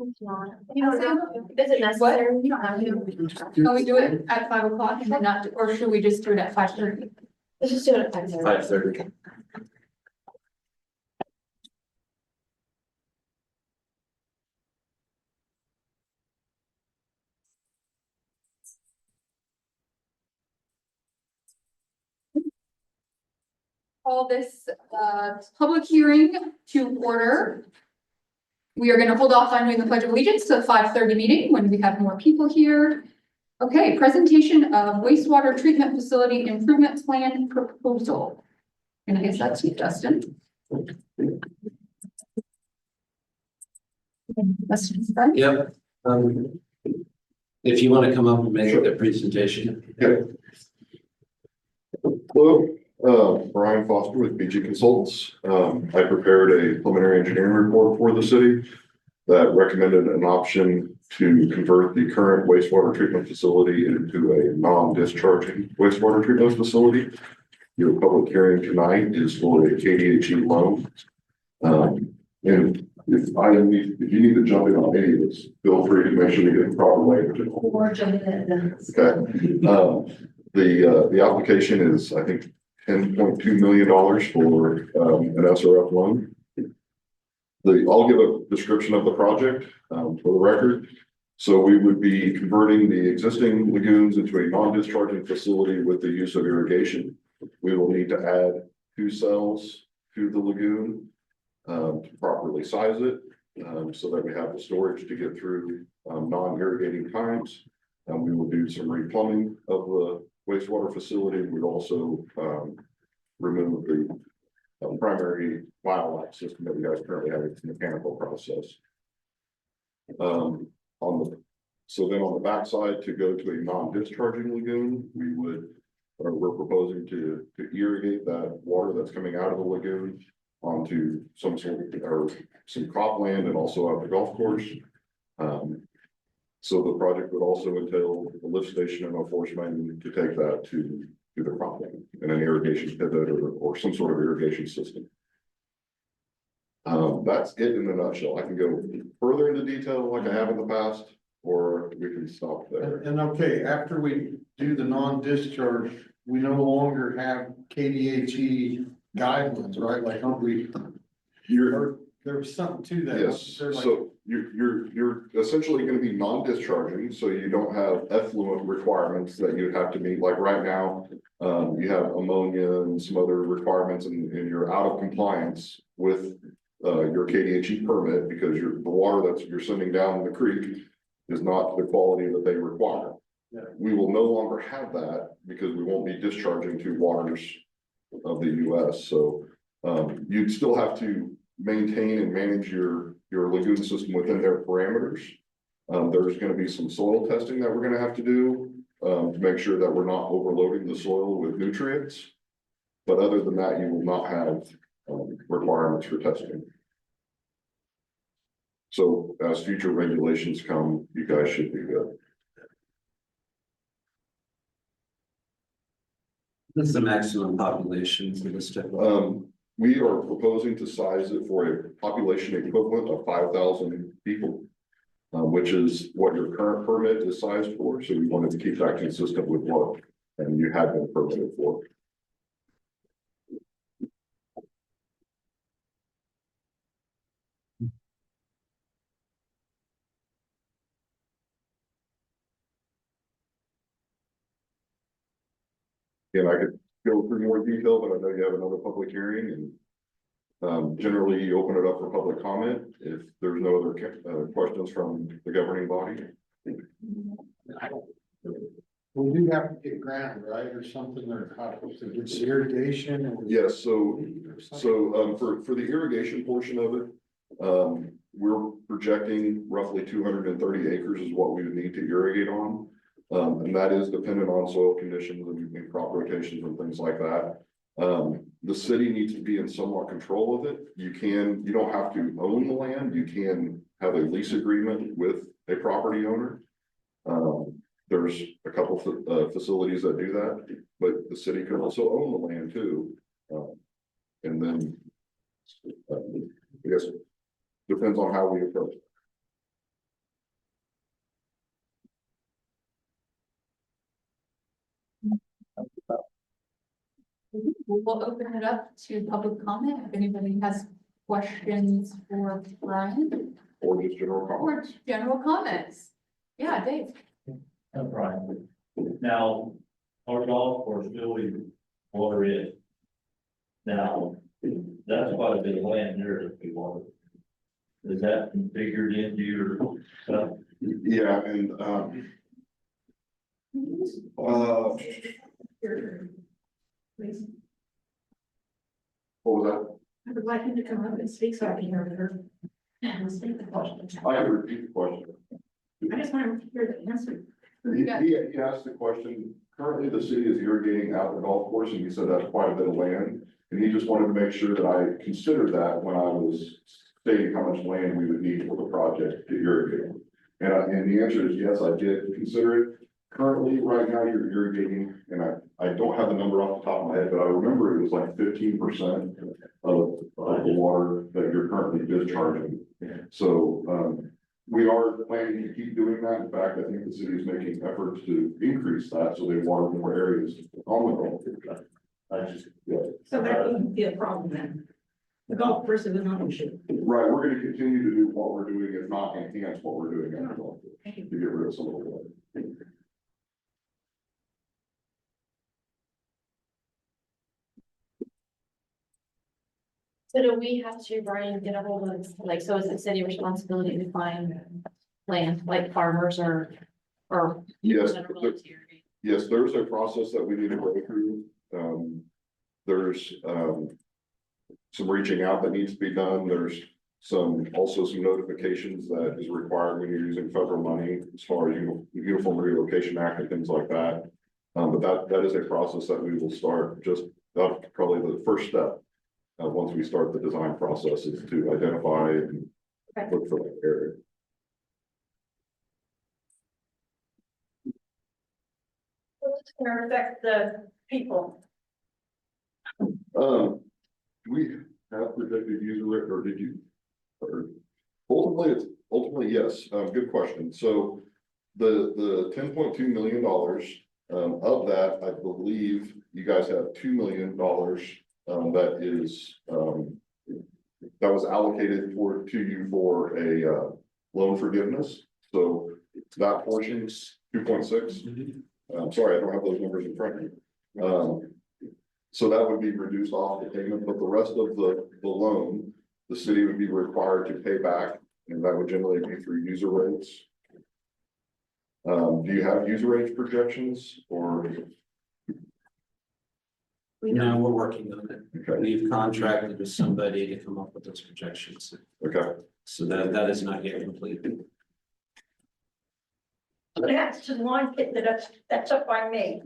Is it necessary? You don't have to. Can we do it at 5 o'clock and not, or should we just do it at 5:30? Let's just do it at 5:30. 5:30. Call this public hearing to order. We are going to hold off on doing the Pledge of Allegiance to the 5:30 meeting when we have more people here. Okay, presentation of wastewater treatment facility improvement plan proposal. And I guess that's you, Justin. Justin's fine. Yep. If you want to come up and make the presentation. Okay. Hello, Brian Foster with BG Consultants. I prepared a preliminary engineering report for the city that recommended an option to convert the current wastewater treatment facility into a non-discharging wastewater treatment facility. Your public hearing tonight is for a KDHE loan. And if you need to jump in on any of this, feel free to make sure you get the proper language. Or jump in. Okay. The application is, I think, $10.2 million for an SRF loan. I'll give a description of the project for the record. So we would be converting the existing lagoons into a non-discharging facility with the use of irrigation. We will need to add 2 cells to the lagoon to properly size it so that we have the storage to get through non-irrigating times. And we will do some replumbing of the wastewater facility. We'd also remove the primary biolite system that you guys currently have. It's a mechanical process. So then on the backside, to go to a non-discharging lagoon, we're proposing to irrigate that water that's coming out of the lagoon onto some cropland and also out the golf course. So the project would also entail a lift station and a force main to take that to the cropland and an irrigation pivot or some sort of irrigation system. That's it in a nutshell. I can go further into detail like I have in the past, or we can stop there. And okay, after we do the non-discharge, we no longer have KDHE guidelines, right? Like, aren't we? There was something to that. Yes, They're like- so you're essentially gonna be non-discharging, so you don't have effluent requirements that you'd have to meet, like right now. You have ammonia and some other requirements and you're out of compliance with your KDHE permit because the water that you're sending down the creek is not the quality that they require. Yeah. We will no longer have that because we won't be discharging to waters of the US, so you'd still have to maintain and manage your lagoon system within their parameters. There's going to be some soil testing that we're going to have to do to make sure that we're not overloading the soil with nutrients. But other than that, you will not have requirements for testing. So as future regulations come, you guys should be good. What's the maximum population for this type of? We are proposing to size it for a population equivalent of 5,000 people, which is what your current permit is sized for. So we wanted to keep that consistent with what you had been permitted for. And I could go through more detail, but I know you have another public hearing and generally you open it up for public comment if there's no other questions from the governing body. We do have to get ground, right, or something, or it's irrigation or. Yes, so for the irrigation portion of it, we're projecting roughly 230 acres is what we would need to irrigate on. And that is dependent on soil conditions and crop rotations and things like that. The city needs to be in somewhat control of it. You don't have to own the land. You can have a lease agreement with a property owner. There's a couple facilities that do that, but the city could also own the land too. And then I guess depends on how we approach it. We'll open it up to public comment. If anybody has questions for Brian Or just general or comments. general comments. Yeah, Dave. Brian. Now, our golf course building water in. Now, that's quite a bit of land there that we want. Is that configured into your stuff? Yeah, and, what was that? I would like him to come up and speak so I can hear her. And state the question. I can repeat the question. I just want to hear the answer. He asked the question, currently the city is irrigating out the golf course, and he said that's quite a bit of land. And he just wanted to make sure that I considered that when I was stating how much land we would need for the project to irrigate. And the answer is yes, I did consider it. Currently, right now, you're irrigating, and I don't have the number off the top of my head, but I remember it was like 15% of the water that you're currently discharging. So, we are planning to keep doing that. In fact, I think the city is making efforts to increase that, so they water more areas on the golf course. I just, So that wouldn't be a problem then. The golf course is not an issue. Right, we're gonna continue to do what we're doing, if not enhance what we're doing at the golf course, to get rid of some of the water. So do we have to, Brian, get a hold of, like, so is it city responsibility to find land, like farmers or? Yes, that are willing to irrigate? yes, there's a process that we need to go through. There's, some reaching out that needs to be done. There's also some notifications that is required when you're using federal money as far as Uniform Relocation Act and things like that. But that is a process that we will start probably the first step. Once we start the design process is to identify and look for that area. What's going to affect the people? Do we have projected user rate, or did you? Or ultimately, yes, good question. So the $10.2 million, of that, I believe you guys have $2 million, that is, that was allocated to you for a, loan forgiveness. So that portion's 2.6. I'm sorry, I don't have those numbers in front of me. So that would be reduced off the payment, but the rest of the loan, the city would be required to pay back, and that would generally be through user rates. Do you have user rates projections or? No, we're working on it. Okay, We've contracted with somebody to come up with those projections. okay. So that is not yet completed. What happens to the lawn pit that's up by me?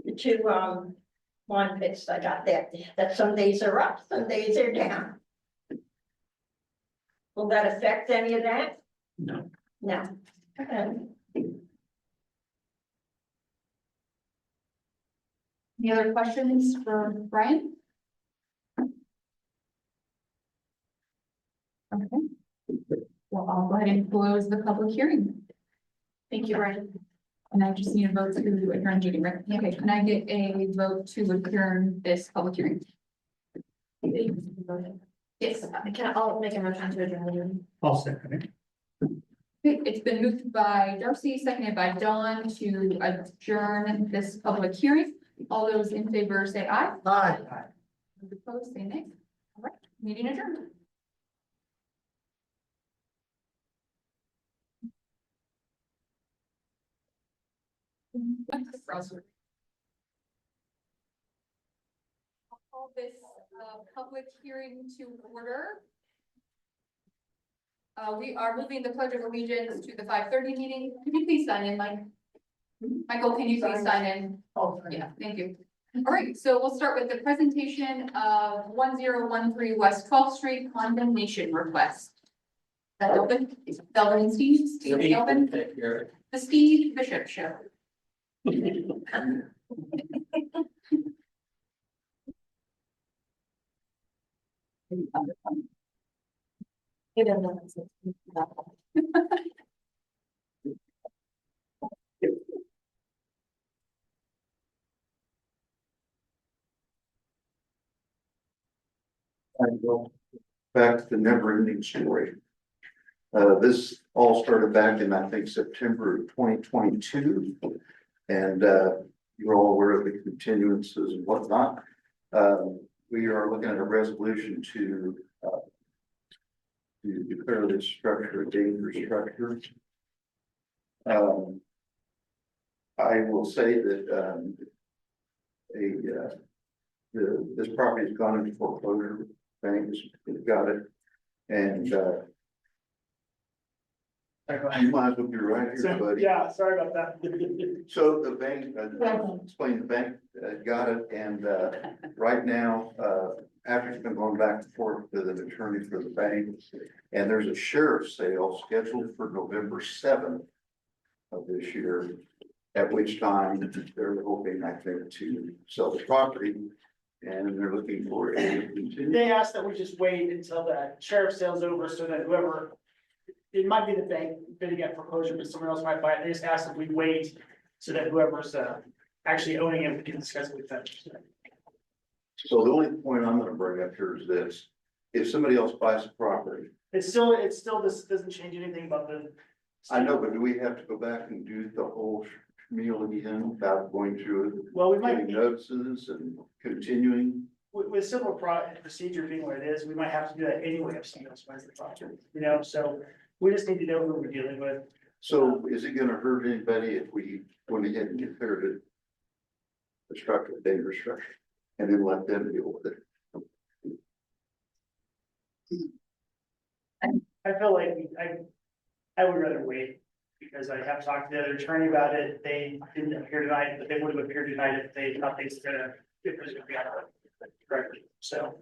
The two lawn pits I got there, that some days are up, some days they're down. Will that affect any of that? No. No. Okay. Any other questions for Brian? Okay. Well, I'll go ahead and close the public hearing. Thank you, Brian. And I just need a vote to adjourn meeting, right? Okay, can I get a vote to adjourn this public hearing? Yes. I'll make a motion to adjourn. I'll second it. Okay, it's been moved by Darcy, seconded by Dawn to adjourn this public hearing. All those in favor say aye. Aye. Those opposed say nay. All right, meeting adjourned. I'll call this public hearing to order. We are moving the Pledge of Allegiance to the 5:30 meeting. Could you please sign in, Mike? Michael, can you please sign in? Yeah, thank you. All right, so we'll start with the presentation of 1013 West 12th Street condemnation request. Is that Delvin? Delvin and Steve? Steve and Delvin? The Steve Bishop Show. I go back to the never ending story. This all started back in, I think, September of 2022. And, you're all aware of the continuances and whatnot. We are looking at a resolution to declare this structure a dangerous structure. I will say that, this property has gone into foreclosure, banks got it, and, you might as well be right here, buddy. Yeah, sorry about that. So the bank, explain the bank, got it, and, right now, Patrick's been going back and forth with an attorney for the bank. And there's a sheriff's sale scheduled for November 7th of this year. At which time they're hoping, I think, to sell the property, and they're looking for a. They asked that we just wait until the sheriff's sale's over so that whoever, it might be the bank bidding at foreclosure, but someone else might buy it. They just asked if we wait so that whoever's actually owning it, we can discuss it with them. So the only point I'm gonna bring up here is this: if somebody else buys the property, It's still, this doesn't change anything about the. I know, but do we have to go back and do the whole meal again without going through Well, we it, might, getting notices and continuing? with civil procedure being what it is, we might have to do that anyway if someone else buys the property, you know, so we just need to know who we're dealing with. So is it gonna hurt anybody if we went ahead and declared it a structure, a dangerous structure, and then let them deal with it? I feel like I would rather wait, because I have talked to the other attorney about it. They didn't appear tonight, but they would have appeared tonight if they thought they was gonna, if it was gonna be out correctly. So,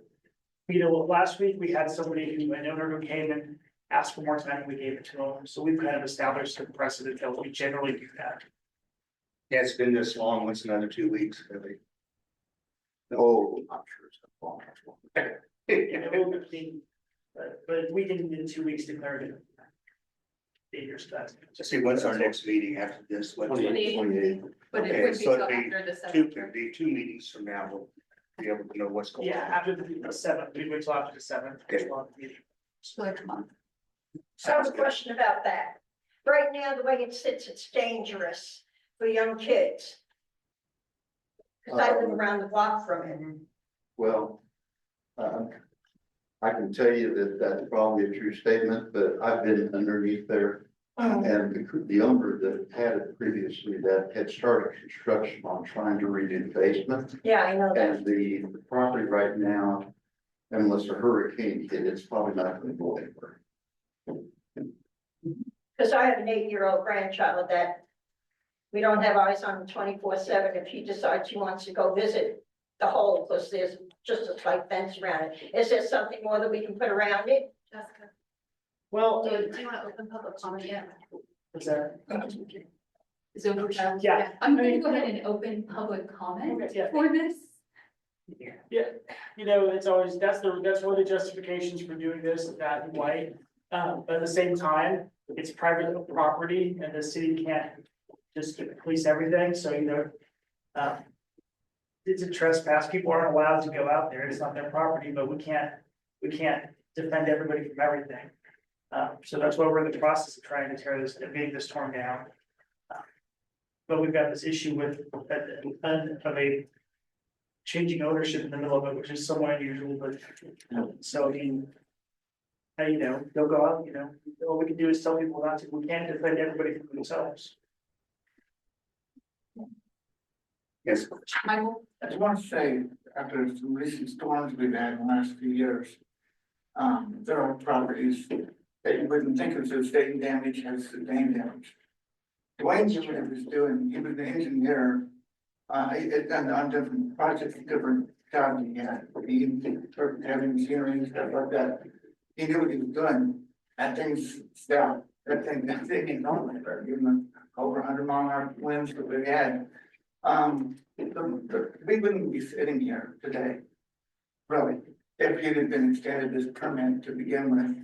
you know, last week we had somebody who, an owner who came and asked for more time and we gave it to them. So we've kind of established some precedent that we generally do that. Yeah, it's been this long, what's another 2 weeks, really? Oh, I'm sure it's a long. But we can in 2 weeks declare it dangerous. Let's see, when's our next meeting after this? What's it? 28. But it Okay, would be so till it'd be after the Two, 7th. it'd be 2 meetings from now, we'll be able to know what's going on. Yeah, after the 7th, we wait till after the 7th. Okay. So like a month. So I have a question about that. Right now, the way it sits, it's dangerous for young kids. Cause I live around the block from it. Well, I can tell you that that's probably a true statement, but I've been underneath there. And the owner that had it previously, that had started construction on trying to redo the basement. Yeah, I know that. And the property right now, unless a hurricane hit, it's probably not gonna go anywhere. Cause I have an 8-year-old grandchild that we don't have eyes on 24/7. If she decides she wants to go visit the hole, because there's just a slight fence around it. Is there something more that we can put around it? Jessica, Well, do you want to open public comment yet? what's that? Is it over time? Yeah. I'm gonna go ahead and open public comment Okay, yeah. for this. Yeah, you know, it's always, that's one of the justifications for doing this, that and white. But at the same time, it's private property and the city can't just police everything, so, you know. It's a trespass, people aren't allowed to go out there, it's not their property, but we can't defend everybody from everything. So that's why we're in the process of trying to tear this, getting this torn down. But we've got this issue with, of a changing ownership in the middle of it, which is somewhat unusual, but, so, I mean. You know, they'll go out, you know, all we can do is tell people not to, we can't defend everybody from themselves. Yes, Michael? I just want to say, after some recent storms we've had in the last few years, there are properties that you wouldn't think of sustained damage has sustained damage. Dwayne knew what he was doing, he was the engineer, on different projects, different jobs he had, he worked having machinery and stuff like that. He knew what he was doing, and things fell, that thing is normal, even over 100-mile-an-hour winds that we had. We wouldn't be sitting here today, really, if he had been extended this permit to begin with,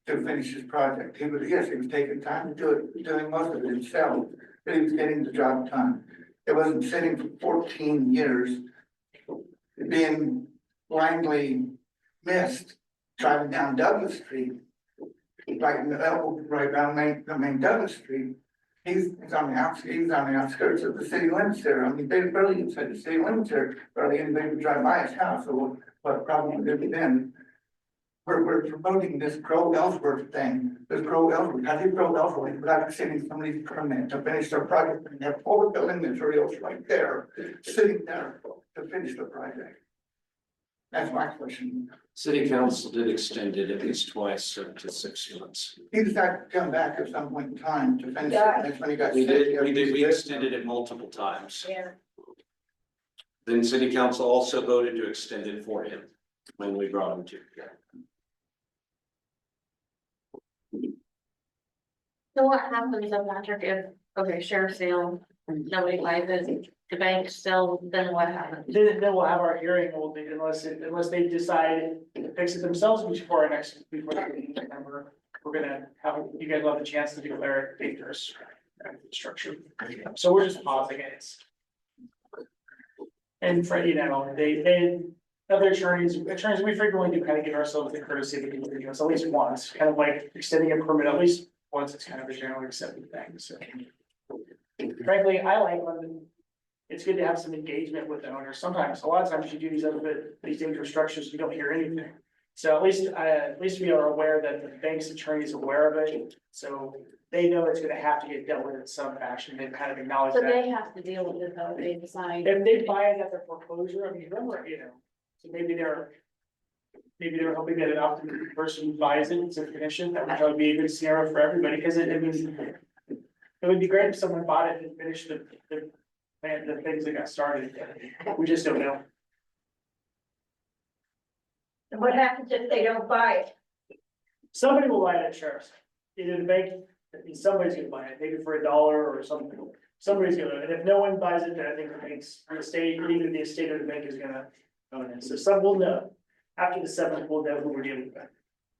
to finish his project. He was taking time to do it, doing most of it himself, but he was getting the job done. It wasn't sitting for 14 years, being blindly missed driving down Douglas Street. Right in the elbow, right down main Douglas Street. He's on the outskirts of the city limits there. I mean, they barely inside the city limits there, barely anybody would drive by his house, so what problem would there then? We're promoting this Grow Ellsworth thing, this Grow Ellsworth, how do you grow Ellsworth without sending somebody permit to finish their project, and have all the building materials right there, sitting there to finish the project? That's my question. City council did extend it at least twice up to 6 months. He decided to come back at some point in time to finish it, Yeah. that's when he got. We sick. we extended it multiple times. Yeah. Then city council also voted to extend it for him when we brought him to. So what happens if Patrick, if, okay, sheriff sale, nobody buys it, the bank still, then what happens? Then we'll have our hearing, unless they decide to fix it themselves before our next, before the meeting in November. We're gonna have, you guys will have the chance to declare it dangerous structure. So we're just pausing it. And for, they, other attorneys, we frequently do kind of give ourselves the courtesy of giving us at least once, kind of like extending a permit at least once. It's kind of a generally accepted thing, so. Frankly, I like when it's good to have some engagement with the owner. Sometimes, a lot of times you do these dangerous structures, you don't hear anything. So at least we are aware that the bank's attorney is aware of it, so they know it's gonna have to get dealt with in some fashion. They've kind of acknowledged So that. they have to deal with it though, they decide. If they buy it at their foreclosure, I mean, remember, so maybe they're hoping that an optimistic person who buys it to finish it, that would probably be a good scenario for everybody, because it would be great if someone bought it and finished the things that got started. We just don't know. And what happens if they don't buy it? Somebody will buy it at sheriff's, either the bank, somebody's gonna buy it, maybe for $1 or something. Somebody's gonna, and if no one buys it, then I think the bank's, the estate, either the estate or the bank is gonna own it. So some will know. After the 7th, we'll know who we're dealing with.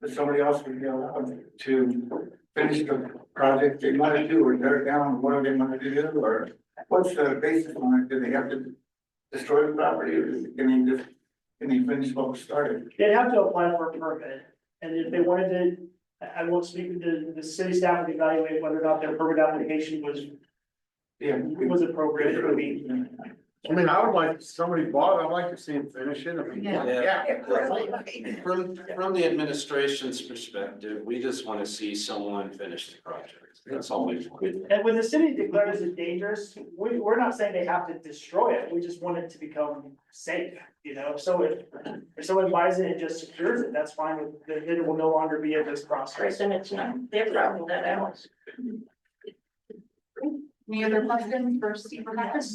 But somebody else would be allowed to finish the project they want to do, or tear it down, what do they want to do, or what's the basis on it? Do they have to destroy the property, or can they finish what was started? They'd have to apply for a permit, and if they wanted to, I won't speak with the city staff to evaluate whether or not their permit application was appropriate. It would be. I mean, I would like, if somebody bought it, I'd like to see him finish it. I mean, Yeah. Yeah. From the administration's perspective, we just want to see someone finish the project. That's all we want. And when the city declares it dangerous, we're not saying they have to destroy it, we just want it to become safe, so if someone buys it and just secures it, that's fine, then it will no longer be in this process. Then it's not their problem, not ours. Any other questions for Steve or Patrick?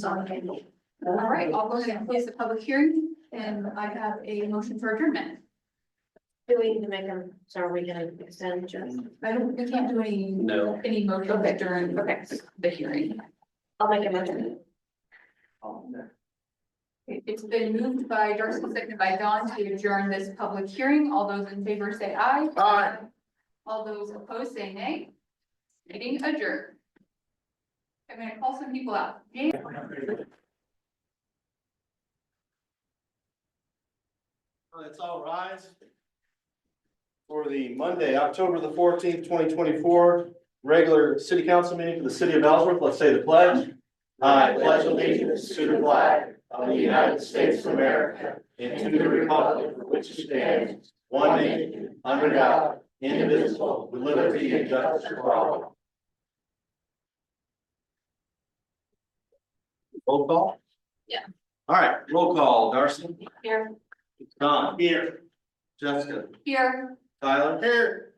All right, I'll go ahead and close the public hearing, and I have a motion for adjournment. Do we need to make them, so are we gonna extend just? We can't do any No. motions during Okay, the hearing. I'll make a motion. It's been moved by Darcy, seconded by Dawn to adjourn this public hearing. All those in favor say aye. Aye. All those opposed say nay. Meeting adjourned. I'm gonna call some people out. Let's all rise for the Monday, October the 14th, 2024, regular city council meeting for the city of Ellsworth. Let's say the pledge. I pledge allegiance to the flag of the United States of America and to the republic for which it stands, one nation, under God, indivisible, with liberty and justice for all. Roll call? Yeah. All right, roll call. Darcy? Here. Don? Here. Jessica? Here. Tyler? Here.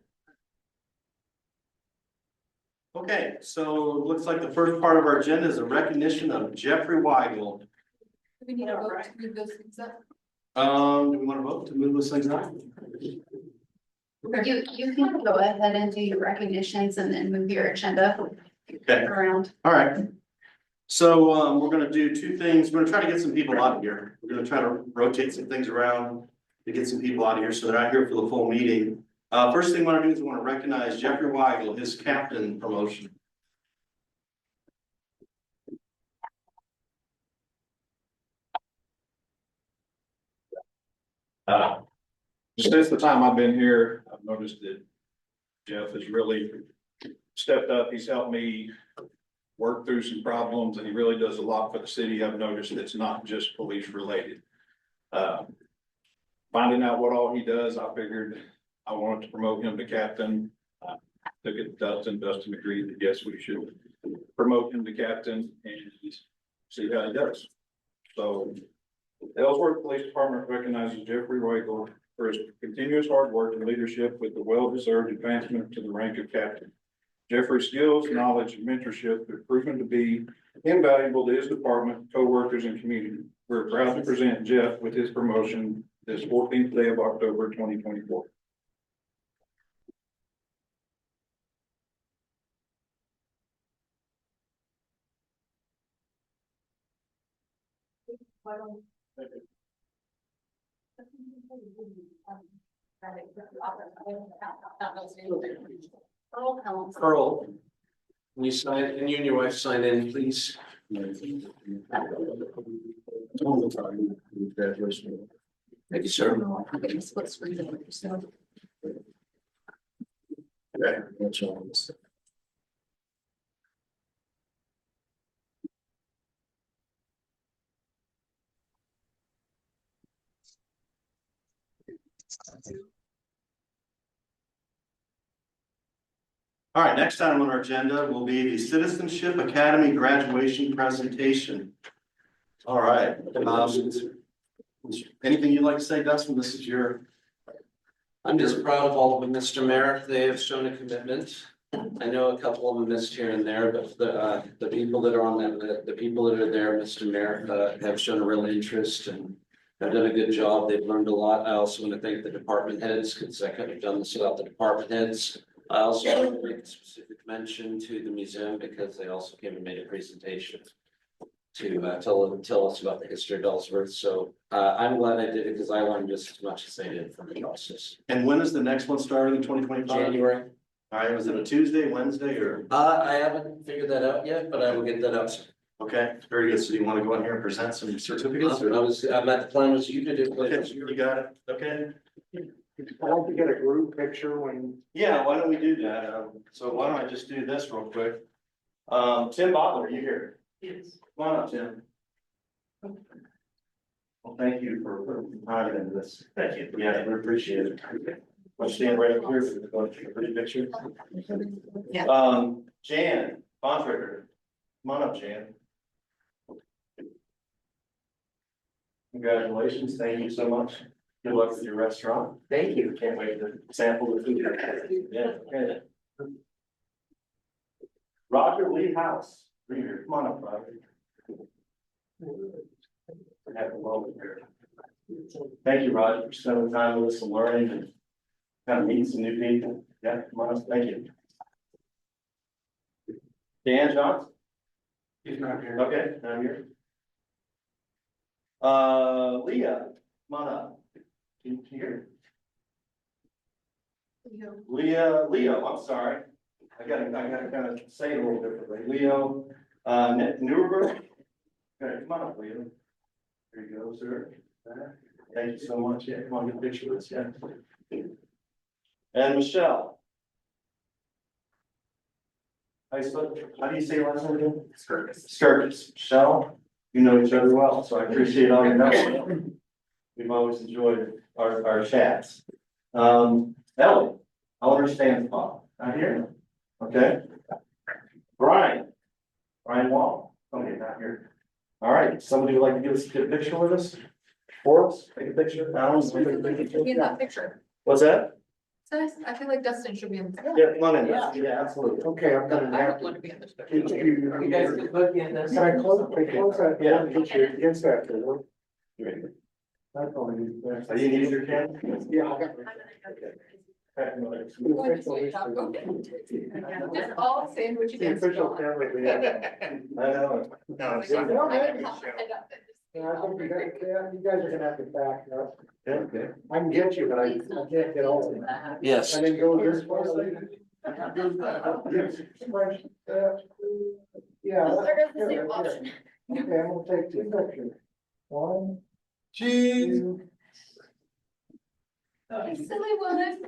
Okay, so it looks like the first part of our agenda is a recognition of Jeffrey Weigel. Do we need a vote to move those things up? Do we want to vote to move those things up? You can go ahead and do your recognitions and then move your agenda Okay, around. all right. So we're gonna do two things. We're gonna try to get some people out of here. We're gonna try to rotate some things around to get some people out of here so they're not here for the full meeting. First thing we want to do is we want to recognize Jeffrey Weigel, his captain promotion. Since the time I've been here, I've noticed that Jeff has really stepped up. He's helped me work through some problems, and he really does a lot for the city. I've noticed it's not just police related. Finding out what all he does, I figured I wanted to promote him to captain. Took it to Dustin. Dustin agreed that yes, we should promote him to captain and see how he does. So the Ellsworth Police Department recognizes Jeffrey Roygle for his continuous hard work and leadership with the well-deserved advancement to the rank of captain. Jeffrey's skills, knowledge, and mentorship have proven to be invaluable to his department, co-workers, and community. We're proud to present Jeff with his promotion this 14th day of October, 2024. Earl, can you sign, and you and your wife sign in, please? Thank you, sir. Okay, that's all. All right, next item on our agenda will be the Citizenship Academy graduation presentation. All right, anything you'd like to say, Dustin? This is your. I'm just proud of all of them, Mr. Mayor. They have shown a commitment. I know a couple of them missed here and there, but the people that are on that, the people that are there, Mr. Mayor, have shown a real interest and have done a good job. They've learned a lot. I also want to thank the department heads because I couldn't have done this without the department heads. I also want to make a specific mention to the museum because they also came and made a presentation to tell us about the history of Ellsworth. So I'm glad I did it because I learned just as much as they did from the process. And when is the next one starting in 2025? January. All right, was it a Tuesday, Wednesday, or? I haven't figured that out yet, but I will get that out soon. Okay, very good. So do you want to go in here and present some certificates? or- I'm at the plan was you to do. Okay, you got it. Okay. I want to get a group picture when. Yeah, why don't we do that? So why don't I just do this real quick? Tim Butler, you here? Yes. Come on up, Tim. Well, thank you for putting some time into this. Thank you. Yeah, we appreciate it. I'll stand right up here for the pretty picture. Yeah. Jan Bontrager, come on up, Jan. Congratulations, thank you so much. Good luck with your restaurant. Thank you. Can't wait to sample the food. Yeah, okay. Roger Lee House, Reader, come on up, Roger. Have a moment here. Thank you, Roger, for spending time with us and learning and kind of meeting some new people. Yeah, come on up, thank you. Dan Johnson? He's not here. Okay, I'm here. Leah, come on up. Can you hear? Leo, I'm sorry. I gotta kind of say it a little differently. Leo, Newberg. Okay, come on up, Leo. There you go, sir. Thank you so much. Yeah, come on, get a picture with us, yeah. And Michelle. How do you say your last name again? Skirtis. Michelle, you know each other well, so I appreciate all your knowledge. We've always enjoyed our chats. Ellie, I'll understand, Bob. Not here. Okay. Brian Wall. Somebody not here. All right. Somebody would like to give us a picture with us? For us? Take a picture. Alan, Be in that picture. what's that? So I feel like Dustin should be in. Yeah, come on in. Yeah, absolutely. Okay, I'm gonna I have would want to be in this to. picture. You guys can both be in this. Can I close that? Yeah. Get you against that door. That's all we need. Are you need your camera? Yeah. I got Just all sandwich the against. official camera. we have. I know. No, it's not. Yeah, I think you guys are gonna have to back up. Yeah, okay. I can get you, but I can't get all of it. Yes. And then go this way. Yeah. They're the same option. Okay, I'm gonna take two pictures. One, Cheese. two. Silly woman.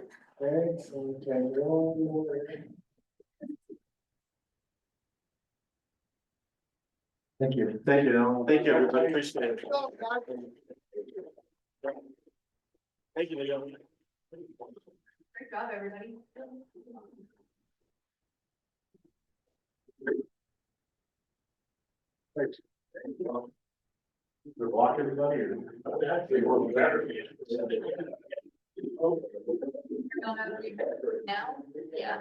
Thank you. Thank you, everybody. Appreciate it. Thank you, Leo. Great job, everybody. Good luck, everybody. Actually, we're better. Now, yeah.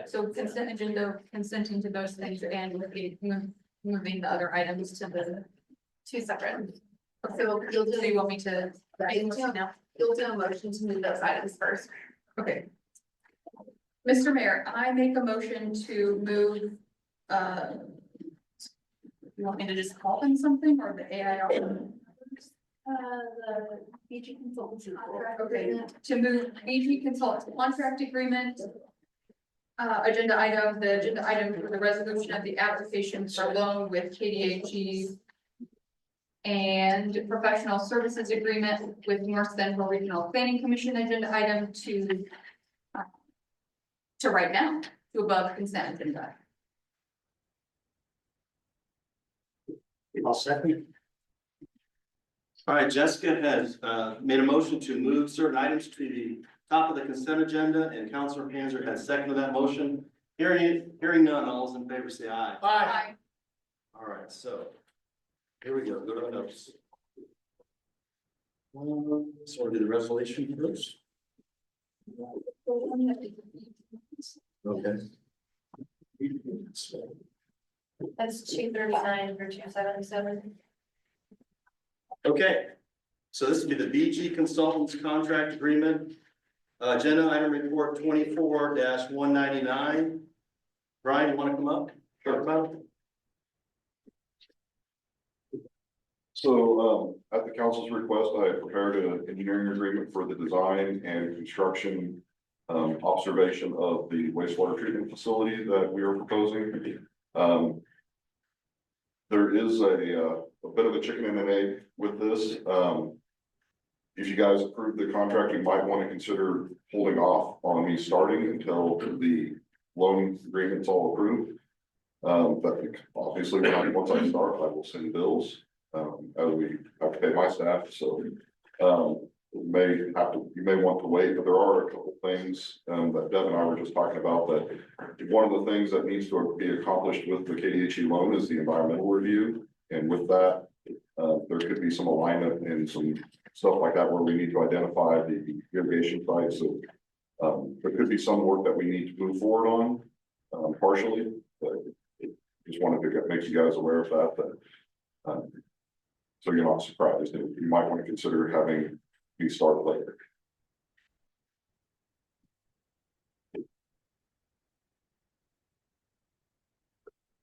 So consent agenda, consenting to those things and moving the other items to the Two separate. So you want me to? You'll do a motion to move those items first. Okay. Mr. Mayor, I make a motion to move, you want me to just call them something or the AIR? The BG consultancy. Okay, to move BG consultant contract agreement. Agenda item, the agenda item for the resolution of the application for loan with KDHE. And professional services agreement with North Central Regional Planning Commission agenda item to right now, to above consent agenda. I'll second. All right, Jessica has made a motion to move certain items to the top of the consent agenda, and Councilor Panzer has seconded that motion. Hearing none, all those in favor say aye. Aye. All right, so here we go. Go to the notes. So we'll do the resolution first. Okay. That's 239 for 277. Okay, so this would be the BG Consultants Contract Agreement. Agenda item report 24-199. Brian, you want to come up? Talk about it? So, at the council's request, I prepared an engineering agreement for the design and construction observation of the wastewater treatment facility that we are proposing. There is a bit of a chicken and an egg with this. If you guys approve the contract, you might want to consider holding off on me starting until the loan agreement's all approved. But obviously, once I start, I will send bills. As we have to pay my staff, so you may want to wait, but there are a couple things that Deb and I were just talking about, that one of the things that needs to be accomplished with the KDHE loan is the environmental review. And with that, there could be some alignment and some stuff like that where we need to identify the irrigation sites. So there could be some work that we need to move forward on partially, but just wanted to make you guys aware of that, so you're not surprised. You might want to consider having me start later.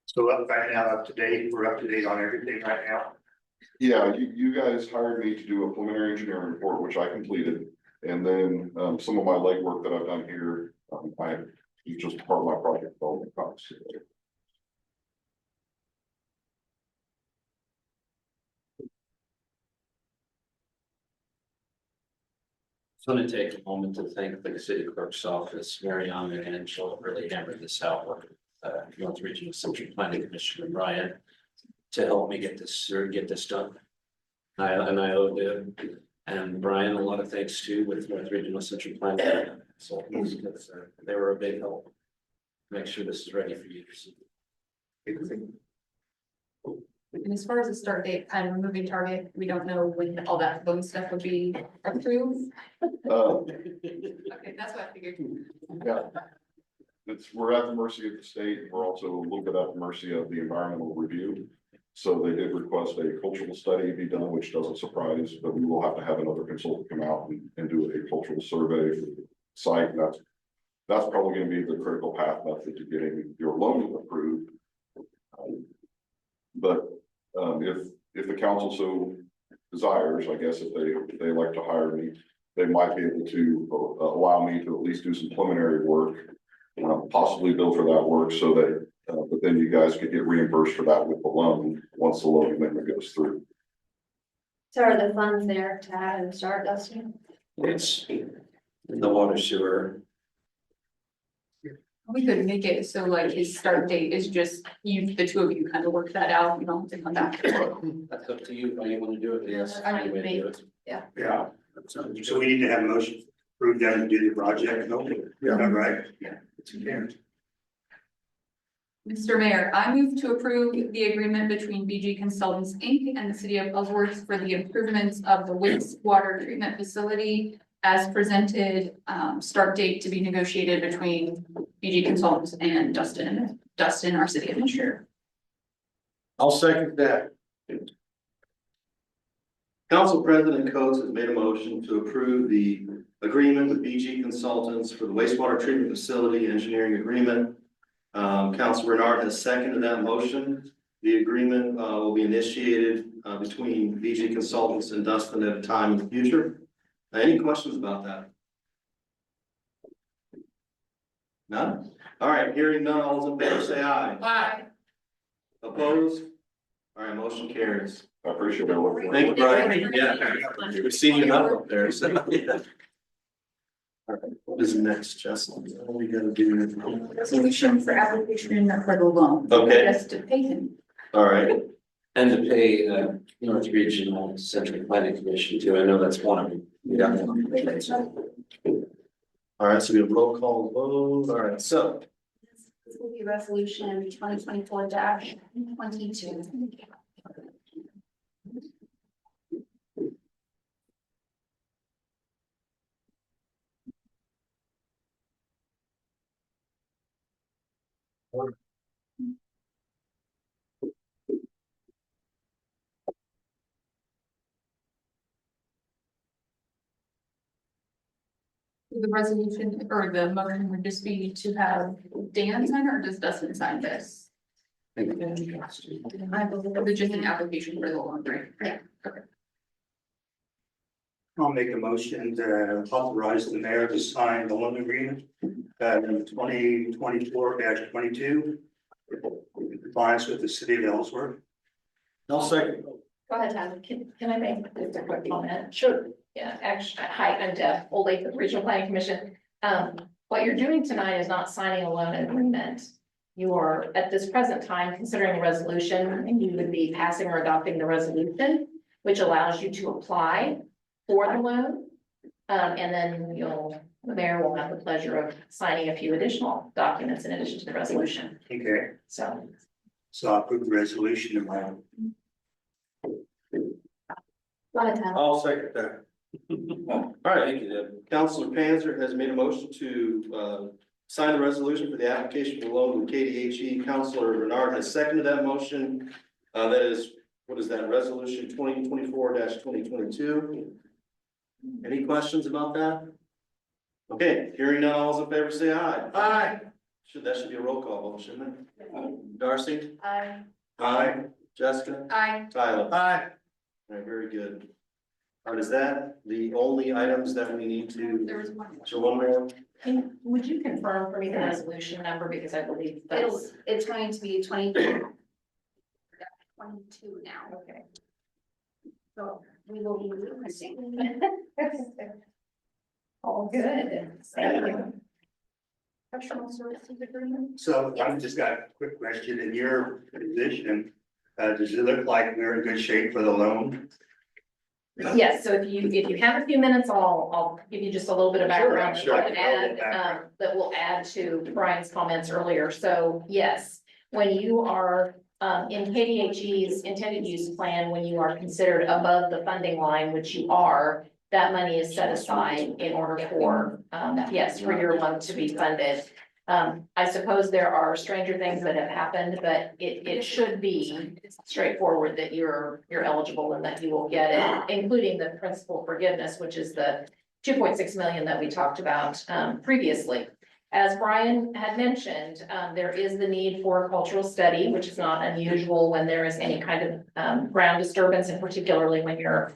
So right now, up to date, we're up to date on everything right now. Yeah, you guys hired me to do a preliminary engineering report, which I completed. And then some of my legwork that I've done here, it's just part of my project development process. I'm going to take a moment to thank the city clerk's office, Mariana and Angela, really hammered this out with North Regional Central Planning Commissioner Brian to help me get this done. I owe them and Brian a lot of thanks too with North Regional Central Planning. So they were a big help. Make sure this is ready for you to see. And as far as the start date, kind of a moving target, we don't know when all that loan stuff would be approved. Okay, that's what I figured. Yeah. We're at the mercy of the state, and we're also a little bit at the mercy of the environmental review. So they did request a cultural study be done, which doesn't surprise, but we will have to have another consultant come out and do a cultural survey for the site. And that's probably going to be the critical path method to getting your loan approved. But if the council so desires, I guess if they like to hire me, they might be able to allow me to at least do some preliminary work, possibly bill for that work, so that but then you guys could get reimbursed for that with the loan once the loan amendment goes through. So are the funds there to have and start, Dustin? It's the water sewer. We could make it so like his start date is just you, the two of you kind of work that out, you don't have to come back. That's up to you, how you wanna do it, yes. I mean, Any way to do it. Yeah. So we need to have a motion, to approve them to do the project, no? Yeah, right? Yeah. It's in. Mr. Mayor, I move to approve the agreement between BG Consultants, Inc. and the city of Ellsworth for the improvements of the wastewater treatment facility as presented, start date to be negotiated between BG Consultants and Dustin, our city administrator. I'll second that. Council President Coates has made a motion to approve the agreement with BG Consultants for the wastewater treatment facility engineering agreement. Council Bernard has seconded that motion. The agreement will be initiated between BG Consultants and Dustin at a time in the future. Any questions about that? None? All right, hearing none, all those in favor say aye. Aye. Opposed? All right, motion carries. I appreciate that. Thank you, Brian. Yeah, we've seen you enough up there, so. Yeah. All right, what is next, Justin? What are we gonna do? Resolution for application for the loan. Okay. Just to pay him. All right, And to pay North Regional Central Planning Commission too, I know that's one of them. Yeah. all right, so we have roll call vote. All right, so This will be resolution 2024-22. The resolution or the motion would just be to have Dan sign or does Dustin sign this? I believe it's just an application for the loan, right? Yeah. Okay. I'll make a motion to authorize the mayor to sign the loan agreement, in 2024-22. In compliance with the city of Ellsworth. I'll second. Go ahead, Tom. Can I make just a quick comment? Sure. Yeah, actually, hi, I'm Deb, Old Lake Regional Planning Commission. What you're doing tonight is not signing a loan agreement. You are, at this present time, considering a resolution, and you would be passing or adopting the resolution, which allows you to apply for the loan. And then the mayor will have the pleasure of signing a few additional documents in addition to the resolution. Okay, So, so I'll put the resolution in my. go ahead, Tom. I'll second that. All right, Thank you, Deb. Councilor Panzer has made a motion to sign the resolution for the application for loan with KDHE. Councilor Bernard has seconded that motion. That is, what is that, resolution 2024-2022? Any questions about that? Okay, hearing none, all those in favor say aye. Aye. That should be a roll call vote, shouldn't it? Darcy? Aye. Aye. Jessica? Aye. Tyler? Aye. All right, very good. All right, is that the only items that we need to, There was one. so one more? And would you confirm for me the resolution number, because I believe that's. It's going to be 22 now. Okay. So we will be requesting. All good. Thank you. Professional services agreement. So I've just got a quick question. In your position, does it look like we're in good shape for the loan? Yes, so if you have a few minutes, I'll give you just a little bit of background Sure, that will add, that will add to Brian's comments earlier. So yes, when you are in KDHE's intended use plan, when you are considered above the funding line, which you are, that money is set aside in order for, yes, for your loan to be funded. I suppose there are stranger things that have happened, but it should be straightforward that you're eligible and that you will get it, including the principal forgiveness, which is the 2.6 million that we talked about previously. As Brian had mentioned, there is the need for a cultural study, which is not unusual when there is any kind of ground disturbance, and particularly when you're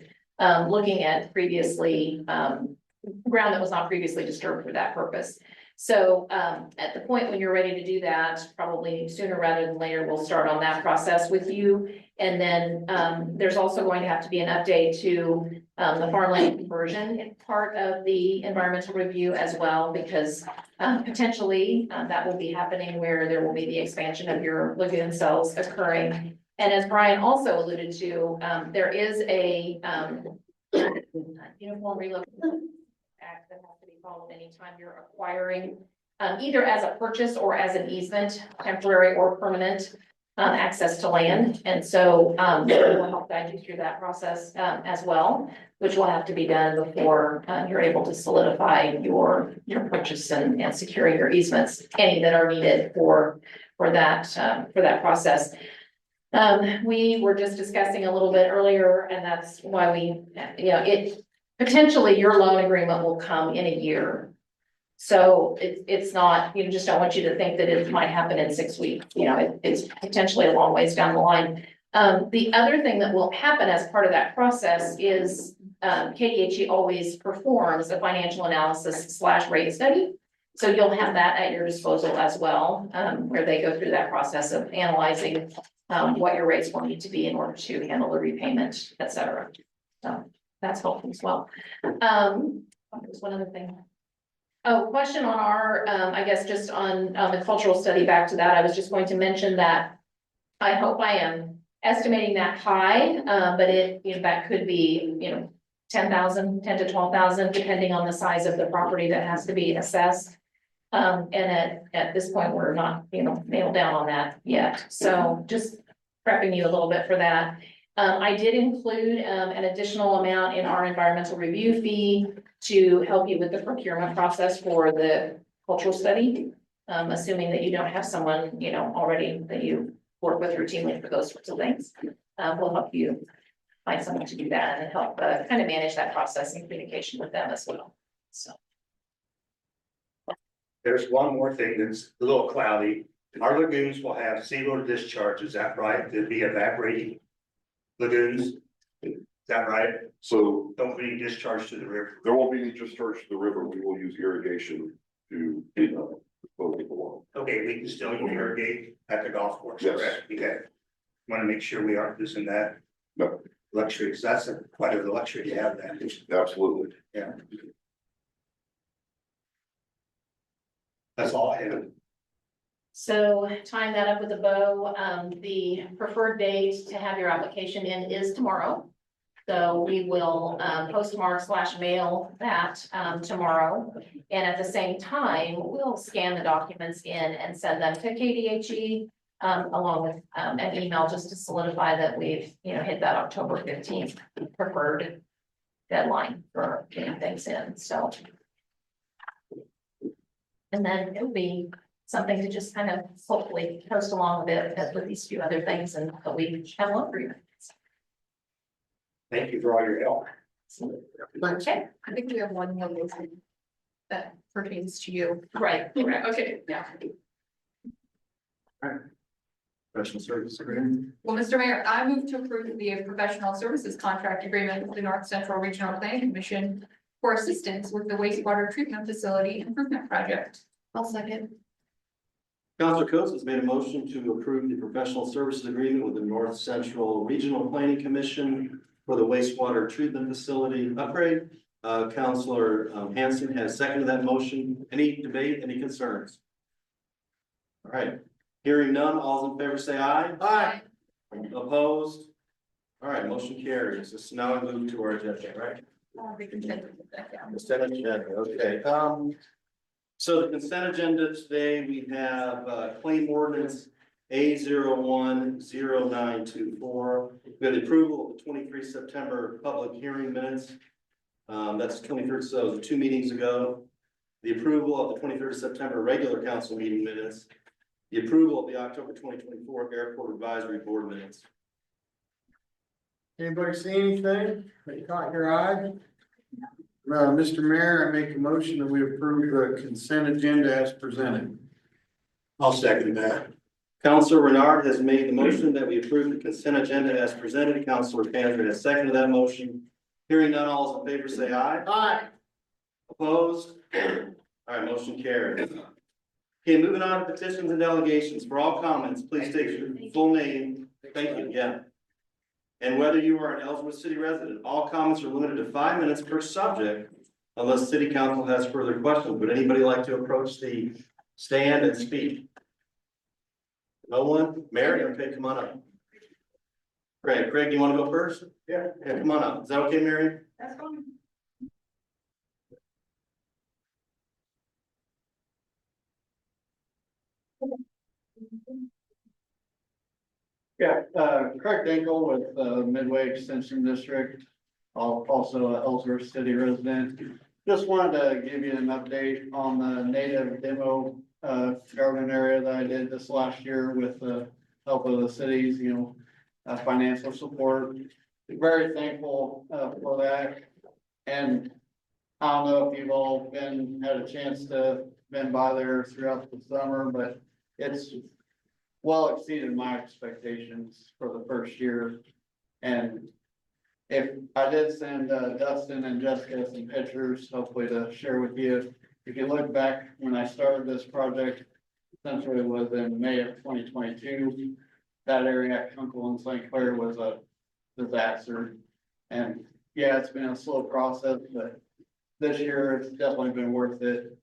looking at previously ground that was not previously disturbed for that purpose. So at the point when you're ready to do that, probably sooner rather than later, we'll start on that process with you. And then, there's also going to have to be an update to, the farmland conversion part of the environmental review as well, because, potentially, that will be happening where there will be the expansion of your lagoon cells occurring. And as Brian also alluded to, there is a, uniform relocation act that has to be followed anytime you're acquiring, either as a purchase or as an easement, temporary or permanent, access to land. And so, we'll help guide you through that process, as well, which will have to be done before, you're able to solidify your purchase and secure your easements, any that are needed for that process. We were just discussing a little bit earlier, and that's why potentially your loan agreement will come in a year. So it's not, just don't want you to think that it might happen in 6 weeks, it's potentially a long ways down the line. The other thing that will happen as part of that process is, KDHE always performs a financial analysis / rate study. So you'll have that at your disposal as well, where they go through that process of analyzing, what your rates will need to be in order to handle the repayment, et cetera. So that's helpful as well. There's one other thing. Oh, question on our, I guess just on, the cultural study, back to that, I was just going to mention that I hope I am estimating that high, but that could be, 10,000, 10 to 12,000, depending on the size of the property that has to be assessed. And at this point, we're not, nailed down on that yet. So just prepping you a little bit for that. I did include, an additional amount in our environmental review fee to help you with the procurement process for the cultural study. Assuming that you don't have someone, already that you work with routinely for those sorts of things. We'll help you find someone to do that and help, kind of manage that process and communication with them as well, so. There's one more thing that's a little cloudy. Our lagoons will have seawater discharge, is that right? There'll be evaporating lagoons, is that right? So Don't be discharged to the river. there won't be any discharge to the river. We will use irrigation to, dispose of the water. Okay, we can still irrigate at the golf course, Yes. correct? Okay. Want to make sure we aren't losing that No, luxury, because that's quite a luxury to have that. absolutely. Yeah. That's all I have. So tying that up with a bow, the preferred date to have your application in is tomorrow. So we will postmark / mail that tomorrow. And at the same time, we'll scan the documents in and send them to KDHE along with an email just to solidify that we've, hit that October 15th preferred deadline for getting things in, so. And then it'll be something to just kind of hopefully post along a bit with these few other things, and that we have one for you. Thank you for all your help. Okay, I think we have one more motion that pertains to you. right, correct. Okay, yeah. Professional service agreement. Well, Mr. Mayor, I move to approve the professional services contract agreement with the North Central Regional Planning Commission for assistance with the wastewater treatment facility improvement project. I'll second. Counselor Coates has made a motion to approve the professional services agreement with the North Central Regional Planning Commission for the wastewater treatment facility upgrade. Counselor Hanson has seconded that motion. Any debate, any concerns? All right, hearing none, all in favor say aye. Aye. Opposed? All right, motion carries. So now we move to our agenda, right? We can send that down. Consent agenda, okay. So the consent agenda today, we have claim ordinance A010924. We have the approval of the 23 September public hearing minutes. That's 23rd, so 2 meetings ago. The approval of the 23rd September regular council meeting minutes. The approval of the October 2024 airport advisory board minutes. Anybody see anything that caught your eye? Mr. Mayor, I make a motion that we approve the consent agenda as presented. I'll second that. Councilor Renard has made the motion that we approve the consent agenda as presented. Councilor Panzer has seconded that motion. Hearing none, all in favor say aye. Aye. Opposed? All right, motion carries. Okay, moving on to petitions and delegations. For all comments, please state your full name. Thank you, yeah. And whether you are an Ellsworth City resident, all comments are limited to 5 minutes per subject unless city council has further questions. Would anybody like to approach the stand and speak? No one? Mary? Okay, come on up. Craig, do you want to go first? Yeah, come on up. Is that okay, Mary? That's fine. Yeah, Craig Dingle with Midway Extension District, also a Ellsworth City resident. Just wanted to give you an update on the native demo garden area that I did this last year with the help of the cities, financial support. Very thankful for that. And I don't know if you've all had a chance to been by there throughout the summer, but it's well exceeded my expectations for the first year. And if I did send Dustin and Jessica some pictures, hopefully to share with you. If you look back when I started this project, essentially was in May of 2022. That area at Kunkel and St. Clair was a disaster. And yeah, it's been a slow process, but this year it's definitely been worth it.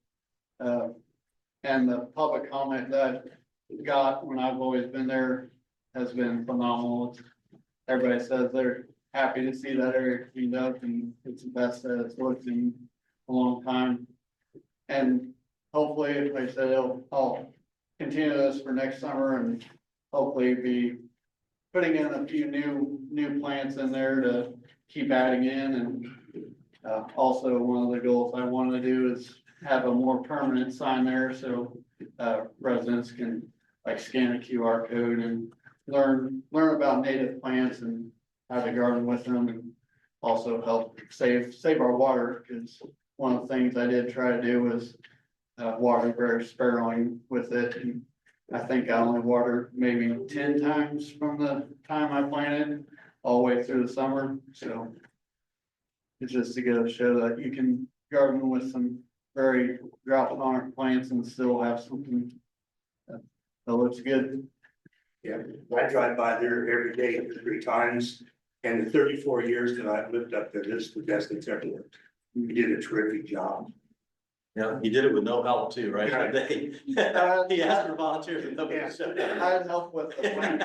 And the public comment that I got when I've always been there has been phenomenal. Everybody says they're happy to see that area cleaned up and it's the best that it's looked in a long time. And hopefully, like I said, I'll continue this for next summer and hopefully be putting in a few new plants in there to keep adding in. And also one of the goals I want to do is have a more permanent sign there so residents can like scan a QR code and learn about native plants and how to garden with them, and also help save our water, because one of the things I did try to do was water very sparingly with it. And I think I only watered maybe 10 times from the time I planted all the way through the summer. So it's just to go to show that you can garden with some very drought tolerant plants and still have something that looks good. Yeah, I drive by there every day 3 times, and the 34 years that I've lived up there, this is the best it's ever worked. You did a terrific job. Yeah, he did it with no help too, right? He asked for volunteers and nobody showed up. I had help with the plant.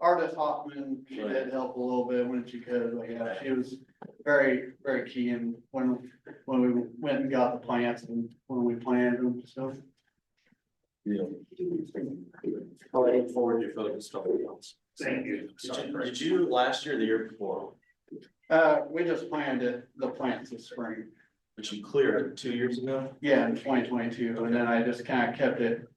Artist Hoffman, she did help a little bit when she could, but yeah, she was very, very key in when we went and got the plants and when we planted them, so. Yeah. I look forward to focused on something else. Thank you. Did you last year or the year before? We just planted the plants this spring. But you cleared it 2 years ago? Yeah, in 2022, and then I just kind of kept it.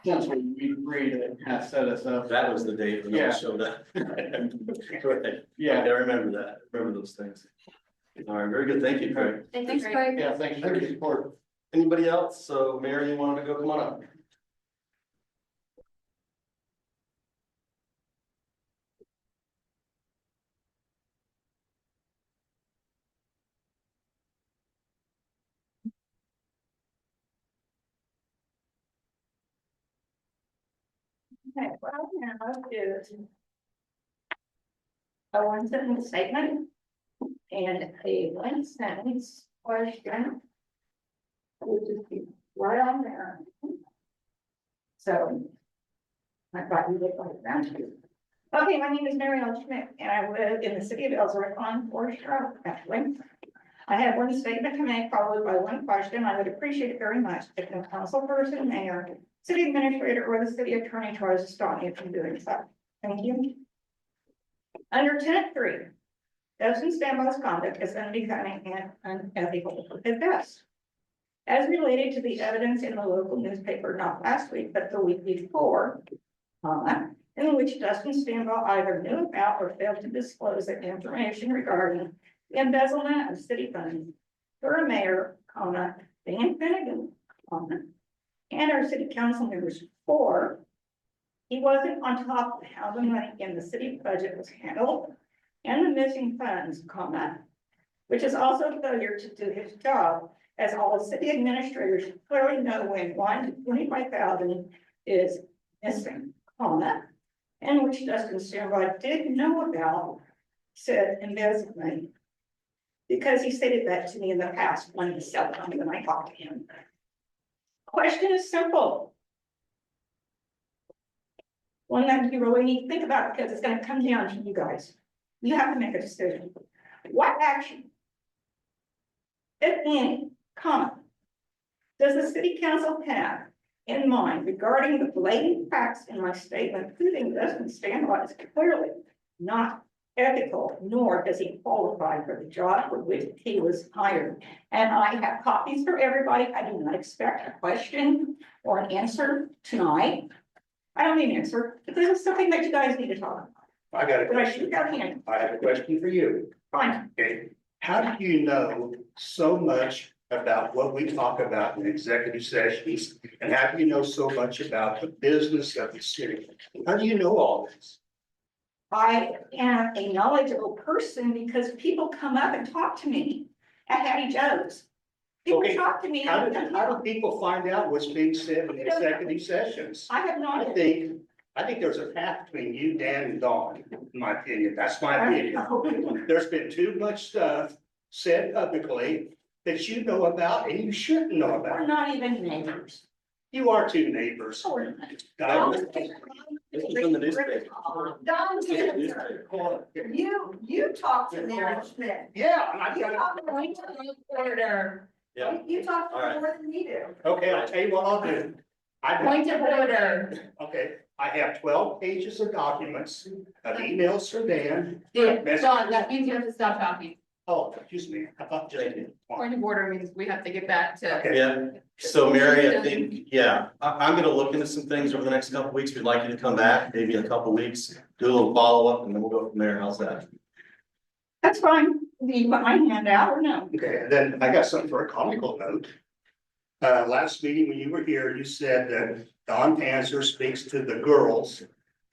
Since we agreed, it has set us up. That was the date when I Yeah. showed up. Right. Yeah. I remember that, remember those things. All right, very good, thank you, Craig. Thanks, Craig. Yeah, thanks for your support. Anybody else? So Mary, you wanted to go, come on up. Okay, well, now is a one sentence statement and a one sentence question. Which is right on there. So. I thought you looked like that too. Okay, my name is Mary Ellen Schmidt and I live in the city of Ellsworth on Forest Road, actually. I have one statement to make followed by one question. I would appreciate it very much if the council person, mayor, city administrator, or the city attorney tries to stop me from doing so. Thank you. Under tenet 3, Dustin Stambaug's conduct is unbecoming and unethical at best. As related to the evidence in the local newspaper, not last week, but the week before, in which Dustin Stambaugh either knew about or failed to disclose the information regarding the embezzlement of city funds for a mayor, Dan Finnegan, and our city council members. 4, he wasn't on top of how the money in the city budget was handled and the missing funds, which is also a failure to do his job, as all city administrators clearly know when 1 to 25,000 is missing, and which Dustin Standby did know about, said embezzlement. Because he stated that to me in the past when he said something when I talked to him. Question is simple. One that you really need to think about because it's gonna come down to you guys. You have to make a decision. What action, if any, does the city council have in mind regarding the blatant facts in my statement proving Dustin Standby is clearly not ethical, nor does he qualify for the job for which he was hired? And I have copies for everybody. I do not expect a question or an answer tonight. I don't need an answer, but this is something that you guys need to talk about. I got a But I question. should have hand. I have a question for you. Fine. Okay, how do you know so much about what we talk about in executive sessions? And how do you know so much about the business of the city? How do you know all this? I am a knowledgeable person because people come up and talk to me at Hattie Joe's. People Okay, talk to me. How do people find out what's being said in executive sessions? I have not. I think there's a path between you, Dan, and Dawn, in my opinion. That's my opinion. There's been too much stuff said publicly that you know about and you shouldn't know We're about. not even neighbors. You are two neighbors. Oh, we're not. This is in the newspaper. Don, you talk to Mary Schmidt. Yeah, and I've You got talk to order. Yeah. You talk to All right. her more than we do. Okay, I'll tell you what I'll do. Point of order. Okay, I have 12 pages of documents, of emails from Dan. John, that means you have to stop talking. Oh, excuse me, I thought just. Point of order means we have to get back to. Okay. Yeah, so Mary, I think, yeah, I'm gonna look into some things over the next couple weeks. We'd like you to come back, maybe in a couple weeks, do a little follow-up, and then we'll go from there. How's that? That's fine. Do you want my hand out or no? Okay, and then I got something for a comical note. Last meeting when you were here, you said that Don Panzer speaks to the girls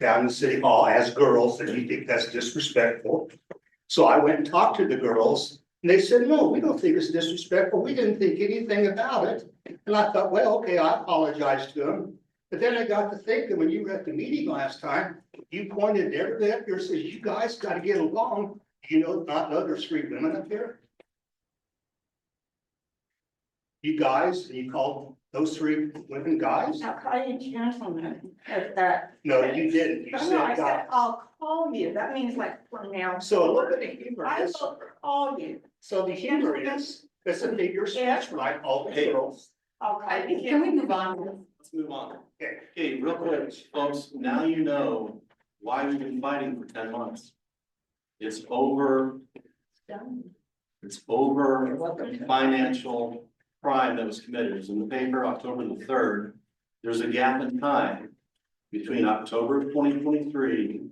down in the city hall as girls, and you think that's disrespectful. So I went and talked to the girls, and they said, no, we don't think it's disrespectful. We didn't think anything about it. And I thought, well, okay, I apologized to them. But then I got to thinking, when you were at the meeting last time, you pointed to everybody up here and says, you guys gotta get along. You know, not know there's 3 women up here. You guys, and you called those 3 women guys? I'll call you gentlemen at that. No, you didn't. You No, said I said, guys. I'll call you. That means like from now. So a little bit of humor I is, will call you. so the humor is, it's a figure of speech, right? All the girls. I'll call you. Can we move on? Let's move on. Okay. Okay, real quick, folks, now you know why we've been fighting for 10 months. It's over financial crime that was committed. It was in the paper October the 3rd. There's a gap in time between October of 2023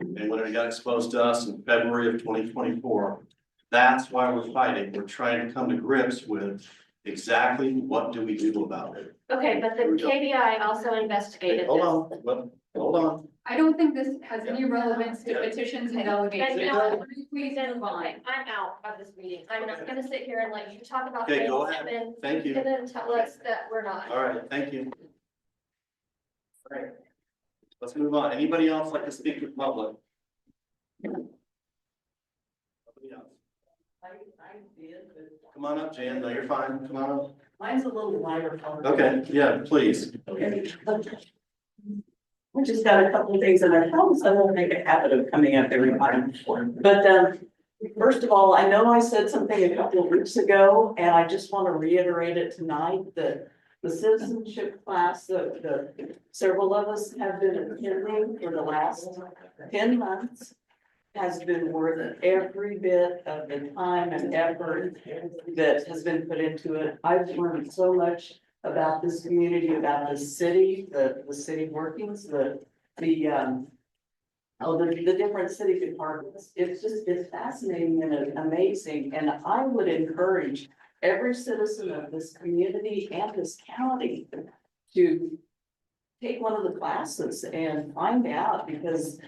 and when it got exposed to us in February of 2024. That's why we're fighting. We're trying to come to grips with exactly what do we do about it. Okay, but the KBI also investigated Hold this. on, well, hold on. I don't think this has any relevance to Yeah. petitions and delegations. And you know what? Please move on. I'm out of this meeting. I'm not gonna sit here and let you talk about Okay, things go and ahead. then, Thank you. and then tell us that we're not. All right, thank you. All right. Let's move on. Anybody else like to speak to the public? Nobody else? Come on up, Jan. No, you're fine. Come on up. Mine's a little lighter. Okay, yeah, please. Okay. We just got a couple of things and I promise I won't make a habit of coming up every time. But first of all, I know I said something a couple of weeks ago and I just want to reiterate it tonight that the citizenship class that several of us have been attending for the last 10 months has been worth every bit of the time and effort that has been put into it. I've learned so much about this community, about the city, the city workings, the different city departments. It's fascinating and amazing. And I would encourage every citizen of this community and this county to take one of the classes and find out, because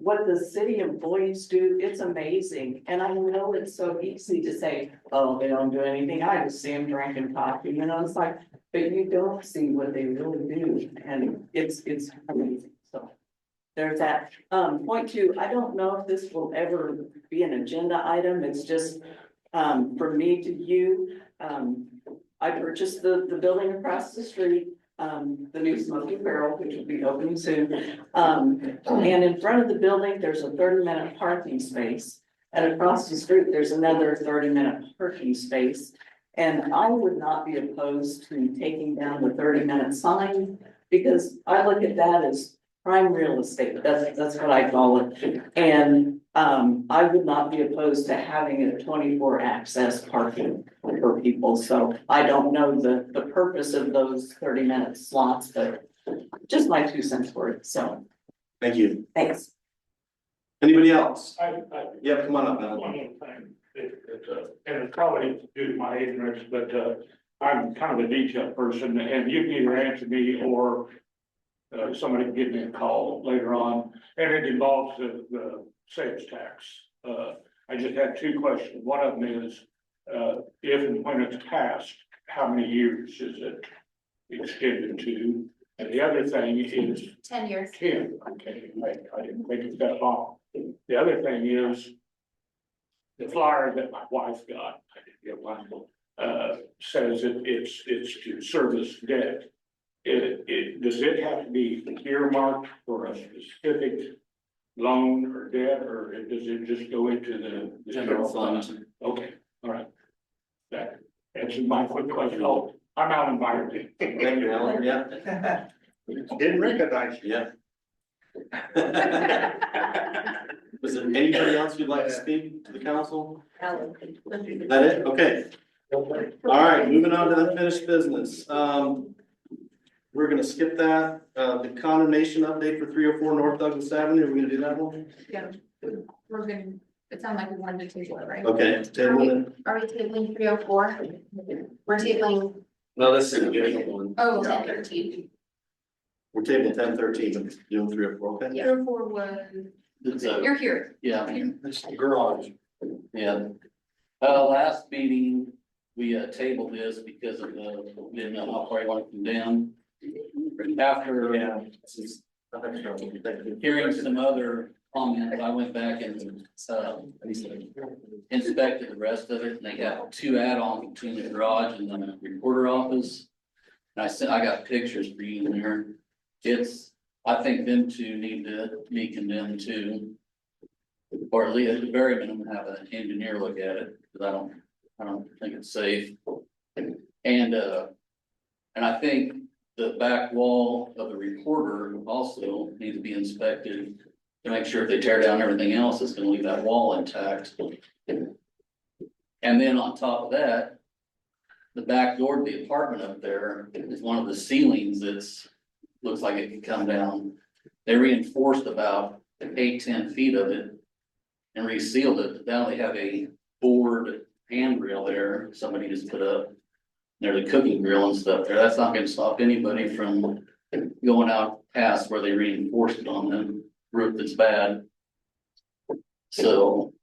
what the city employees do, it's amazing. And I know it's so easy to say, oh, they don't do anything. I just see them drinking coffee, you know, it's like, but you don't see what they really do. And it's amazing. So there's that. Point two, I don't know if this will ever be an agenda item. It's just, for me to you. I purchased the building across the street, the new Smoky Barrel, which will be opening soon. And in front of the building, there's a 30-minute parking space. And across the street, there's another 30-minute parking space. And I would not be opposed to taking down the 30-minute sign, because I look at that as prime real estate. That's what I call it. And I would not be opposed to having a 24 access parking for people. So I don't know the purpose of those 30-minute slots, but just my 2 cents worth. So Thank you. thanks. Anybody else? I, Yeah, come on up, Alan. one more thing, and it's probably due to my ignorance, but, I'm kind of a detail person, and you can either answer me or somebody can give me a call later on, and it involves the sales tax. I just had 2 questions. One of them is, if and when it's passed, how many years is it extended to? And the other thing is 10 years. 10, okay, I didn't think it was that long. The other thing is the flyer that my wife got, I didn't get one, says it's to service debt. Does it have to be earmarked for a specific loan or debt, or does it just go into the general fund? Okay, all right. That answers my quick question. Oh, I'm Alan Byron. Thank you, Alan. Yeah. Didn't recognize you. Yeah. Was there anybody else who'd like to speak to the council? That it? Okay. All right, moving on to unfinished business. We're gonna skip that. The condemnation update for 304 North Douglas Avenue. Are we gonna do that one? Yeah, we're gonna, it sounded like we wanted to table it, right? Okay. table it. Are we tabling 304? We're tabling, No, this is a good one. Oh, 1013. We're tabling 1013, but doing 304, okay? 304 was, you're here. Yeah, It's the garage. yeah. Last meeting, we tabled this because of the, we didn't know how far you want to condemn. After, hearing some other comments, I went back and, inspected the rest of it, and they got 2 add-ons between the garage and the recorder office. And I got pictures for you in there. I think them 2 need to be condemned too. Or at least at the very minimum, have an engineer look at it, because I don't think it's safe. And I think the back wall of the recorder also needs to be inspected to make sure if they tear down everything else, it's gonna leave that wall intact. And then on top of that, the back door to the apartment up there is one of the ceilings that's, looks like it could come down. They reinforced about 8-10 feet of it and resealed it. Now they have a board handrail there, somebody just put up. There's a cooking grill and stuff there. That's not gonna stop anybody from going out past where they reinforced it on the roof that's bad. So,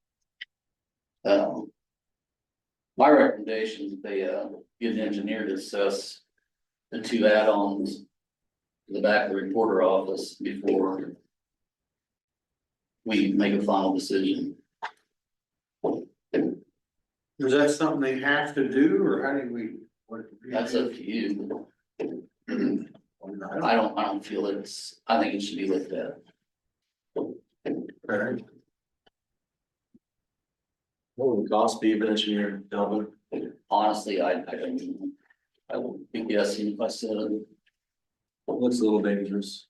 my recommendation is they, get an engineer to assess the 2 add-ons to the back of the recorder office before we make a final decision. Is that something they have to do, or how do we? That's up to you. I don't feel I think it should be looked at. Alright. What would the cost be of an engineer, Delvin? Honestly, I don't know. I won't be guessing if I said it. Looks a little dangerous.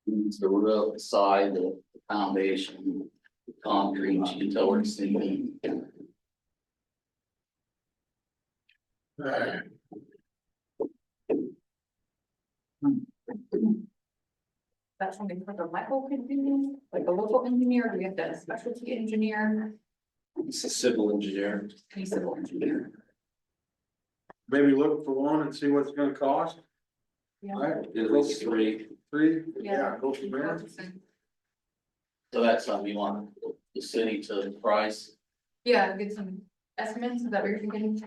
It's the roof, the side, the foundation, the concrete, you can tell where it's sinking. That's something like a Michael could do, like a local engineer, do we have a specialty engineer, It's a civil engineer. any civil engineer? Maybe look for one and see what it's gonna cost. Yeah. Right, It was 3. yeah, go from there. So that's something you want the city to price. Yeah, get some estimates, is that what you're thinking?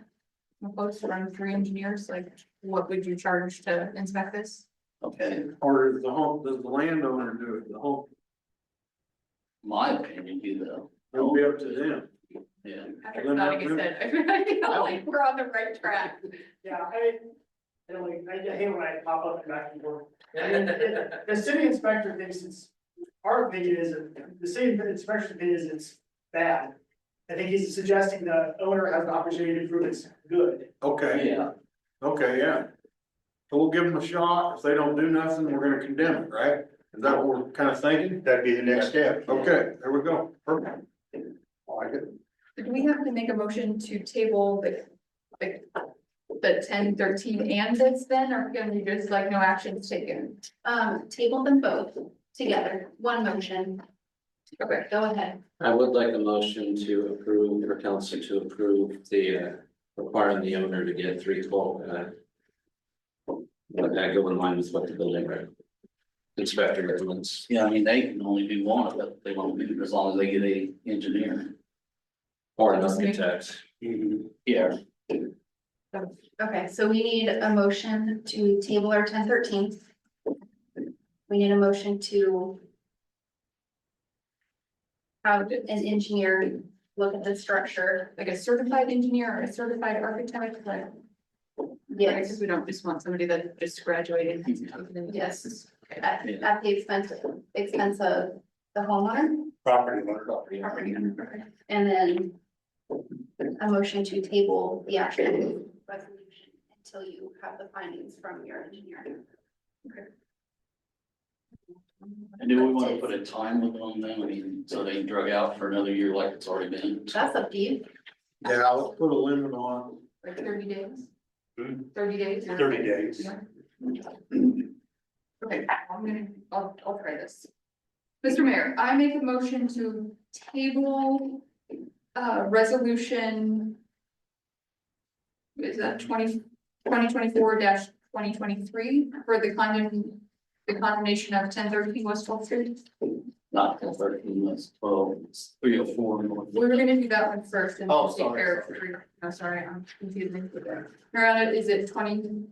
Close to run 3 engineers, like, what would you charge to inspect this? Okay. Or does the landowner do it, the home? My opinion, you know. It'll be up to them. Yeah. Patrick Donahue said, I feel like we're on the right track. Yeah, I hate when I pop up and back and forth. I mean, the city inspector thinks it's, our opinion is, the city inspector opinion is it's bad. I think he's suggesting the owner has the opportunity to prove it's good. Okay, Yeah. okay, yeah. So we'll give them a shot. If they don't do nothing, we're gonna condemn it, right? Is that what we're kind of thinking? That'd be the next step. Okay, there we go. Perfect. I like it. Do we have to make a motion to table the 10, 13 and this then, or can we just like no actions taken? Table them both together, one motion. Okay. Go ahead. I would like a motion to approve, for council to approve the, requiring the owner to get 3 full, would that go in line with what the building inspector recommends? Yeah, I mean, they can only do one of it, they won't do it as long as they get a engineer. Or an architect. Yeah. Okay, so we need a motion to table our 10-13. We need a motion to have an engineer look at the structure. Like a certified engineer or a certified architect, like. Yes. Because we don't just want somebody that just graduated. Yes, at the expense of the homeowner. Property owner. Property owner. And then a motion to table the actual resolution until you have the findings from your engineer. And do we want to put a time limit on them, I mean, so they drug out for another year like it's already been? That's up to you. Yeah, let's put a limit on. Like 30 days? Hmm. 30 days? 30 days. Yeah. Okay, I'll try this. Mr. Mayor, I make a motion to table, resolution. Is that 2024-2023 for the condemnation of 1013 West 12th Street? Not 13, that's 12, it's 304 north. We were gonna do that one first and. Oh, take sorry, care of sorry. three. No, sorry, I'm confusing. Miranda, is it 20?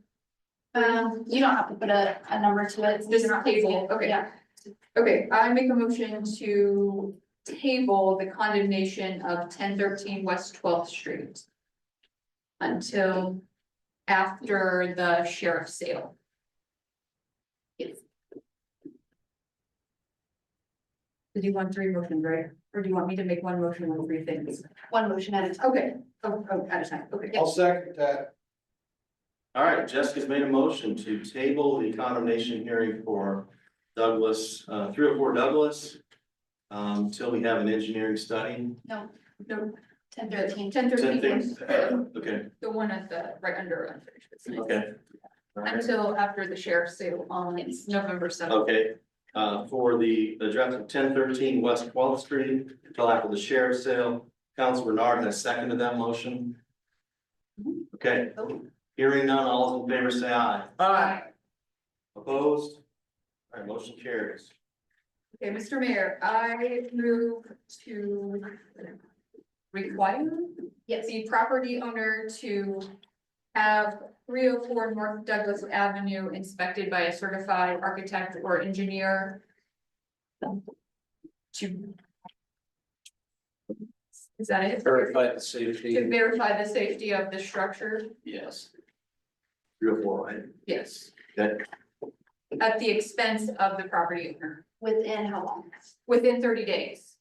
You don't have to put a number to it. Just table, okay. Yeah. Okay, I make a motion to table the condemnation of 1013 West 12th Street until after the sheriff's sale. Yes. Did you want 3 motions, right? Or do you want me to make one motion on 3 things? One motion at a time. Okay, at a time, okay. I'll second that. All right, Jessica's made a motion to table the condemnation hearing for Douglas, 304 Douglas. Till we have an engineering study. No, No, 10-13. 1013, Okay, the one at the, right under unfinished business. okay. All right. Until after the sheriff's sale on November 7th. Okay, for the draft of 1013 West 12th Street, until after the sheriff's sale, Council Bernard has seconded that motion. Okay, hearing none, all those in favor say aye. Aye. Opposed? All right, motion carries. Okay, Mr. Mayor, I move to require the property owner to have 304 North Douglas Avenue inspected by a certified architect or engineer to. Is that it? Verify the safety. To verify the safety of the structure, Yes. 304, right? yes, Okay, at the expense of the property owner, Within how long? within 30 days.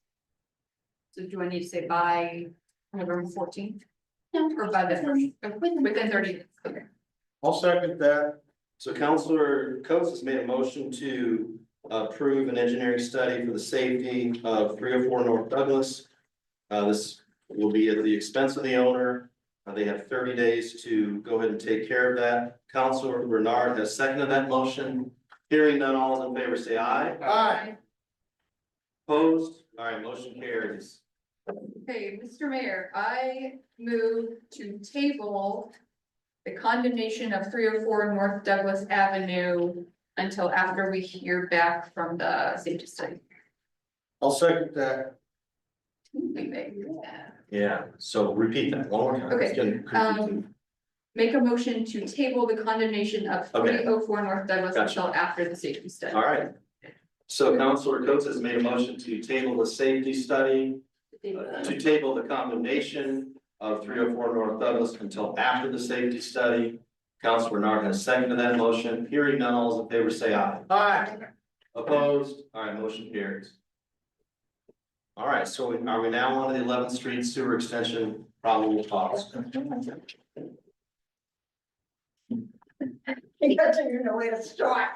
So do I need to say by November 14th? No. Or by the first, within 30 days, okay. I'll second that. so Councilor Coates has made a motion to approve an engineering study for the safety of 304 North Douglas. This will be at the expense of the owner. They have 30 days to go ahead and take care of that. Councilor Bernard has seconded that motion. Hearing none, all in favor say aye. Aye. Opposed? All right, motion carries. Okay, Mr. Mayor, I move to table the condemnation of 304 North Douglas Avenue until after we hear back from the safety study. I'll second that. We may do that. Yeah, so repeat that one more time. It's Okay, getting confusing. make a motion to table the condemnation of Okay. 4004 North Douglas Gotcha. until after the safety study. All right. So Councilor Coates has made a motion to table the safety study, to table the condemnation of 304 North Douglas until after the safety study. Councilor Bernard has seconded that motion. Hearing none, all those in favor say aye. Aye. Opposed? All right, motion carries. All right, so are we now on the 11th Street sewer extension probable cause? He doesn't even know where to start.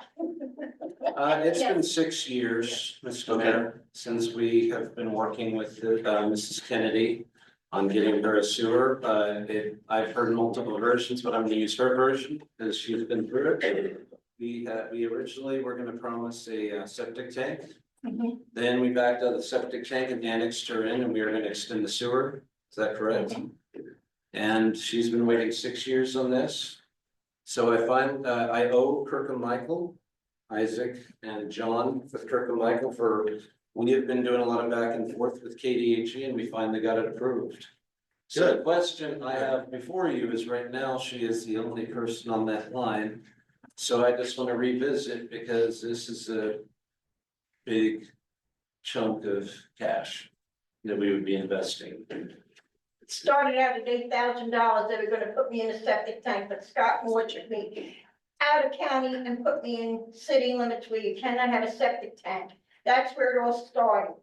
It's been 6 years, Mr. Mayor, since we have been working with Mrs. Kennedy on getting her a sewer. I've heard multiple versions, but I'm gonna use her version because she's been through it. We originally were gonna promise a septic tank. Then we backed out the septic tank and annexed her in, and we were gonna extend the sewer. Is that correct? And she's been waiting 6 years on this. So I owe Kirk and Michael, Isaac and John with Kirk and Michael we have been doing a lot of back and forth with KDHE and we finally got it approved. So the question I have before you is right now, she is the only person on that line. So I just want to revisit because this is a big chunk of cash that we would be investing. Started out at $8,000, they were gonna put me in a septic tank, but Scott Moore took me out of county and put me in city limits where you cannot have a septic tank. That's where it all started.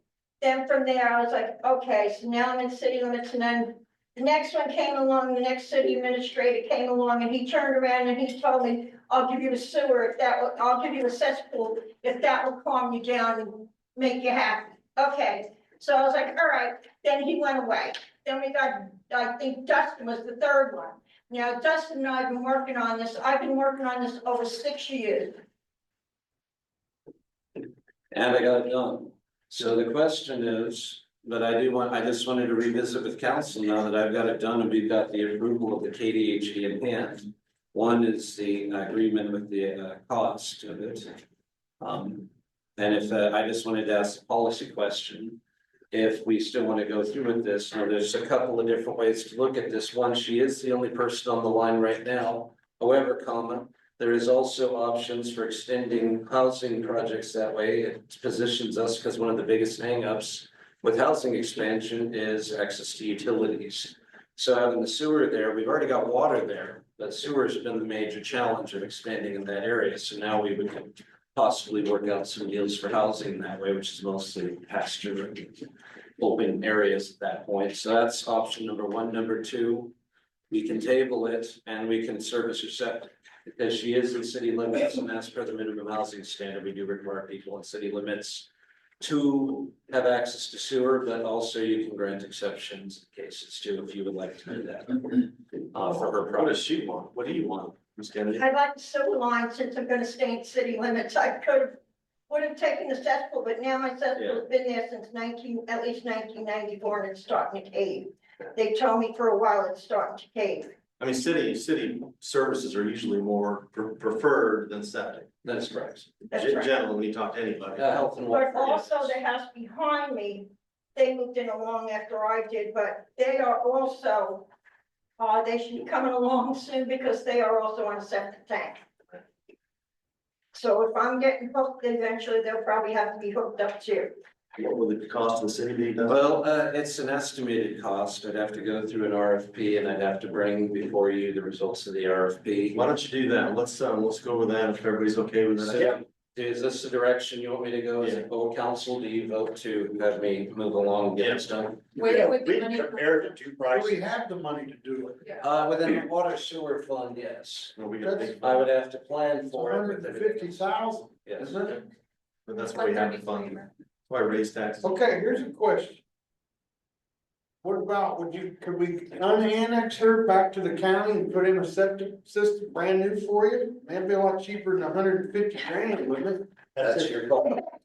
Then from there, I was like, okay, so now I'm in city limits, and then the next one came along, the next city administrator came along, and he turned around and he told me, I'll give you a sewer I'll give you a cesspool if that will calm you down and make you happy. Okay, so I was like, all right, then he went away. Then we got, I think Dustin was the third one. Now, Dustin and I have been working on this. I've been working on this over 6 years. And I got it done. So the question is, but I just wanted to revisit with council now that I've got it done and we've got the approval of the KDHE in hand. One is the agreement with the cost of it. And if I just wanted to ask a policy question. If we still want to go through with this, now there's a couple of different ways to look at this. One, she is the only person on the line right now. However, there is also options for extending housing projects that way. It positions us because one of the biggest hangups with housing expansion is access to utilities. So having the sewer there, we've already got water there, but sewer has been the major challenge of expanding in that area. So now we would possibly work out some deals for housing that way, which is mostly pasture and open areas at that point. So that's option number one. Number two, we can table it and we can service her septic. Because she is in city limits and as per the minimum housing standard, we do require people in city limits to have access to sewer, but also you can grant exceptions in cases too, if you would like to do that. For her What does project. she want? What do you want, Ms. Kennedy? I'd like the sewer line, since I'm gonna stay in city limits. I would have taken the cesspool, but now my cesspool's been there since at least 1994, and it's starting to cave. They told me for a while it's starting to cave. I mean, city services are usually more preferred than septic. That's correct. That's right. Generally, when you talk to anybody. Health and But welfare. also the house behind me, they moved in along after I did, but they are also, they should be coming along soon because they are also on a septic tank. So if I'm getting hooked, eventually they'll probably have to be hooked up too. What will the cost of the city be done? Well, it's an estimated cost. I'd have to go through an RFP and I'd have to bring before you the results of the RFP. Why don't you do that? Let's go over that if everybody's okay with that. So, is this the direction you want me to go as a full council? Do you vote to have me move along and get this done? Wait, with the We money. compared the two Do prices. we have the money to do it? Within the water sewer fund, yes. Well, we got big- I would have to plan It's for it. $150,000, Yes. isn't it? But that's why we have the fund. That's why I raise taxes. Okay, here's a question. What about, could we unannex her back to the county and put in a septic system brand new for you? That'd be a lot cheaper than $150,000, wouldn't it? That's your call.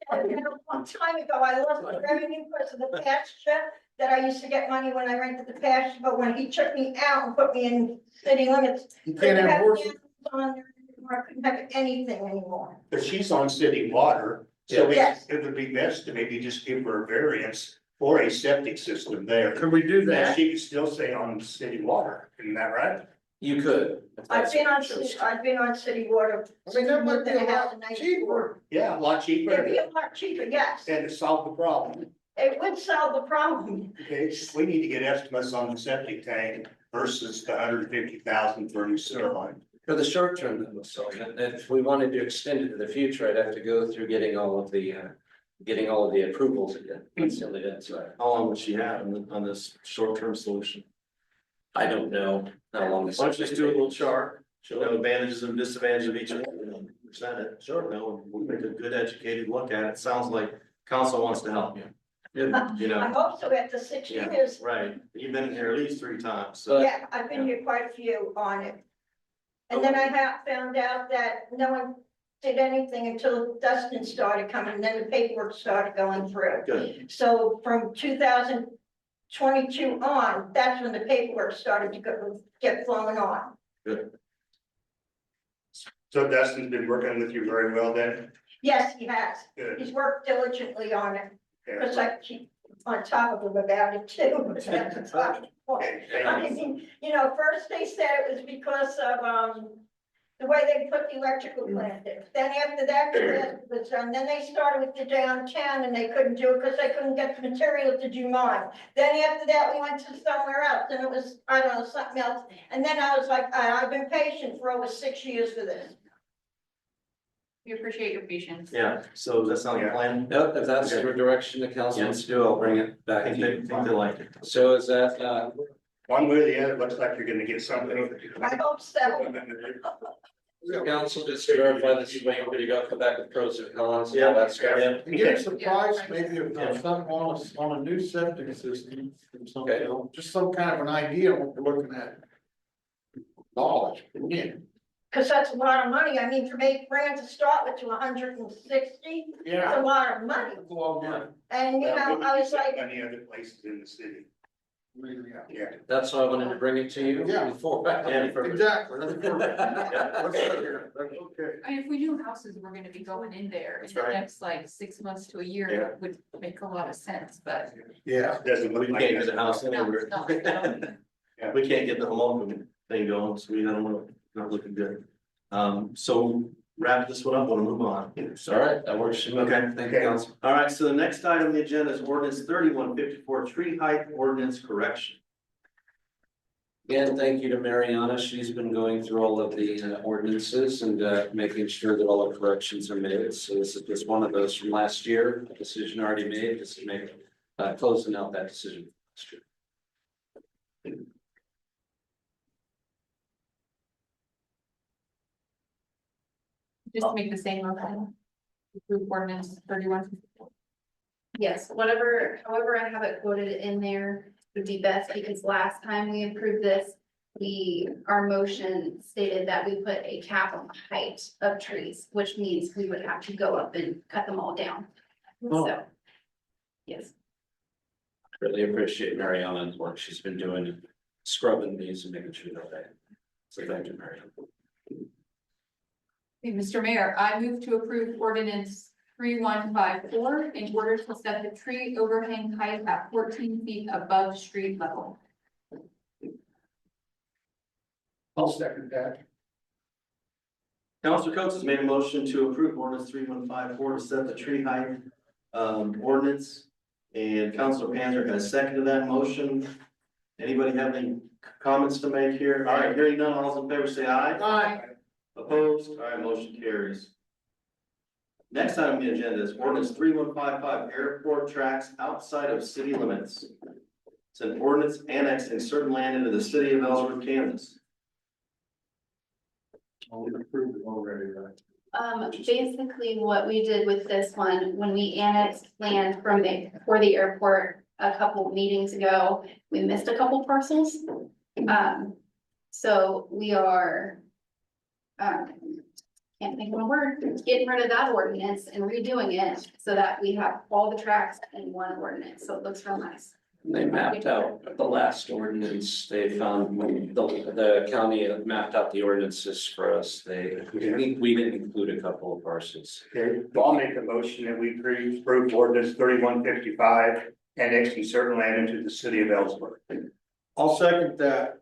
One time ago, I lost my revenue because of the pasture, that I used to get money when I rented the pasture, but when he took me out and put me in city limits. You can't have horses. On there anymore, I couldn't have anything anymore. But she's on city water, so Yes. it would be best to maybe just give her a variance for a septic system there. Could we do And that? she could still stay on city water, isn't that right? You could. if I've that's been what on, you chose. I've been on city water. I mean, that might be a since lot 1994. cheaper. Yeah, a lot cheaper It'd be a lot cheaper, yes. and to solve the problem. It would solve the problem. Okay, we need to get estimates on the septic tank versus the 150,000 for a new sewer line. For the short term, though, so if we wanted to extend it to the future, I'd have to go through getting all of the approvals again. That's the only answer. How long would she have on this short-term solution? I don't know how long. Why don't you just do a little chart, show the advantages and disadvantages of each one, and present it, sure, no, we'll make a good educated look at it, sounds like council wants to help you. You I know, hope so after 6 Yeah. years. right, you've been here at least 3 times, so. Yeah, I've been here quite a few on it. And then I found out that no one did anything until Dustin started coming, and then the paperwork started going through. Good, So from 2022 on, that's when the paperwork started to get flowing on. good. So Dustin's been working with you very well then? Yes, he has. Good. He's worked diligently on it, Yeah. because I keep on top of him about it too. But that's a tough point. Okay, thank you. I mean, first they said it was because of, the way they put the electrical plant in. Then after that was done, then they started with the downtown and they couldn't do it because they couldn't get the material to do mine. Then after that, we went to somewhere else and it was, I don't know, something else. And then I was like, I've been patient for over 6 years for this. We appreciate your patience. Yeah, so does that sound like a plan? Yep, if that's your direction the council wants to do, I'll bring it I back think to they, you. think they like it. So is that, One way or the other, looks like you're gonna get something. I hope so. council, just to verify this is waiting for you to come back with pros and cons, Yeah. how that's going. Give us a price, maybe if there's something on a new septic system, something, Okay. just some kind of an idea of what we're looking at. Knowledge, again, Because that's a lot of money. I mean, from $8,000 to start with to 160, it's a yeah. lot of money. It's a lot of money. And, I was like, Any other places in the city? Yeah. That's why I wanted to bring it to you Yeah. before. Exactly, that's perfect. That's good. That's okay. I mean, if we knew houses were gonna be going in there in That's the right. next like 6 months to a year, Yeah. it would make a lot of sense, but. Yeah. Doesn't look We like can't that's get the house No, anywhere. no, no. Yeah. We can't get the home thing going, so we don't know, not looking good. So wrap this one up, we'll move on. All right, that works for me. Okay. Thank you, council. All right, so the next item on the agenda is ordinance 3154, tree height ordinance correction. Again, thank you to Mariana. She's been going through all of the ordinances and making sure that all the corrections are made. So this is just one of those from last year, a decision already made, just to make, closing out that decision. last year. Just to make the same motion. Approve ordinance 31. Yes, however I have it quoted in there would be best, because last time we approved this, our motion stated that we put a cap on the height of trees, which means we would have to go up and cut them all down. So, yes. Really appreciate Mariana's work. She's been doing, scrubbing these and making sure they're right. So thank you, Mariana. Okay, Mr. Mayor, I move to approve ordinance 3154 in order to set the tree overhang height at 14 feet above street level. I'll second that. Councilor Coates has made a motion to approve ordinance 3154 to set the tree height ordinance. And Councilor Panzer has seconded that motion. Anybody have any comments to make here? All right, hearing none, all those in favor say aye. Aye. Opposed? All right, motion carries. Next item on the agenda is ordinance 3155, airport tracks outside of city limits. It's an ordinance annexing certain land into the city of Ellsworth, Kansas. We approved it already, right? Basically what we did with this one, when we annexed land for the airport a couple meetings ago, we missed a couple parcels. So we are, can't think of a word, getting rid of that ordinance and redoing it so that we have all the tracks in one ordinance, so it looks real nice. They mapped out the last ordinance. They found when the county mapped out the ordinances for us. We didn't include a couple of parcels. Okay, well, I'll make a motion that we approve ordinance 3155, annexing certain land into the city of Ellsworth. I'll second that.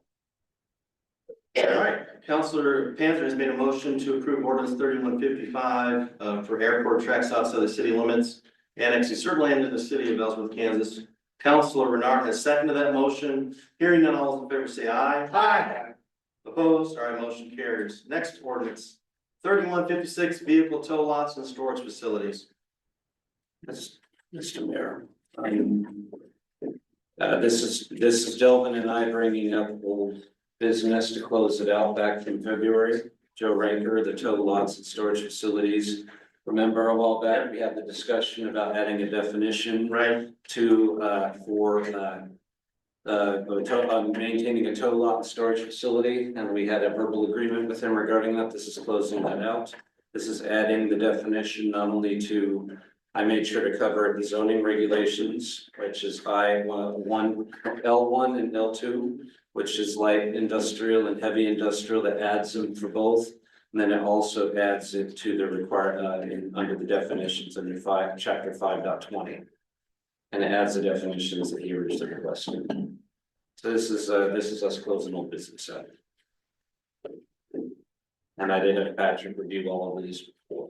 All right, Counselor Panther has made a motion to approve ordinance 3155 for airport tracks outside the city limits, annexing certain land in the city of Ellsworth, Kansas. Counselor Renard has seconded that motion. Hearing none, all those in favor say aye. Aye. Opposed? All right, motion carries. Next ordinance, 3156 vehicle tow lots and storage facilities. Mr. Mayor. This is Delvin and I bringing up old business to close it out back from February. Joe Ranker, the tow lots and storage facilities. Remember a while back, we had the discussion about adding a definition Right. to, maintaining a tow lot and storage facility, and we had a verbal agreement with him regarding that. This is closing that out. This is adding the definition not only to, I made sure to cover the zoning regulations, which is I-1, L1 and L2, which is light industrial and heavy industrial, that adds them for both. And then it also adds it to the required, under the definitions under chapter 5.20. And it adds the definitions that he originally requested. So this is us closing old business out. And I did have Patrick review all of these before.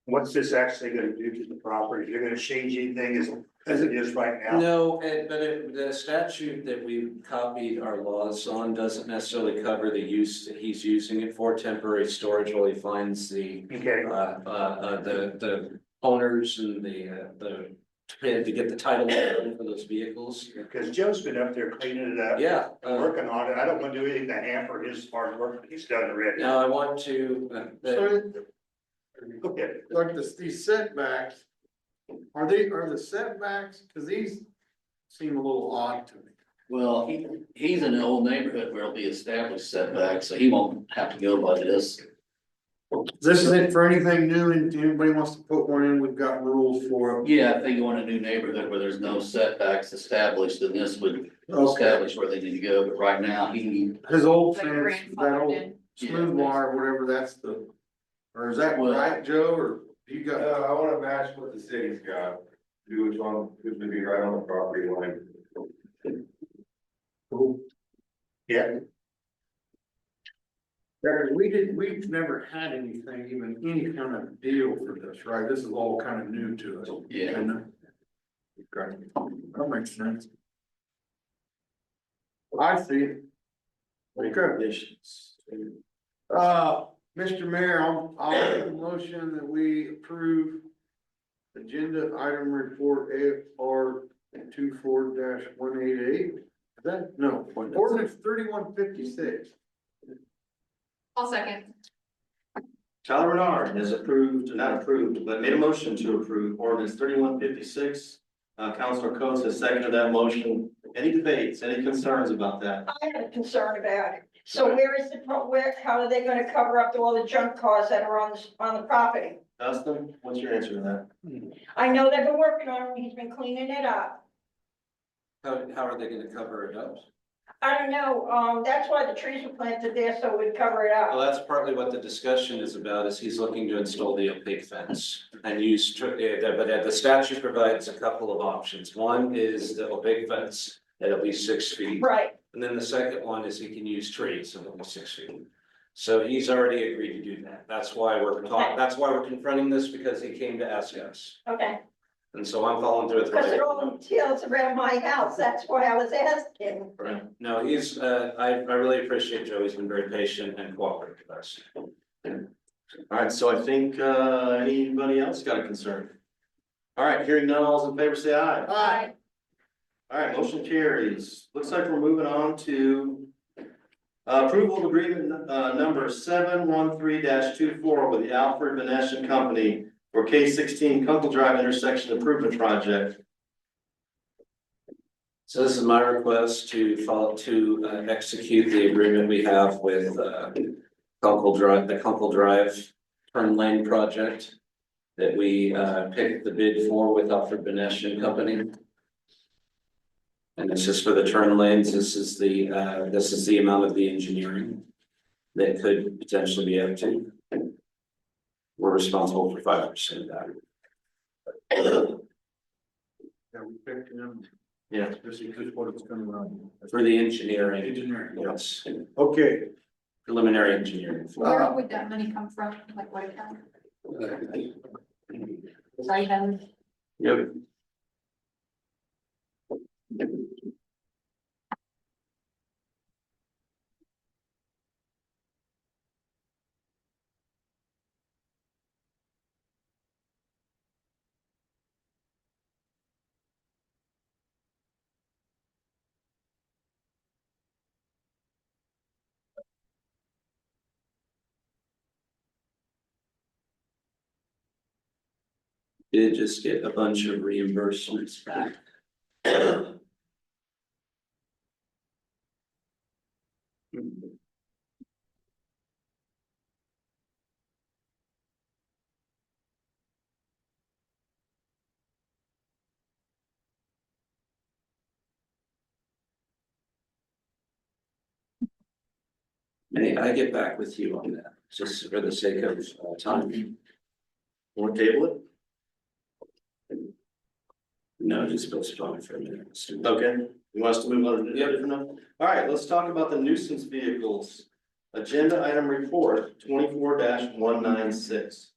What's this actually gonna do to the property? You're gonna change anything as it is right now? No, the statute that we copied our laws on doesn't necessarily cover the use that he's using it for, temporary storage while he finds the. Okay. The owners and to get the title for those vehicles. Because Joe's been up there cleaning it up. Yeah. Working on it. I don't wanna do anything to hamper his hard work that he's done already. Now I want to, Okay. Like these setbacks, are the setbacks, cause these seem a little odd to me. Well, he's in an old neighborhood where it'll be established setback, so he won't have to go by this. This isn't for anything new, and anybody wants to put one in, we've got rules for it. Yeah, if they go in a new neighborhood where there's no setbacks established, then this would Okay. establish where they need to go, but right now, His old Like fence, that old smooth wire, whatever, that's the, or is that right, Joe, or you got? I wanna match what the city's got, do what's gonna be right on the property line. Cool. Yeah. We've never had anything, even any kind of deal for this, right? This is all kind of new to us. Yeah. Okay, that makes sense. I see. Recommendations. Mr. Mayor, I'll make a motion that we approve agenda item report AFR 24-188. Is that, no, ordinance 3156. I'll second. Tyler Renard has not approved, but made a motion to approve ordinance 3156. Counselor Coates has seconded that motion. Any debates, any concerns about that? I have a concern about it. So how are they gonna cover up all the junk cars that are on the property? Dustin, what's your answer to that? I know they've been working on it, he's been cleaning it up. how are they gonna cover it up? I don't know, that's why the trees were planted there, so it would cover it Well, up. that's partly what the discussion is about, is he's looking to install the opaque fence and use, but the statute provides a couple of options. One is the opaque fence at least 6 feet. Right, And then the second one is he can use trees at almost 6 feet. So he's already agreed to do that. That's why that's why we're confronting this, because he came to ask us. okay, And so I'm following through with. because it all tails around my house, that's why I was asking. Right. No, he's, I really appreciate Joe. He's been very patient and cooperative with us. All right, so I think, anybody else got a concern? All right, hearing none, all those in favor say aye. Aye. All right, motion carries. Looks like we're moving on to approval of agreement, number 713-24 with the Alfred Benesh and Company for K16 Kunkel Drive intersection improvement project. So this is my request to execute the agreement we have with Kunkel Drive, the Kunkel Drive turn lane project that we picked the bid for with Alfred Benesh and Company. And this is for the turn lanes. This is the amount of the engineering that could potentially be up to. We're responsible for 5% of that. Yeah, we picked them. Yeah, Especially because what it's coming around. for the engineering, Engineering. yes, Okay, preliminary engineering. Where would that money come from? Like what account? Sorry, Heather. Yep. Did just get a bunch of reimbursements back. May I get back with you on that, just for the sake of time? Want to table it? No, just postpone it for a minute. Okay, you want us to move on to different now? All right, let's talk about the nuisance vehicles. Agenda item report 24-196.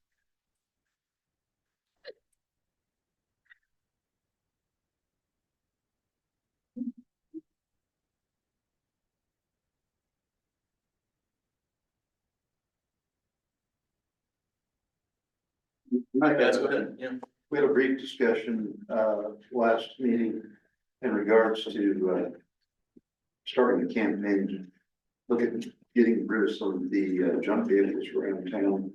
Hi, Guys, go ahead. Yeah. We had a brief discussion, last meeting in regards to, starting a campaign to look at getting rid of some of the, junk vehicles around town.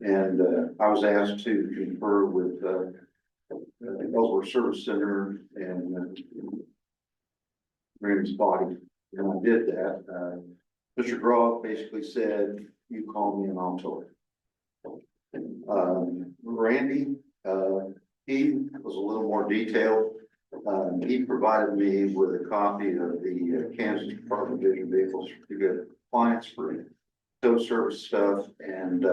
And, I was asked to confer with, Ellsworth Service Center and, Graham's Body, and I did that. Mr. Groff basically said, you call me and I'll tell it. Randy, he was a little more detailed. He provided me with a copy of the Kansas Department of Vision Vehicles to get clients for tow service stuff, and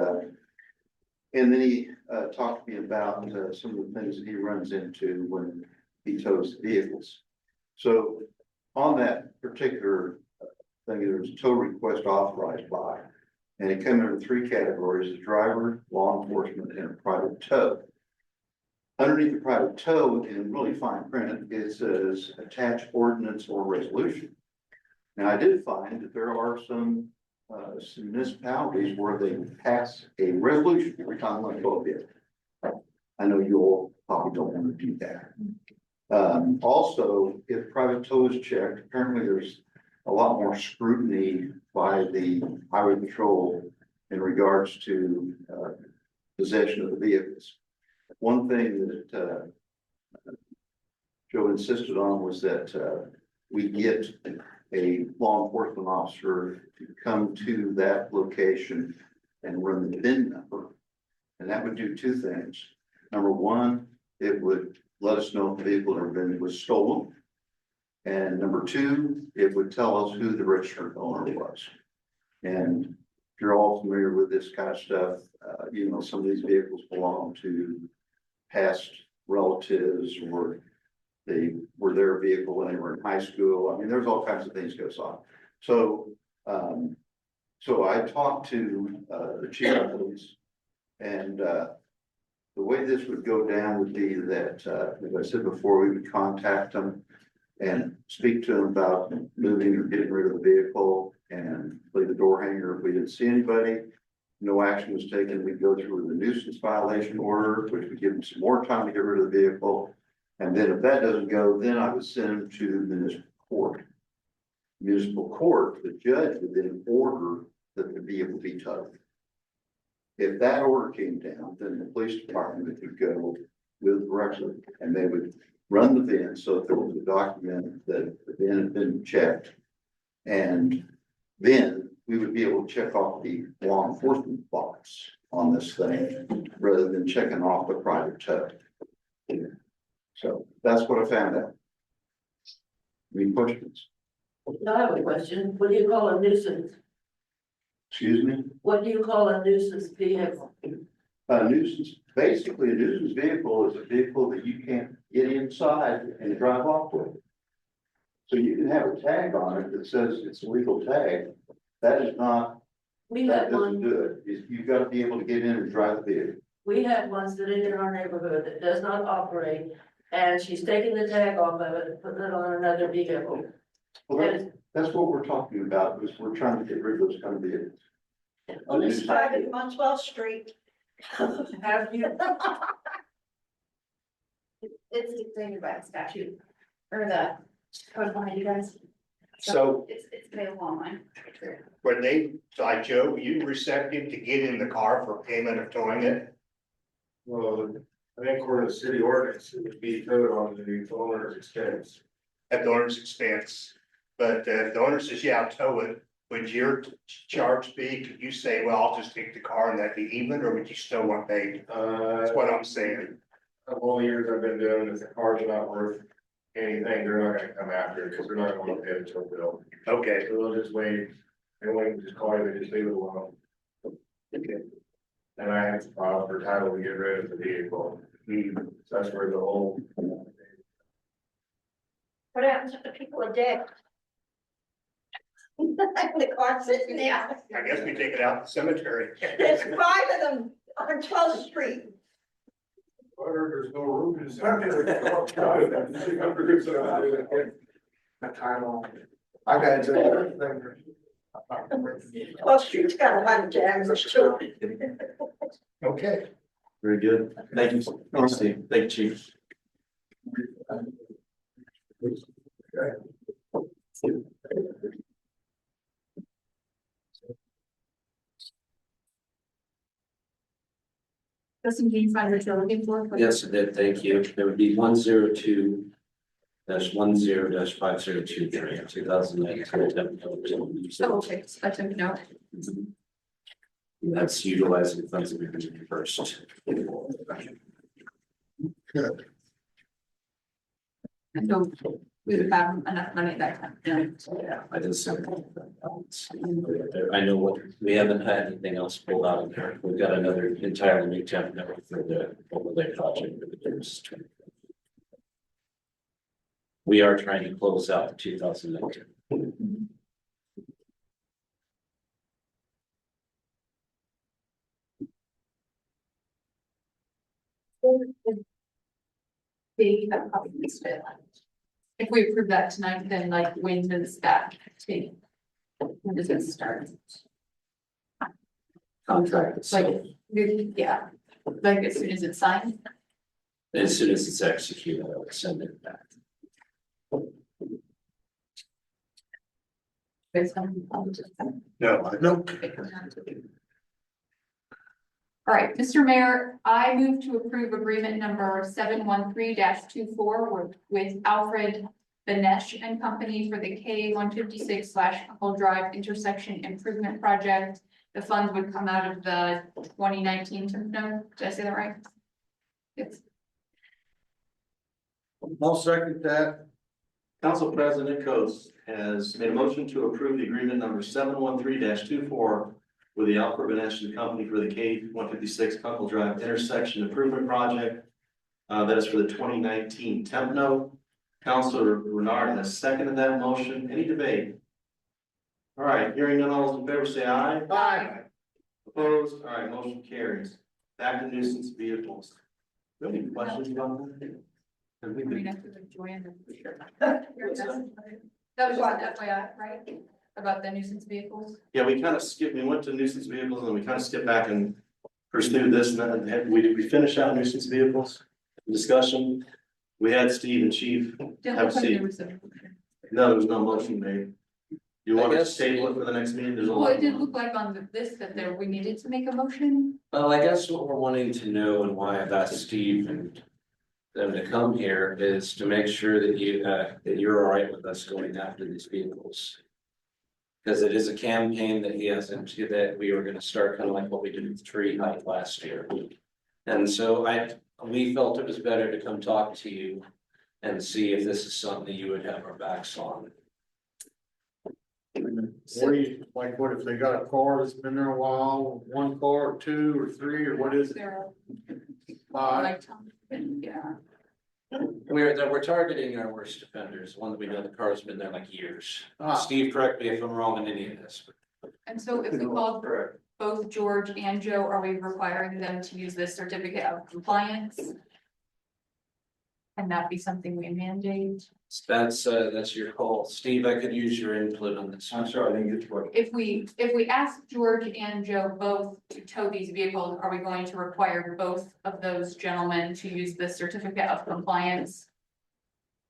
then he talked to me about some of the things that he runs into when he tows vehicles. So on that particular thing, there was a tow request authorized by. And it came under 3 categories: a driver, law enforcement, and a private tow. Underneath the private tow, in really fine print, it says attach ordinance or resolution. Now, I did find that there are some municipalities where they pass a resolution every time I go a bit. I know you all probably don't want to do that. Also, if private tow is checked, apparently there's a lot more scrutiny by the highway patrol in regards to possession of the vehicles. One thing that Joe insisted on was that we get a law enforcement officer to come to that location and run the VIN number. And that would do 2 things. Number one, it would let us know if the vehicle was stolen. And number 2, it would tell us who the registered owner was. And if you're all familiar with this kind of stuff, you know, some of these vehicles belong to past relatives, or they were their vehicle when they were in high school. I mean, there's all kinds of things goes on. So, so I talked to the chief of police, and the way this would go down would be that, as I said before, we would contact them and speak to them about moving or getting rid of the vehicle, and leave the door hanger if we didn't see anybody. No action was taken. We'd go through the nuisance violation order, which would give them some more time to get rid of the vehicle. And then if that doesn't go, then I would send them to municipal court. Municipal court, the judge would then order that the vehicle be towed. If that order came down, then the police department would go with Rexler, and they would run the VIN, so if there was a document that the VIN had been checked. And then we would be able to check off the law enforcement box on this thing, rather than checking off the private tow. So that's what I found out. Any questions? I have a question. What do you call a nuisance? Excuse me? What do you call a nuisance vehicle? A nuisance, basically a nuisance vehicle is a vehicle that you can't get inside and drive off with. So you can have a tag on it that says it's a legal tag. That is not, We that have doesn't one, do it. You've got to be able to get in and drive the vehicle. we have ones that are in our neighborhood that does not operate. And she's taking the tag off of it and putting it on another vehicle. Well, that's what we're talking about, because we're trying to get rid of those kind of vehicles. Only started on 12th Street. Have you? It's dictated by the statute or the code behind you guys. So It's available online. when they, like Joe, you receptive to get in the car for payment of towing it? Well, I think according to city ordinance, it would be towed on the owner's expense. At the owner's expense, but if the owner says, yeah, I'll tow it, would your charge be, could you say, well, I'll just take the car and that'd be even, or would you still want paid? That's what I'm saying. Of all the years I've been doing, if the car's not worth anything, they're not gonna come after it, because they're not gonna pay the tow bill. Okay, So they'll just wait, they won't just call you, they just leave it alone. okay. And I have to file for title to get rid of the vehicle. So that's where the whole. What happens if the people are dead? The car's sitting there. I guess we take it out the cemetery. There's 5 of them on 12th Street. There's no room in the cemetery. The title, I got to. 12th Street's got a lot of jams too. Okay. Very good. Thank you. Thanks, Steve. Thank you, Chief. Justin, can you find what you're looking for? Yes, it did, thank you. It would be 102 -10-5023, 2019. Oh, okay, I took note. That's utilizing funds that we've been reimbursed. I don't, we would have enough money that time. Yeah, I just. I know what, we haven't had anything else pulled out of there. We've got another entirely new template for the overlay project. We are trying to close out the 2019. If we approve that tonight, then like when does that take? When does it start? Contract itself. Like, yeah, like as soon as it's signed. As soon as it's executed, I'll send it back. No, no. All right, Mr. Mayor, I move to approve agreement number 713-24 with Alfred Benesh and Company for the K 156/Huckle Drive intersection improvement project. The funds would come out of the 2019, no, did I say that right? Yes. I'll second that. Council President Coates has made a motion to approve the agreement number 713-24 with the Alfred Benesh and Company for the K 156 Huckle Drive intersection improvement project. That is for the 2019 temp note. Councilor Renard has seconded that motion. Any debate? All right, hearing none, all those in favor say aye. Aye. Opposed? All right, motion carries. Back to nuisance vehicles. Do you have any questions about that? Have we been- That was just an FYI, right? About the nuisance vehicles. Yeah, we kind of skipped, we went to nuisance vehicles and then we kind of skipped back and pursued this and then we finished out nuisance vehicles discussion. We had Steve and Chief have a seat. No, there was no motion made. You want to table it for the next meeting? There's a Well, lot. it did look like on the list that there, we needed to make a motion. Well, I guess what we're wanting to know and why I've asked Steve and them to come here is to make sure that you're all right with us going after these vehicles. Because it is a campaign that he hasn't, that we were gonna start kind of like what we did with tree height last year. And so we felt it was better to come talk to you and see if this is something you would have our backs on. What do you, like, what if they got a car that's been there a while, 1 car, or 2 or 3, or what is it? There are 5? like, yeah. We're targeting our worst offenders, one that we know the car's been there like years. Steve, correct me if I'm wrong in any of this. And so if we called both George and Joe, are we requiring them to use this certificate of compliance? Can that be something we mandate? That's your call. Steve, I could use your input on this. I'm sorry, I didn't get the question. If we ask George and Joe both to tow these vehicles, are we going to require both of those gentlemen to use the certificate of compliance?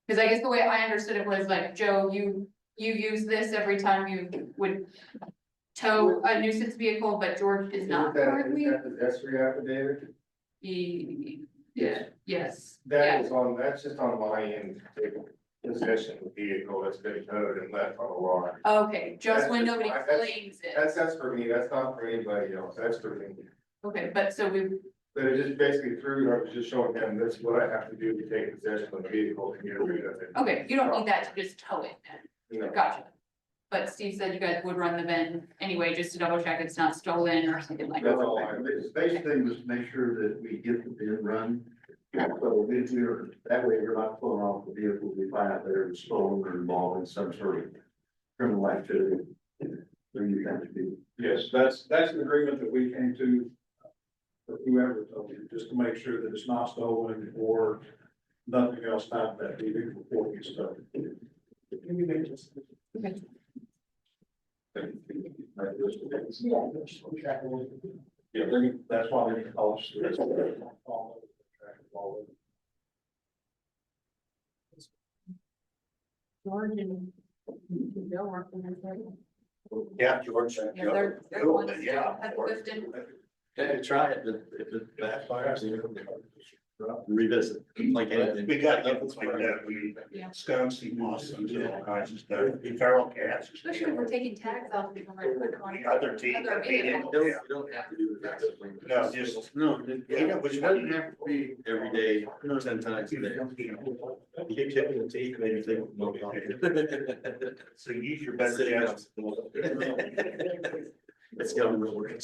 Because I guess the way I understood it was like, Joe, you use this every time you would tow a nuisance vehicle, but George is not currently. That's your affidavit? Yeah, yes. That is on, that's just on my end, possession of the vehicle that's been towed and left on the lawn. Okay, just when nobody claims it. That's for me, that's not for anybody else, that's for me. Okay, but so we, But it just basically through, I was just showing him this is what I have to do to take possession of the vehicle and get rid of it. okay, you don't need that to just tow it then. No. Gotcha. But Steve said you guys would run the VIN anyway, just to double check it's not stolen or something like That's that. all I, it's basically just make sure that we get the bid run. So that way we're not pulling off the vehicle, we find out that it was stolen or involved in some sort of criminal activity. So you have to do. Yes, that's an agreement that we came to. For whoever told you, just to make sure that it's not stolen or nothing else happened that vehicle before we started. Yeah, that's why they call us. George and Bill working with them. Yeah, George. Yeah, they're the ones that Yeah. have lifted. Okay, try it, but if it backfires, Revisit, like anything. We gotta get this like that, we Yeah. skunks and possums and all kinds of stuff, the feral cats. Especially if we're taking tags off people right quick on. The other team. Other vehicles. You don't have to do that. No, just. No, Which one? have to be every day, 10 times a day. You keep chipping the teeth, maybe think. So use your best guess. It's government work.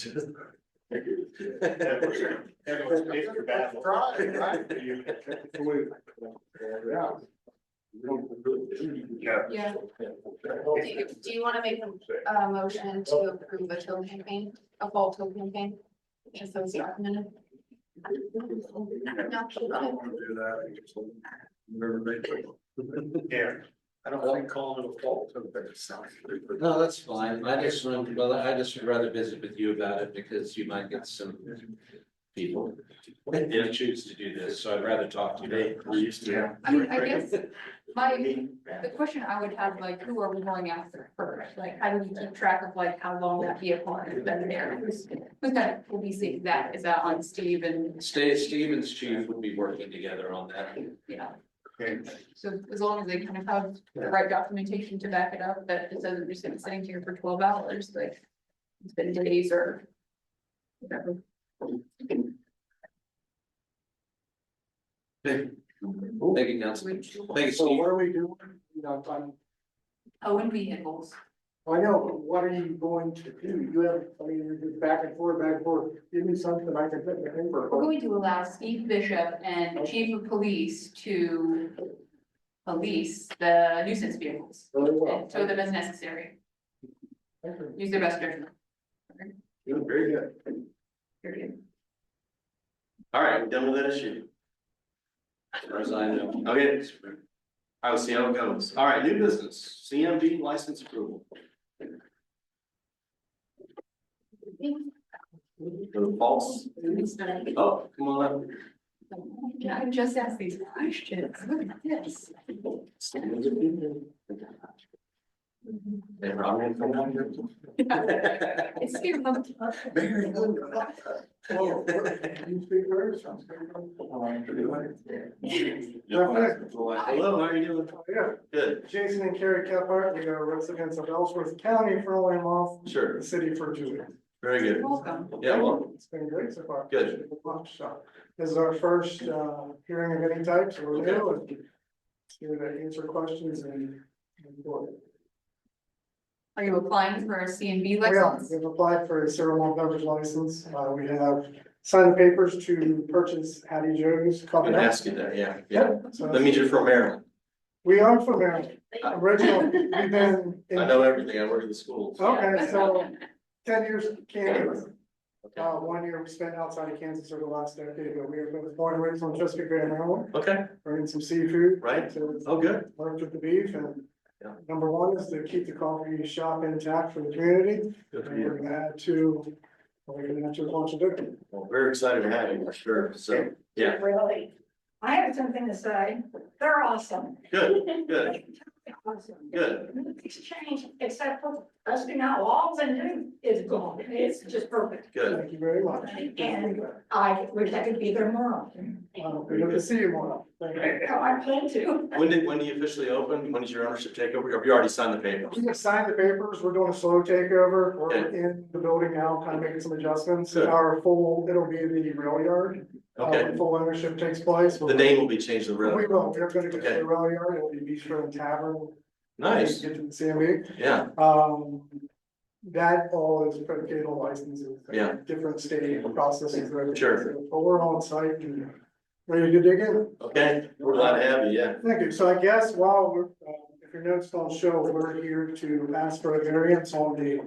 Yeah. Do you wanna make a motion to approve a tow campaign, a fall tow campaign? Just so it's documented? Yeah. I don't think calling it a fault. No, that's fine. I just would rather visit with you about it because you might get some people. If you choose to do this, so I'd rather talk to you. We're used to. I mean, I guess the question I would have, like, who are we going after first? Like, how do we keep track of like how long that vehicle has been there? Who's gonna police that? Is that on Steve and, Stevens chief would be working together on that. yeah? So as long as they kind of have the right documentation to back it up, that it says it's been sitting here for 12 hours, like it's been days or whatever. Thank you, Councilman. Thank you, So Steve. what are we doing? You know, I'm, Owing vehicles. I know, but what are you going to do? You have, I mean, you're just back and forth, give me something I can put in the paper. We're going to allow Steve Bishop and Chief of Police to police the nuisance vehicles Very well. and tow them as necessary. Use their best judgment. Very good. Period. All right, we're done with that issue. As far as I know. Okay. I will see how it goes. All right, new business, CMV license approval. False. Oh, come on up. Can I just ask these questions? Look at this. Hey, Rob, you come down here? It's scared them. Very good. Oh, you speak words? Hello, how are you doing? Yeah. Good. Jason and Carrie Kephart, we are residents of Ellsworth County for only a month. Sure. The city for Julie. Very good. Welcome. Yeah, well, It's been great so far. Good. So, this is our first hearing of any type, so we're new and here to answer questions and. Are you applying for a CNB We are, license? we've applied for a serial malt beverage license. We have sign the papers to purchase Hattie Joe's I'm coffee gonna house. ask you that, yeah. So That means you're from Maryland. we are from Maryland. Originally, we've been. I know everything. I work at the schools. Okay, so 10 years in Kansas. 1 year we spent outside of Kansas over the last decade, but we were born and raised on Chesapeake Bay, Maryland. Okay, Bringing some seafood. Right. to oh, good. Work with the beef and Yeah. number one is to keep the coffee shop intact for the community. Good for And we're you. gonna add to, we're gonna add to a bunch of different. Well, very excited to have you, for sure. So, yeah, Really, I have something to say. They're awesome. good, good, Awesome. good. Nothing's changed except for us being out walls and new is gone. It's just perfect. Good. Thank you very much. And I wish I could be there more often. We hope to see you more. Thank you. I plan to. When do you officially open? When does your ownership take over? Or have you already signed the papers? We have signed the papers, we're doing a slow takeover, we're Okay. in the building now, kind of making some adjustments. Good. Our full, it'll be the rail yard. Okay. When full ownership takes place. The name will be changed to the We railroad. will, we're gonna get to Okay. the rail yard, it'll be Beachfront Tavern. Nice, Get to the CMB. yeah, That all is predicated on licenses. Yeah. Different state processes. and everything. Sure. But we're on site and ready to dig in. okay, we're glad to have you, yeah. Thank you. So I guess while we're, if your notes don't show, we're here to ask for a variance on the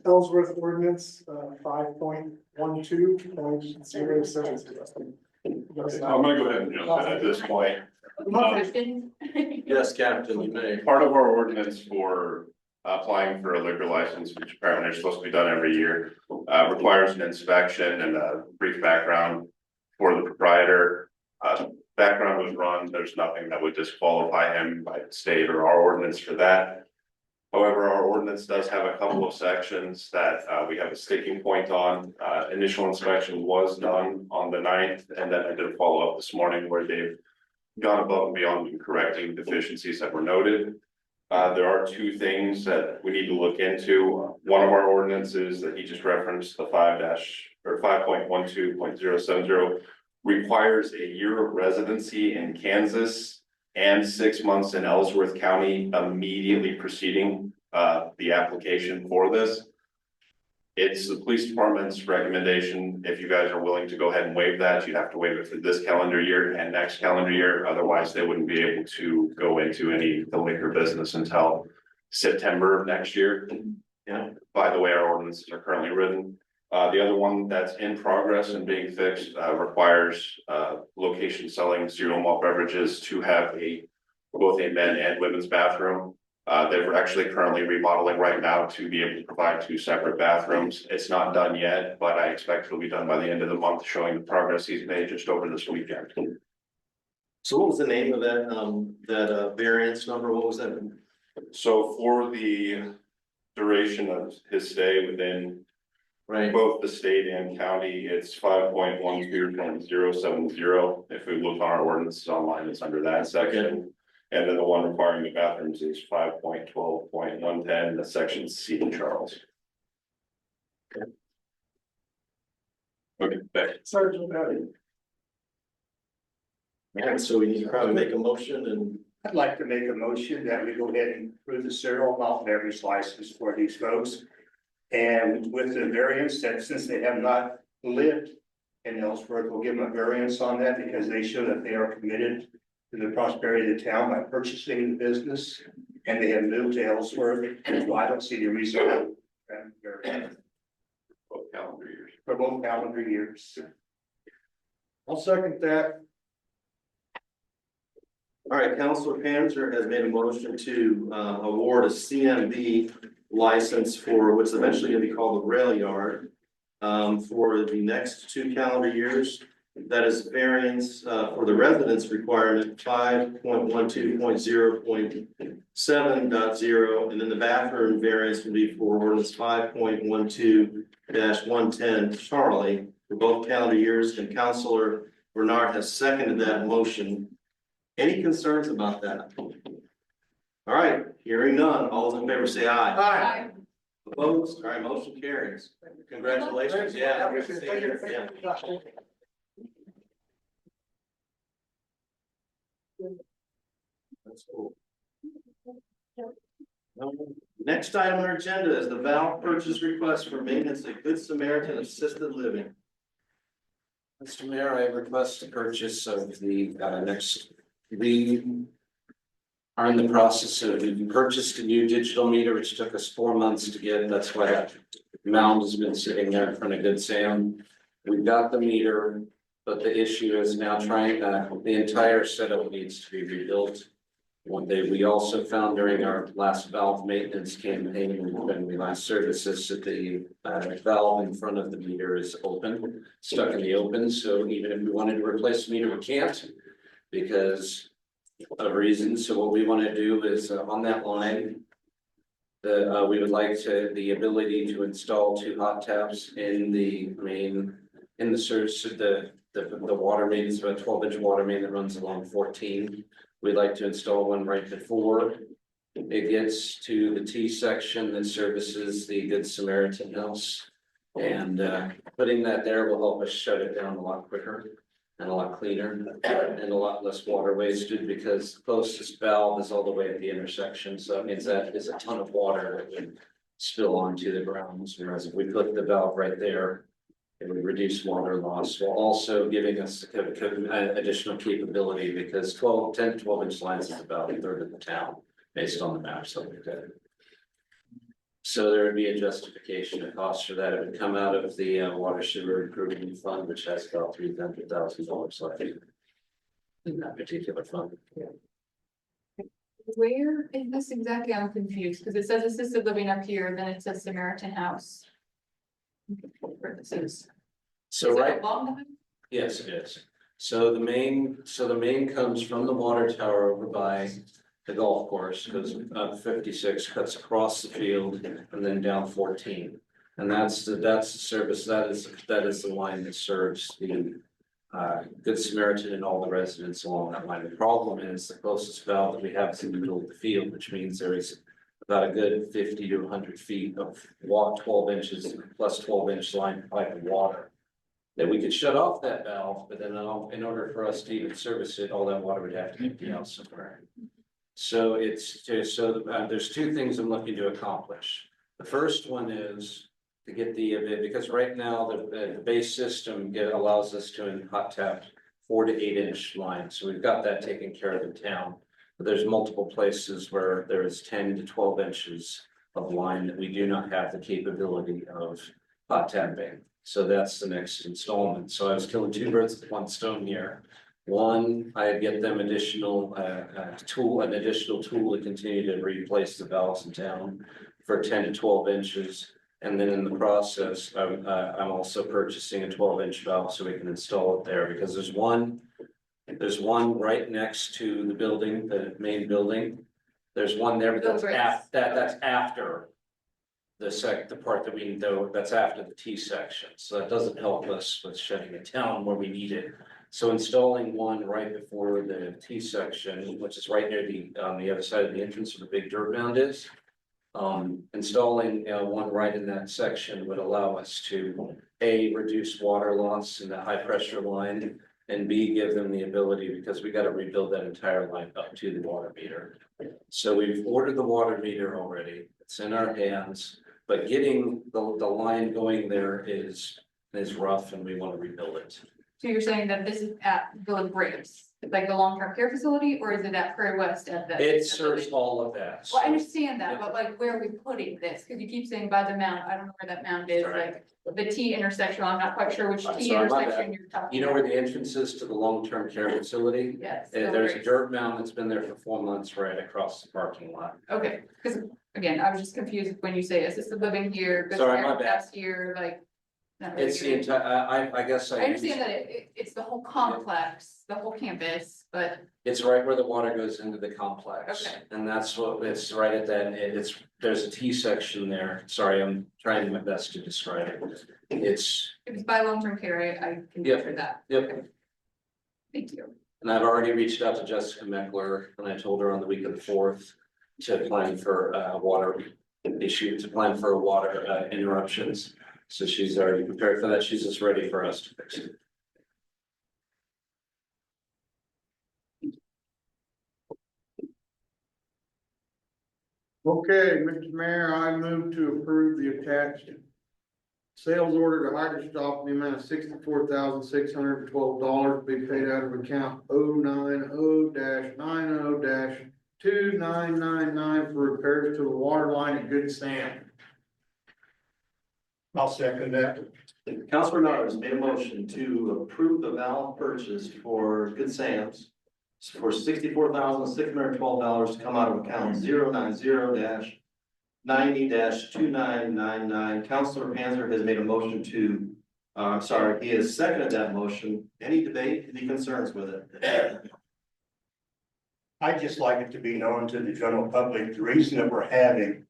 Ellsworth ordinance, 5.12.070. I'm gonna go ahead and jump in at this point. Yes, Captain, you may. Part of our ordinance for applying for a liquor license, which apparently are supposed to be done every year, requires an inspection and a brief background for the proprietor. Background was run, there's nothing that would disqualify him by the state or our ordinance for that. However, our ordinance does have a couple of sections that we have a sticking point on. Initial inspection was done on the 9th, and then I did a follow-up this morning where they've gone above and beyond in correcting deficiencies that were noted. There are two things that we need to look into. One of our ordinances that he just referenced, the 5.12.070, requires a year of residency in Kansas and 6 months in Ellsworth County immediately preceding the application for this. It's the police department's recommendation. If you guys are willing to go ahead and waive that, you'd have to waive it for this calendar year and next calendar year. Otherwise, they wouldn't be able to go into the liquor business until September of next year. Yeah, by the way, our ordinances are currently written. The other one that's in progress and being fixed requires location selling cereal malt beverages to have both a men and women's bathroom. They're actually currently remodeling right now to be able to provide 2 separate bathrooms. It's not done yet, but I expect it'll be done by the end of the month, showing the progress he's made just over this weekend. So what was the name of that variance number? What was that? So for the duration of his stay within Right, both the state and county, it's 5.12.070. If we look on our ordinances online, it's under that section. And then the one requiring the bathrooms is 5.12.110, the section C, Charles. Okay, back. Sergeant Hattie. yeah, so we need to probably make a motion and, I'd like to make a motion that we go ahead and approve the cereal malt beverage license for these folks. And with the variance that since they have not lived in Ellsworth, we'll give them a variance on that because they show that they are committed to the prosperity of the town by purchasing the business. And they have moved to Ellsworth, so I don't see the reason Both calendar years. for both calendar years. I'll second that. all right, Counselor Panzer has made a motion to award a CMB license for what's eventually gonna be called the rail yard for the next 2 calendar years. That is variance for the residence requirement 5.12.0.7.0, and then the bathroom variance will be for ordinance 5.12-110 Charlie for both calendar years, and Counselor Bernard has seconded that motion. Any concerns about that? All right, hearing none, all those in favor say aye. Aye. Opposed? All right, motion carries. Congratulations, yeah. Good to see you. Yeah. That's cool. Next item on our agenda is the valve purchase request for maintenance of Good Samaritan Assisted Living. Mr. Mayor, I request the purchase of the next, we are in the process of, we purchased a new digital meter, which took us 4 months to get. That's why that mound has been sitting there in front of Good Sam. We've got the meter, but the issue is now trying, the entire setup needs to be rebuilt. One day, we also found during our last valve maintenance campaign, when we last serviced this, that the valve in front of the meter is open, stuck in the open. So even if we wanted to replace the meter, we can't because of reasons. So what we want to do is on that line, we would like the ability to install 2 hot taps in the main, in the source of the water main. It's about 12-inch water main that runs along 14. We'd like to install one right before it gets to the T section that services the Good Samaritan House. And putting that there will help us shut it down a lot quicker and a lot cleaner and a lot less water wasted, because the closest valve is all the way at the intersection. So it means that is a ton of water that would spill onto the grounds, whereas if we put the valve right there, it would reduce water loss while also giving us additional capability, because 10 to 12-inch lines is about 1/3 of the town based on the maps that we've got. So there would be a justification of cost for that. It would come out of the water sewer improvement fund, which has about $300,000 left in that particular fund. Where is this exactly? I'm confused, because it says assisted living up here, then it says Samaritan House. Where this is. So Is it right, along the- yes, it is. So the main comes from the water tower over by the golf course, goes up 56, cuts across the field and then down 14. And that's the service, that is the line that serves the Good Samaritan and all the residents along that line. The problem is the closest valve that we have is in the middle of the field, which means there is about a good 50 to 100 feet of 12 inches plus 12-inch line pipe of water. That we could shut off that valve, but then in order for us to even service it, all that water would have to empty out somewhere. So there's 2 things I'm looking to accomplish. The first one is to get because right now the base system allows us to hot tap 4 to 8-inch lines. So we've got that taken care of in town. But there's multiple places where there is 10 to 12 inches of line that we do not have the capability of hot tapping. So that's the next installment. So I was killing 2 birds with 1 stone here. One, I get them additional an additional tool to continue to replace the valves in town for 10 to 12 inches. And then in the process, I'm also purchasing a 12-inch valve so we can install it there, because there's one right next to the building, the main building. There's one there, but that's after the part that we know, that's after the T section. So that doesn't help us with shutting it down where we need it. So installing one right before the T section, which is right near on the other side of the entrance where the big dirt mound is. Installing one right in that section would allow us to A, reduce water loss in the high pressure line, and B, give them the ability, because we got to rebuild that entire line up to the water meter. So we've ordered the water meter already. It's in our hands, but getting the line going there is rough, and we want to rebuild it. So you're saying that this is at Village Graves, like the long-term care facility, or is it at Prairie West at the? It serves all of that. Well, I understand that, but like, where are we putting this? Because you keep saying by the mound, I don't know where that mound is, like, the T intersection, I'm not quite sure which T Sorry, my intersection bad. you're talking. You know where the entrance is to the long-term care facility? Yes. There's a dirt mound that's been there for 4 months right across the parking lot. Okay, because again, I was just confused when you say assisted living here, good Sorry, my care bad. pass here, like. not really It's the good. entire, I guess. I understand that it's the whole complex, the whole campus, but It's right where the water goes into the complex. Okay. And that's what, it's right at that, there's a T section there. Sorry, I'm trying my best to describe it. if it's by long-term care, I can Yep. picture that. Yep. Thank you. And I've already reached out to Jessica Meckler, and I told her on the week of the 4th to plan for water interruptions. So she's already prepared for that. She's just ready for us to fix it. Okay, Mr. Mayor, I move to approve the attached Sales order to Hydrostock in the amount of $64,612 be paid out of account 090-90-2999 for repairs to the water line at Good Sam. I'll second that. Councilor Nars made a motion to approve the valve purchase for Good Sam's for $64,612 to come out of account 090-90-2999. Councilor Panzer has made a motion to, he has seconded that motion. Any debate, any concerns with it? I'd just like it to be known to the general public, the reason that we're having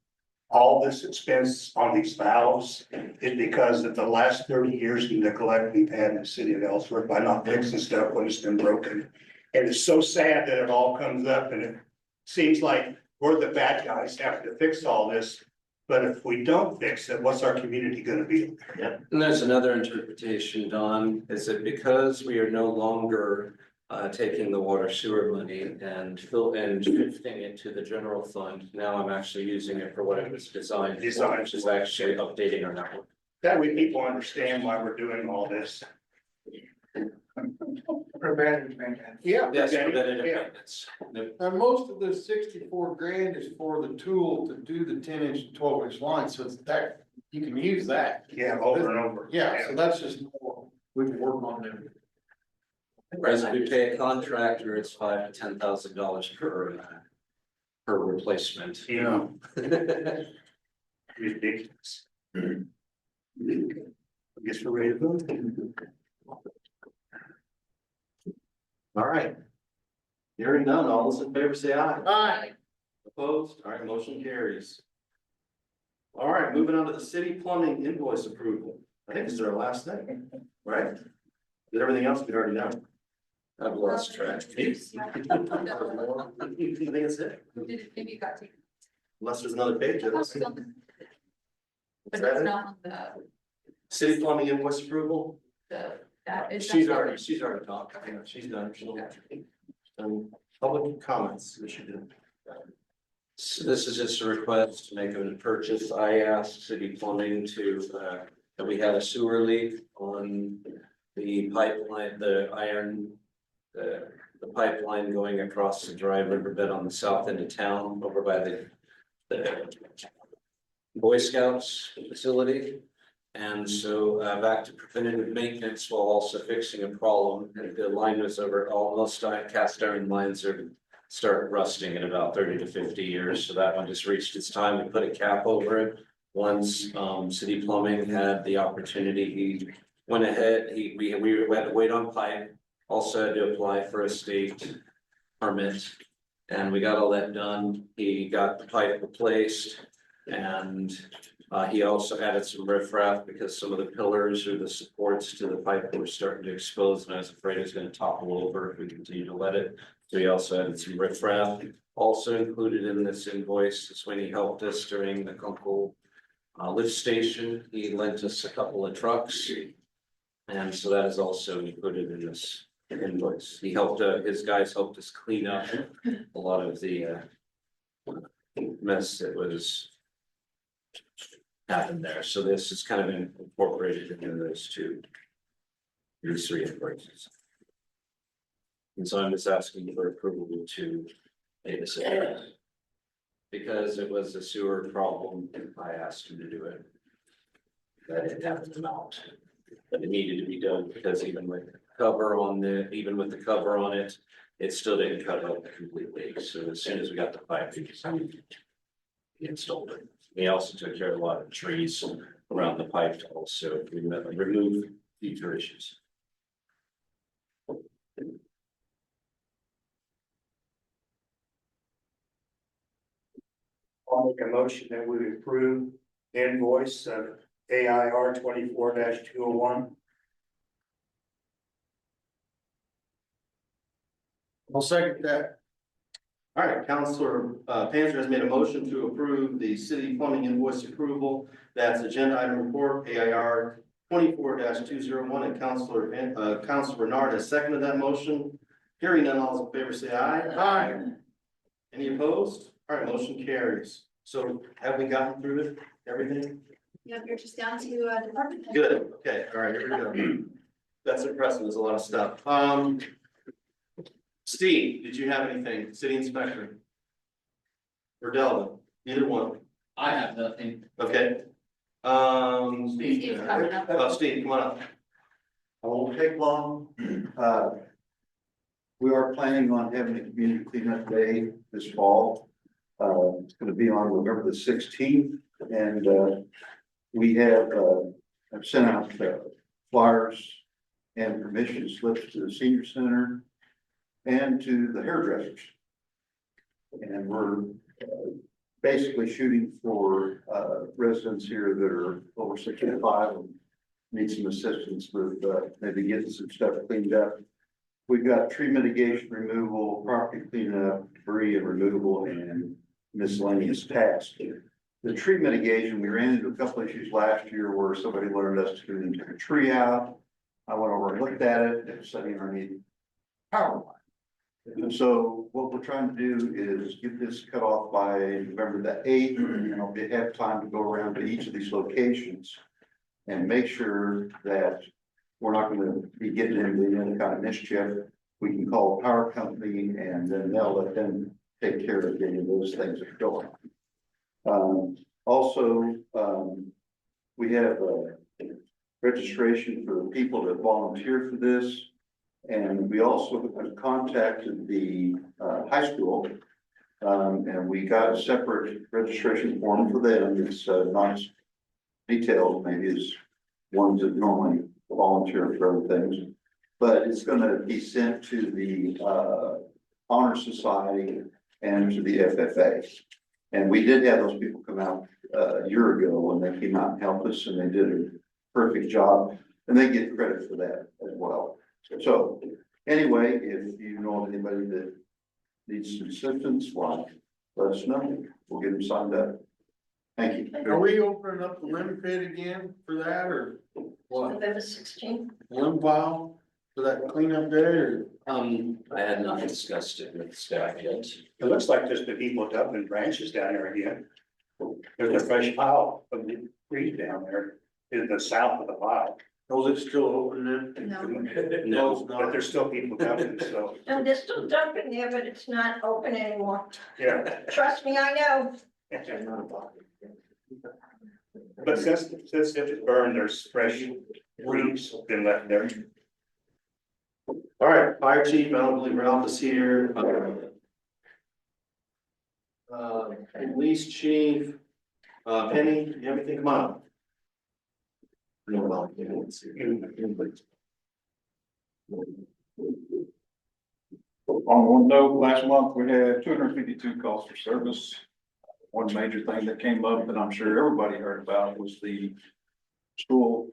all this expense on these valves is because of the last 30 years of neglect we've had in the city of Ellsworth by not fixing stuff when it's been broken. And it's so sad that it all comes up and it seems like we're the bad guys having to fix all this. But if we don't fix it, what's our community gonna be? Yeah. And there's another interpretation, Don, is that because we are no longer taking the water sewer money and shifting it to the general fund, now I'm actually using it for what it was designed for, which is actually updating our network. That way people understand why we're doing all this. Preventative maintenance. Yeah. Yes, Okay, preventative yeah. maintenance. Yep. And most of the 64 grand is for the tool to do the 10-inch and 12-inch line, so it's that, you can use that. Yeah, over and over. Yeah, so that's just more, we can work on them. Whereas if we pay a contractor, it's $5,000 to $10,000 per replacement. You know. Ridiculous. I guess we're ready to vote. All right. Hearing none, all those in favor say aye. Aye. Opposed? All right, motion carries. All right, moving on to the city plumbing invoice approval. I think this is our last thing, right? Did everything else we'd already done? I've lost track. I think it's it, Maybe you got to. unless there's another page. But Is it's that it? not on the, City plumbing invoice approval? that is. She's already talked. Yeah, she's done. Public comments, we should do. So this is just a request to make a purchase. I asked City Plumbing to, that we had a sewer leak on the pipeline, the pipeline going across the dry riverbed on the south end of town over by the Boy Scouts facility. And so back to preventative maintenance while also fixing a problem. And the line was over, almost cast iron lines start rusting in about 30 to 50 years. So that one just reached its time. We put a cap over it. Once City Plumbing had the opportunity, he went ahead, we had to wait on pipe. Also had to apply for a state permit. And we got all that done. He got the pipe replaced and he also added some riprap because some of the pillars or the supports to the pipe were starting to expose and I was afraid it was going to topple over if we continue to let it. So he also added some riprap. Also included in this invoice is when he helped us during the Kunkel lift station. He lent us a couple of trucks. And so that is also included in this invoice. He helped, his guys helped us clean up a lot of the mess that was happened there. So this is kind of incorporated into these three invoices. And so I'm just asking for approval to pay this. Because it was a sewer problem, I asked him to do it. That didn't have an amount, but it needed to be done because even with the cover on it, it still didn't cut out completely. So as soon as we got the pipe, we installed it. We also took care of a lot of trees around the pipe to also remove future issues. I'll make a motion that we approve invoice of AIR 24-201. I'll second that. All right, Councilor Panzer has made a motion to approve the city plumbing invoice approval. That's agenda item report AIR 24-201 and Councilor Bernard has seconded that motion. Hearing none, all those in favor say aye. Aye. Any opposed? All right, motion carries. So have we gotten through it, everything? Yep, you're just down to, department. head. Good, okay, all right, here we go. That's impressive, there's a lot of stuff. Steve, did you have anything, city inspector? Or Delvin, either one, I have nothing. okay? Steve's coming up. Oh, Steve, come on up. I won't take long. We are planning on having a community cleanup day this fall. It's gonna be on November the 16th, and we have I've sent out flyers and permission slips to the senior center and to the hairdressers. And we're basically shooting for residents here that are over 65 and need some assistance with maybe getting some stuff cleaned up. We've got tree mitigation removal, property cleanup, debris and removal, and miscellaneous tasks. The tree mitigation, we ran into a couple issues last year where somebody wanted us to take a tree out. I went over and looked at it, it's sitting underneath power line. And so what we're trying to do is get this cut off by November the 8th, and I'll have time to go around to each of these locations and make sure that we're not gonna be getting into any kind of mischief. We can call a power company and then they'll let them take care of any of those things that are going on. We have registration for the people that volunteer for this. And we also have contacted the high school. And we got a separate registration form for them. It's not as detailed, maybe as ones that normally volunteer for other things. But it's gonna be sent to the Honor Society and to the FFA. And we did have those people come out a year ago when they came out and helped us, and they did a perfect job. And they get credit for that as well. So anyway, if you know of anybody that needs some assistance, why, let us know. We'll get them signed up. Thank you. Are we opening up the limb pit again for that, or what? November 16th. Limb pile for that cleanup day, or? I had not discussed it with staff yet. It looks like just the people dumping branches down there again. There's a fresh pile of the trees down there in the south of the pile. Oh, is it still open then? No. No, but there's still people dumping, so, And they're still dumping there, but it's not open anymore. yeah. Trust me, I know. But since if it burned, there's fresh roots been left there. All right, fire chief, I don't believe Ralph is here. Police chief, Penny, you have anything, come on. No, well, you know, it's- On one note, last month, we had 252 calls for service. One major thing that came up that I'm sure everybody heard about was the school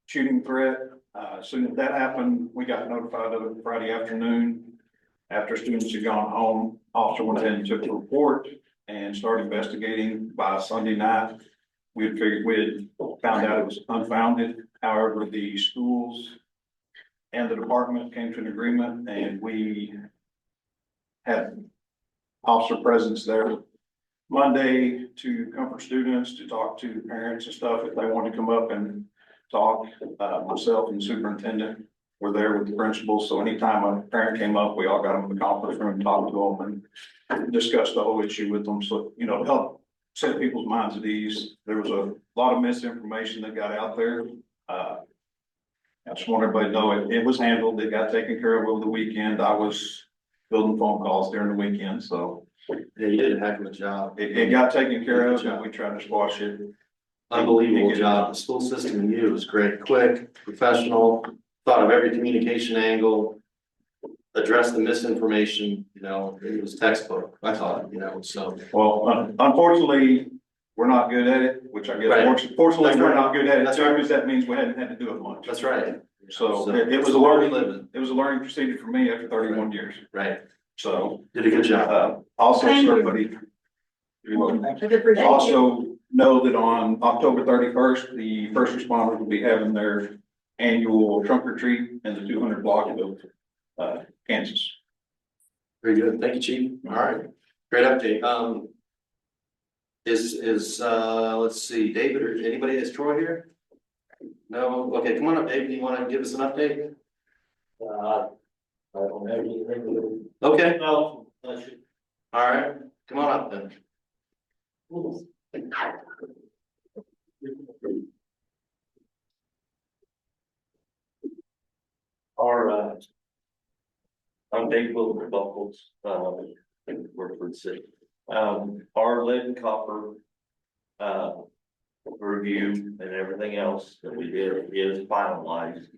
shooting threat. As soon as that happened, we got notified of it Friday afternoon. After students had gone home, officer went ahead and took the report and started investigating. By Sunday night, we had found out it was unfounded. However, the schools and the department came to an agreement, and we had officer presence there Monday to comfort students, to talk to parents and stuff if they wanted to come up and talk. Myself and the superintendent were there with the principals, so anytime a parent came up, we all got them in the conference room, talked to them and discussed the whole issue with them. So, you know, help set people's minds at ease. There was a lot of misinformation that got out there. I just want everybody to know it was handled. It got taken care of over the weekend. I was building phone calls during the weekend, so. Yeah, you did a heck of a job. It got taken care of, and we tried to squash it. Unbelievable job. The school system and you was great, quick, professional, thought of every communication angle, addressed the misinformation, you know, it was textbook, I thought, you know, so. Well, unfortunately, we're not good at it, which I Right. guess, fortunately, That's we're right. not good at it That's too, right. because that means we hadn't had to do it much. That's right. So So, it was so a where we learning, living. it was a learning procedure for me after 31 years. Right. So, Did a good job. also, Thank you. everybody. You're welcome. Thank you. Also, know that on October 31st, the first responders will be having their annual trunk or treat in the 200 block of Kansas. Very good. Thank you, chief. All right. Great update. let's see, David or anybody, is Troy here? No, okay, come on up, David, you wanna give us an update? I don't have anything. Okay, No. all right, come on up then. I'm Dave Wilbur Buckles, work for the city. Our lead and copper, review and everything else that we did is finalized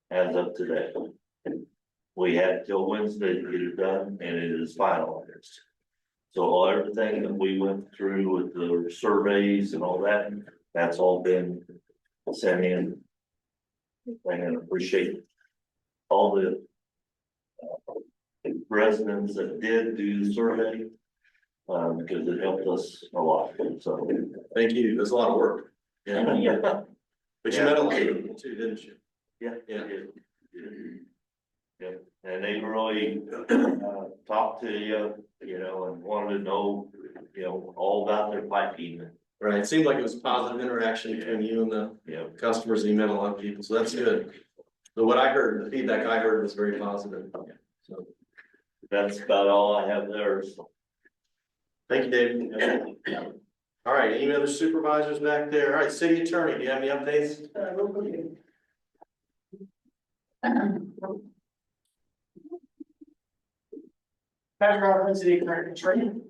as of today. We had till Wednesday to get it done and it is finalized. So everything that we went through with the surveys and all that, that's all been sent in. And appreciate all the residents that did do the survey, because it helped us a lot, so. Thank you, there's a lot of work. Yeah. Yeah. But you met a lot of people too, didn't you? Yeah, Yeah. yeah, and they really, talked to you, you know, and wanted to know, you know, all about their piping. Right, it seemed like it was a positive interaction between you and the customers, and you met a lot of people, so that's good. But what I heard, the feedback I heard was very positive, so. That's about all I have there, so. Thank you, David. All right, any other supervisors back there? All right, city attorney, do you have any updates? Patrick Robbins, City Attorney.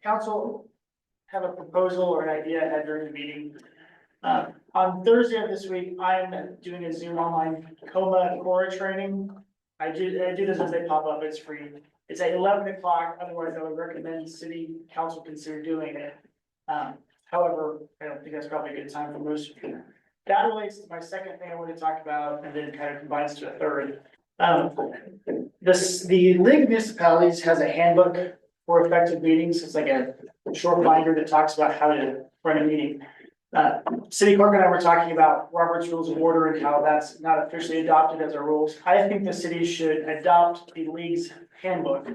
Council have a proposal or an idea I had during the meeting. On Thursday of this week, I'm doing a Zoom online coma and Cora training. I do this as they pop up, it's free. It's at 11 o'clock, otherwise I would recommend city council consider doing it. However, I don't think that's probably a good time for most of you. That relates to my second thing I want to talk about and then kind of combines to a third. The League of Municipalities has a handbook for effective meetings. It's like a short binder that talks about how to run a meeting. City clerk and I were talking about Robert's Rules of Order and how that's not officially adopted as our rules. I think the city should adopt the league's handbook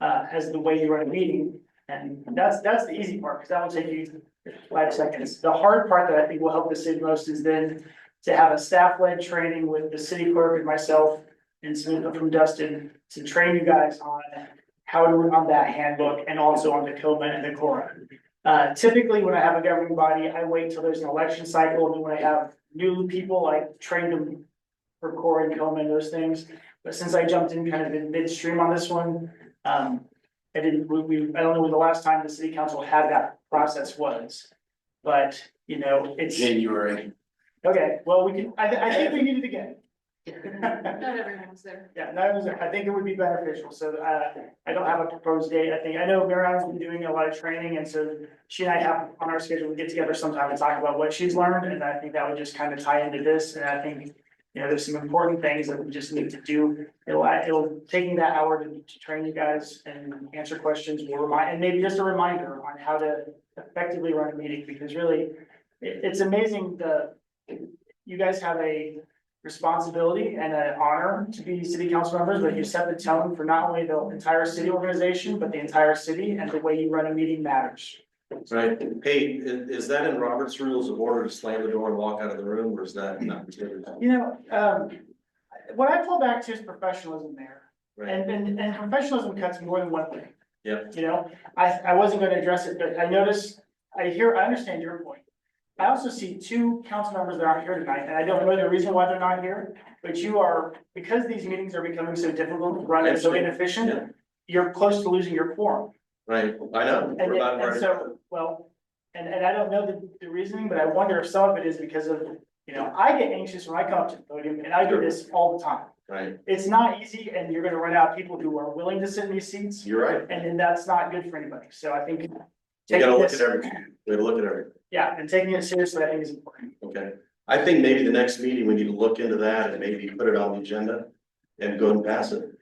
as the way you run a meeting. And that's the easy part, because that will take you 5 seconds. The hard part that I think will help the city most is then to have a staff-led training with the city clerk and myself and some input from Dustin to train you guys on how to run that handbook and also on the COMA and the CORA. Typically, when I have a governing body, I wait till there's an election cycle, and then when I have new people, I train them for CORA and COMA and those things. But since I jumped in kind of in midstream on this one, I don't know when the last time the city council had that process was. But, you know, it's. January. Okay, well, I think we need it again. Not everyone was there. Yeah, no, I think it would be beneficial, so, I don't have a proposed date, I know Marianne's been doing a lot of training, and so she and I have on our schedule to get together sometime and talk about what she's learned, and I think that would just kind of tie into this, and I think, you know, there's some important things that we just need to do. It'll take me that hour to train you guys and answer questions, and maybe just a reminder on how to effectively run a meeting, because really, it's amazing you guys have a responsibility and an honor to be city council members, but you set the tone for not only the entire city organization, but the entire city, and the way you run a meeting matters. Right, hey, is that in Robert's Rules of Order to slam the door and walk out of the room, or is that not? You know, what I fall back to is professionalism there. Right. And professionalism cuts more than one thing. Yeah. You know, I wasn't gonna address it, but I understand your point. I also see 2 council members that aren't here tonight, and I don't know the reason why they're not here, but because these meetings are becoming so difficult to run and so inefficient, you're close to losing your quorum. Right, I know. And We're about and ready. so, well, and I don't know the reasoning, but I wonder if some of it is because of, you know, I get anxious when I come up to the podium, and I do this all the time. Right, It's not easy, and you're gonna run out of people who are willing to sit in these seats, you're right. and then that's not good for anybody, so I think. We gotta taking look this- at everything. We gotta look at everything. Yeah, and taking it seriously, I think is important. Okay, I think maybe the next meeting, we need to look into that and maybe put it on the agenda and go and pass it.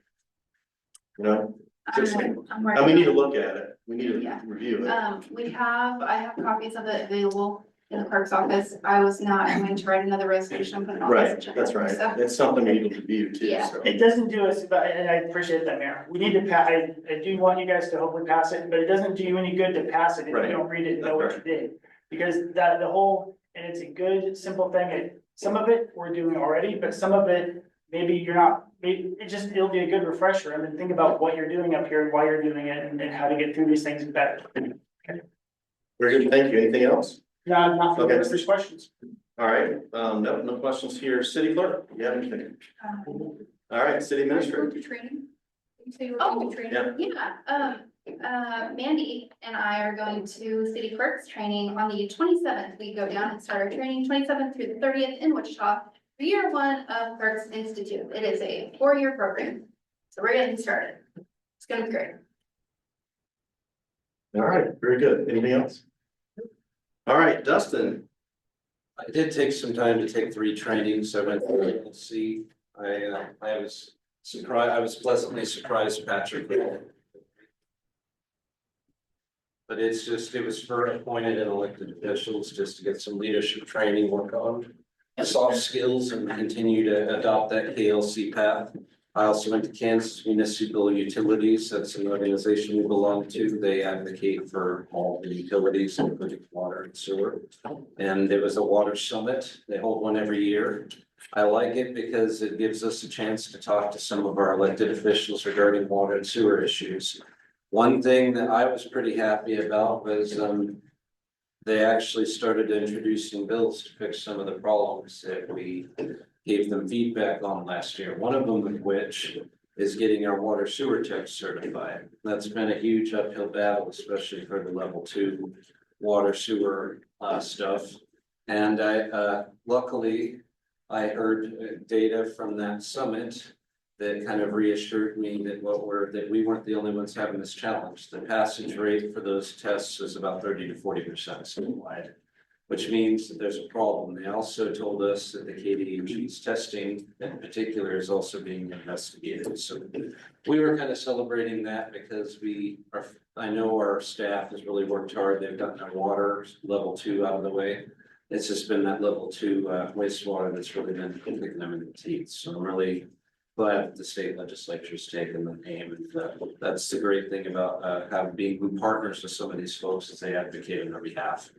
You know, just, and we need to look at it, we need to Yeah. review it. I have copies of it available. in the clerk's office. I was not going to write another resolution, and put it on this Right, agenda. that's right. So, It's something we need to review too, Yeah. so. It doesn't do us, but, and I appreciate that, Mayor. We need to I do want you guys to hopefully pass it, but it doesn't do you any good to pass it if you Right. don't read it and know That's what you did. Because that, the whole, and it's a good, simple thing, some of it we're doing already, but some of it, maybe you're not, maybe, it'll be a good refresher, and then think about what you're doing up here and why you're doing it, and how to get through these things better. Very good, thank you. Anything else? No, not for Okay. the there's questions. All right, no questions here. City clerk, you have anything? All right, city administrator. Training? You say you were Oh, going to training? Mandy and I are going to city clerks training on the 27th. We go down and start our training 27th through the 30th in Wichita for year 1 of Clerks Institute. It is a 4-year program. So we're getting started. It's gonna be great. All right, very good. Anything else? All right, Dustin. I did take some time to take 3 trainings. I went through and see, I was surprised, I was pleasantly surprised, Patrick. But it's just, it was for appointed and elected officials, just to get some leadership training, work on soft skills and continue to adopt that KLC path. I also went to Kansas Municipal Utilities. That's an organization we belong to. They advocate for all the utilities, including water and sewer. And it was a water summit. They hold one every year. I like it because it gives us a chance to talk to some of our elected officials regarding water and sewer issues. One thing that I was pretty happy about was, they actually started introducing bills to fix some of the problems that we gave them feedback on last year. One of them of which is getting our water sewer tech certified. That's been a huge uphill battle, especially for the level 2 water sewer stuff. And luckily, I heard data from that summit that kind of reassured me that that we weren't the only ones having this challenge. The passage rate for those tests is about 30 to 40% statewide, which means that there's a problem. They also told us that the KDHE's testing in particular is also being investigated. So we were kind of celebrating that because I know our staff has really worked hard. They've gotten our water level 2 out of the way. It's just been that level 2 wastewater that's really been kicking them in the teeth. So I'm really glad that the state legislature's taken the aim, and that's the great thing about being good partners with some of these folks as they advocate on our behalf.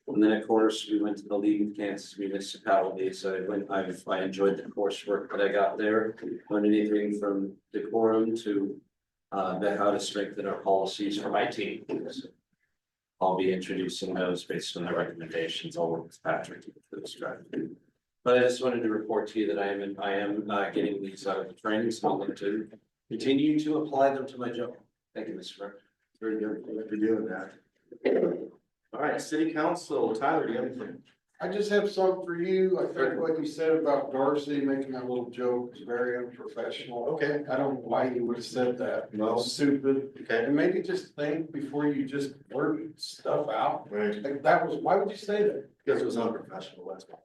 And then, of course, we went to the League of Kansas Municipalities. I enjoyed the coursework that I got there. Learned anything from decorum to how to strengthen our policies for my team. So I'll be introducing those based on the recommendations. I'll work with Patrick to get those started. But I just wanted to report to you that I am getting these out of the training, so I'm going to continue to apply them to my job. Thank you, Mr. Mayor. Very good. Thank you for doing that. All right, city council, Tyler, do you have anything? I just have something for you. I think what you said about Darcy making that little joke is very unprofessional. Okay. I don't know why you would have said that. No. Stupid. Okay. And maybe just think before you just blurt stuff out. Right. Like why would you say that? Because it was unprofessional, that's why.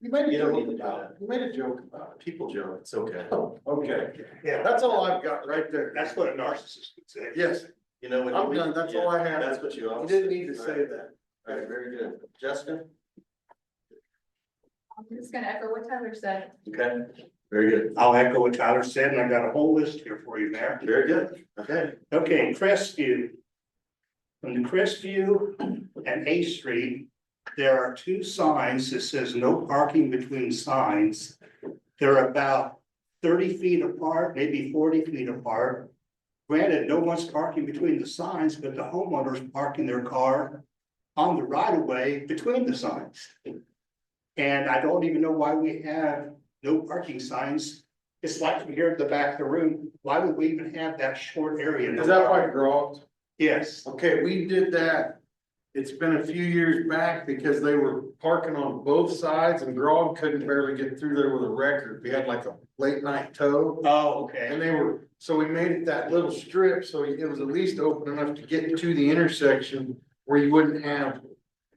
You made a You don't joke need to do about that. it. You made a joke about it. People joke, it's okay. Okay. Yeah, that's all I've got right there. That's what a narcissist would say. Yes, You know, when I'm done. That's all I have. That's what you you always. didn't need to say that. All right, very good. Jessica? I'm just gonna echo what Tyler said. Okay, very good. I'll echo what Tyler said, and I got a whole list here for you, Mayor. Very good. Okay. Okay, Crestview. From the Crestview and A Street, there are 2 signs that says no parking between signs. They're about 30 feet apart, maybe 40 feet apart. Granted, no one's parking between the signs, but the homeowner's parking their car on the right of way between the signs. And I don't even know why we have no parking signs. It's like from here at the back of the room. Why would we even have that short area? Is that why Groves? Yes. Okay, we did that. It's been a few years back because they were parking on both sides and Grog couldn't barely get through there with a record. We had like a late night tow. Oh, okay. And so we made it that little strip, so it was at least open enough to get to the intersection where you wouldn't have,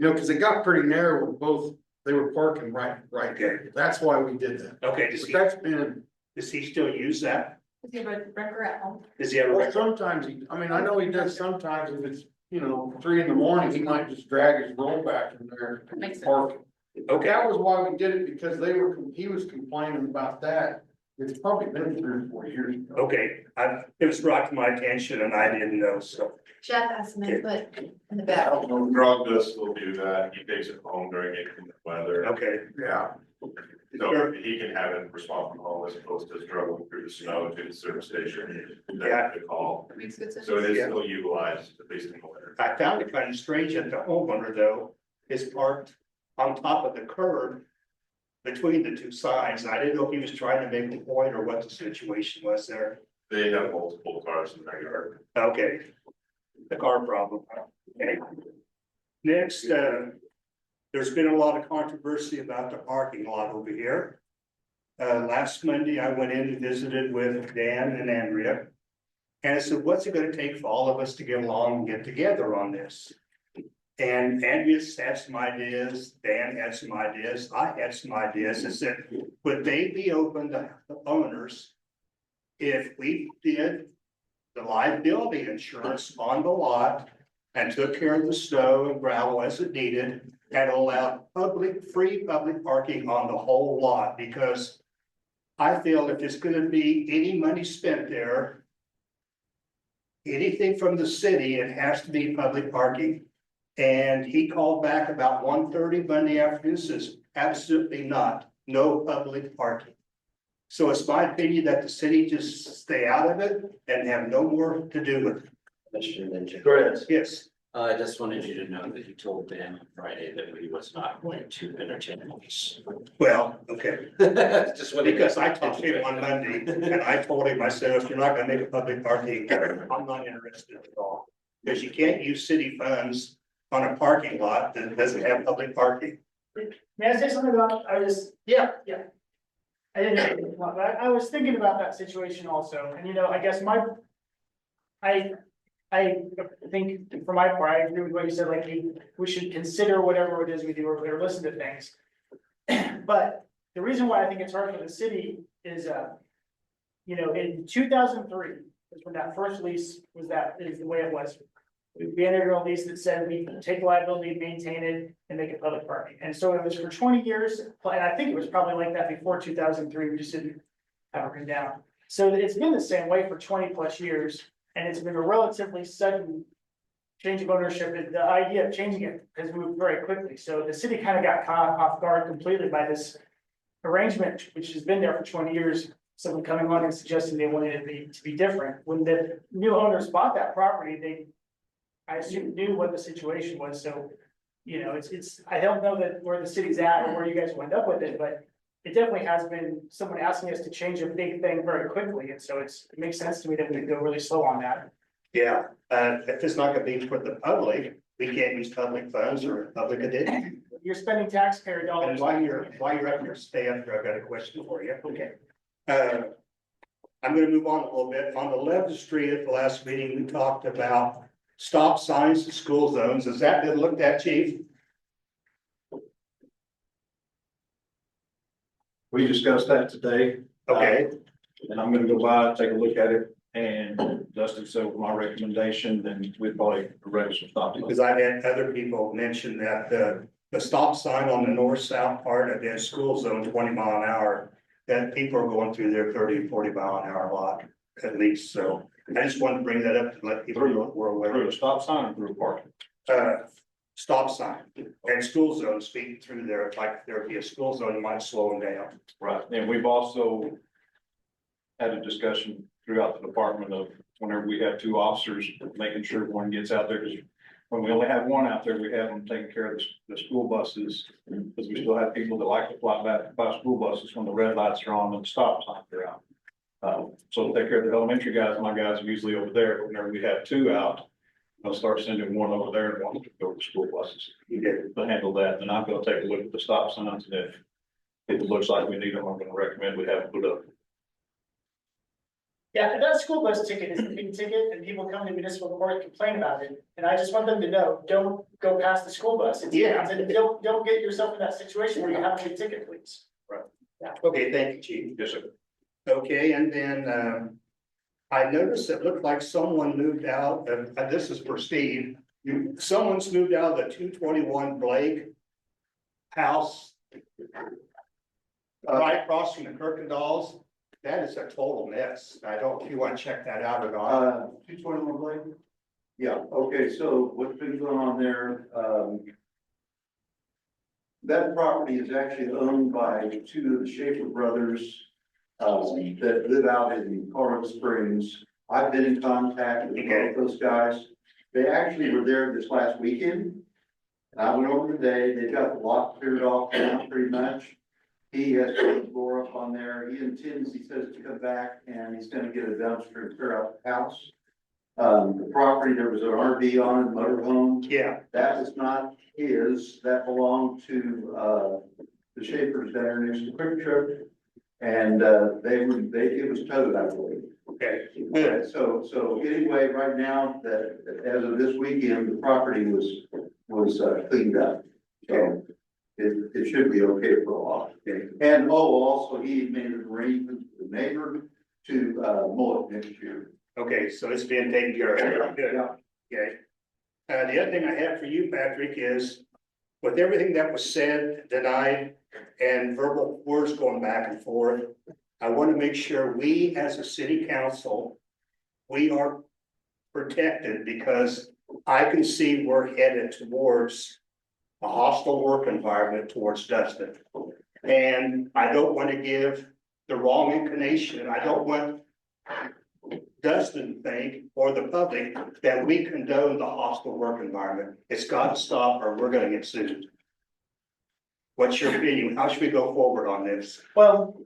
cause it got pretty narrow with both, they were parking right there. That's why we did that. Okay, does he still use that? Does he have a record at home? Does he have a Well, record? sometimes I know he does sometimes if it's, you know, 3 in the morning, he might just drag his rollback in there. Makes sense. Park. Okay, That was why we did it, because he was complaining about that. It's probably been 3 or 4 years ago. okay, it was brought to my attention and I didn't know, so. Jeff has some input in the I back. don't know, drug does will do that, he takes it home during inclement weather. Okay, Yeah. So he can have it respond from home as opposed to struggling through the snow to the service station. That's the call. Makes good sense. So it is still utilized, at least in the winter. I found it kind of strange that the homeowner though is parked on top of the curb between the two signs. I didn't know if he was trying to make a point or what the situation was there. They have multiple cars in their yard. Okay. The car problem. Okay. Next, there's been a lot of controversy about the parking lot over here. Last Monday, I went in and visited with Dan and Andrea. And I said, what's it gonna take for all of us to get along and get together on this? And Andrea had some ideas, Dan had some ideas, I had some ideas. I said, would they be open to the owners if we did the liability insurance on the lot and took care of the snow and gravel as it needed and allowed free public parking on the whole lot? Because I feel if there's gonna be any money spent there, anything from the city, it has to be public parking. And he called back about 1:30 Monday afternoon, says, absolutely not, no public parking. So it's my opinion that the city just stay out of it and have no more to do with it. Mr. Ninja. Correct. Yes, I just wanted you to know that he told Dan on Friday that he was not going to entertain this. well, okay, Just wanted to- because I talked to him on Monday and I told him, I said, if you're not gonna make a public parking, I'm not interested at all. Because you can't use city funds on a parking lot that doesn't have public parking. May I say something about, yeah. I didn't, but I was thinking about that situation also, and you know, I guess I think for my part, I agree with what you said, like, we should consider whatever it is we do, or listen to things. But the reason why I think it's hard for the city is, you know, in 2003, is when that first lease is the way it was. We entered a lease that said we take liability, maintain it, and make it public parking. And so it was for 20 years, and I think it was probably like that before 2003, we just didn't have it written down. So it's been the same way for 20+ years, and it's been a relatively sudden change of ownership, and the idea of changing it has moved very quickly. So the city kind of got caught off guard completely by this arrangement, which has been there for 20 years. Someone coming on and suggesting they wanted it to be different. When the new owners bought that property, I assume knew what the situation was, so, you know, I don't know that where the city's at or where you guys wind up with it, but it definitely has been someone asking us to change a big thing very quickly, and so it makes sense to me that we go really slow on that. Yeah, if it's not gonna be for the public, we can't use public funds or public addition. You're spending taxpayer And dollars. while you're up here, stay up here, I've got a question for you. Okay. I'm gonna move on a little bit. On the 11th Street at the last meeting, we talked about stop signs and school zones. Has that been looked at, chief? We discussed that today. Okay, And I'm gonna go by, take a look at it, and Dustin said with my recommendation, then we'd probably arrange some stop. because I've had other people mention that the stop sign on the north-south part of the school zone, 20 mile an hour, that people are going through their 30, 40 mile an hour lot at least. So I just wanted to bring that up to let people know we're aware. Through a stop sign or through a parking? Stop sign and school zone speeding through there, like there'd be a school zone, you might slow them down. Right, and we've also had a discussion throughout the department of whenever we have 2 officers, making sure one gets out there, because when we only have 1 out there, we have them taking care of the school buses. Because we still have people that like to fly back by school buses when the red lights are on and the stop signs are out. So to take care of the elementary guys, my guys are usually over there, but whenever we have 2 out, I'll start sending 1 over there and 1 to go to school buses. To handle that, then I'm gonna take a look at the stop signs, and if it looks like we need them, I'm gonna recommend we have them put up. Yeah, if that school bus ticket is a big ticket and people come to municipal court and complain about it, and I just want them to know, don't go past the school bus. Yeah. And don't get yourself in that situation where you have a big ticket, please. Okay, thank you, chief. Yes, sir. Okay, and then, I noticed it looked like someone moved out, and this is for Steve, Someone's moved out of the 221 Blake house. Right across from the Kirkendalls. That is a total mess. I don't, if you want to check that out at all. 221 Blake? Yeah, okay, so what's been going on there, that property is actually owned by two of the Schaefer brothers, that live out in Colorado Springs. I've been in contact with both those guys. They actually were there this last weekend. And I went over today, they've got the lot cleared off now pretty much. He has put the floor up on there. He intends, he says, to come back and he's gonna get a dumpster and clear out the house. The property, there was an RV on it, motorhome. Yeah. That was not his, that belonged to, the Schaefer's there next to Quick Trip. And, it was towed, I believe. Okay. Good. So anyway, right now, that, as of this weekend, the property was cleaned up. So it should be okay for a while. Okay. And, also, he made an arrangement with the neighbor to, mow it next year. Okay, so it's being taken care of. Good. Okay. The other thing I have for you, Patrick, is with everything that was said, denied, and verbal words going back and forth, I want to make sure we, as a city council, we are protected, because I can see we're headed towards a hostile work environment towards Dustin. And I don't want to give the wrong inclination. I don't want Dustin think, or the public, that we condone the hostile work environment. It's got to stop or we're gonna get sued. What's your opinion? How should we go forward on this? Well,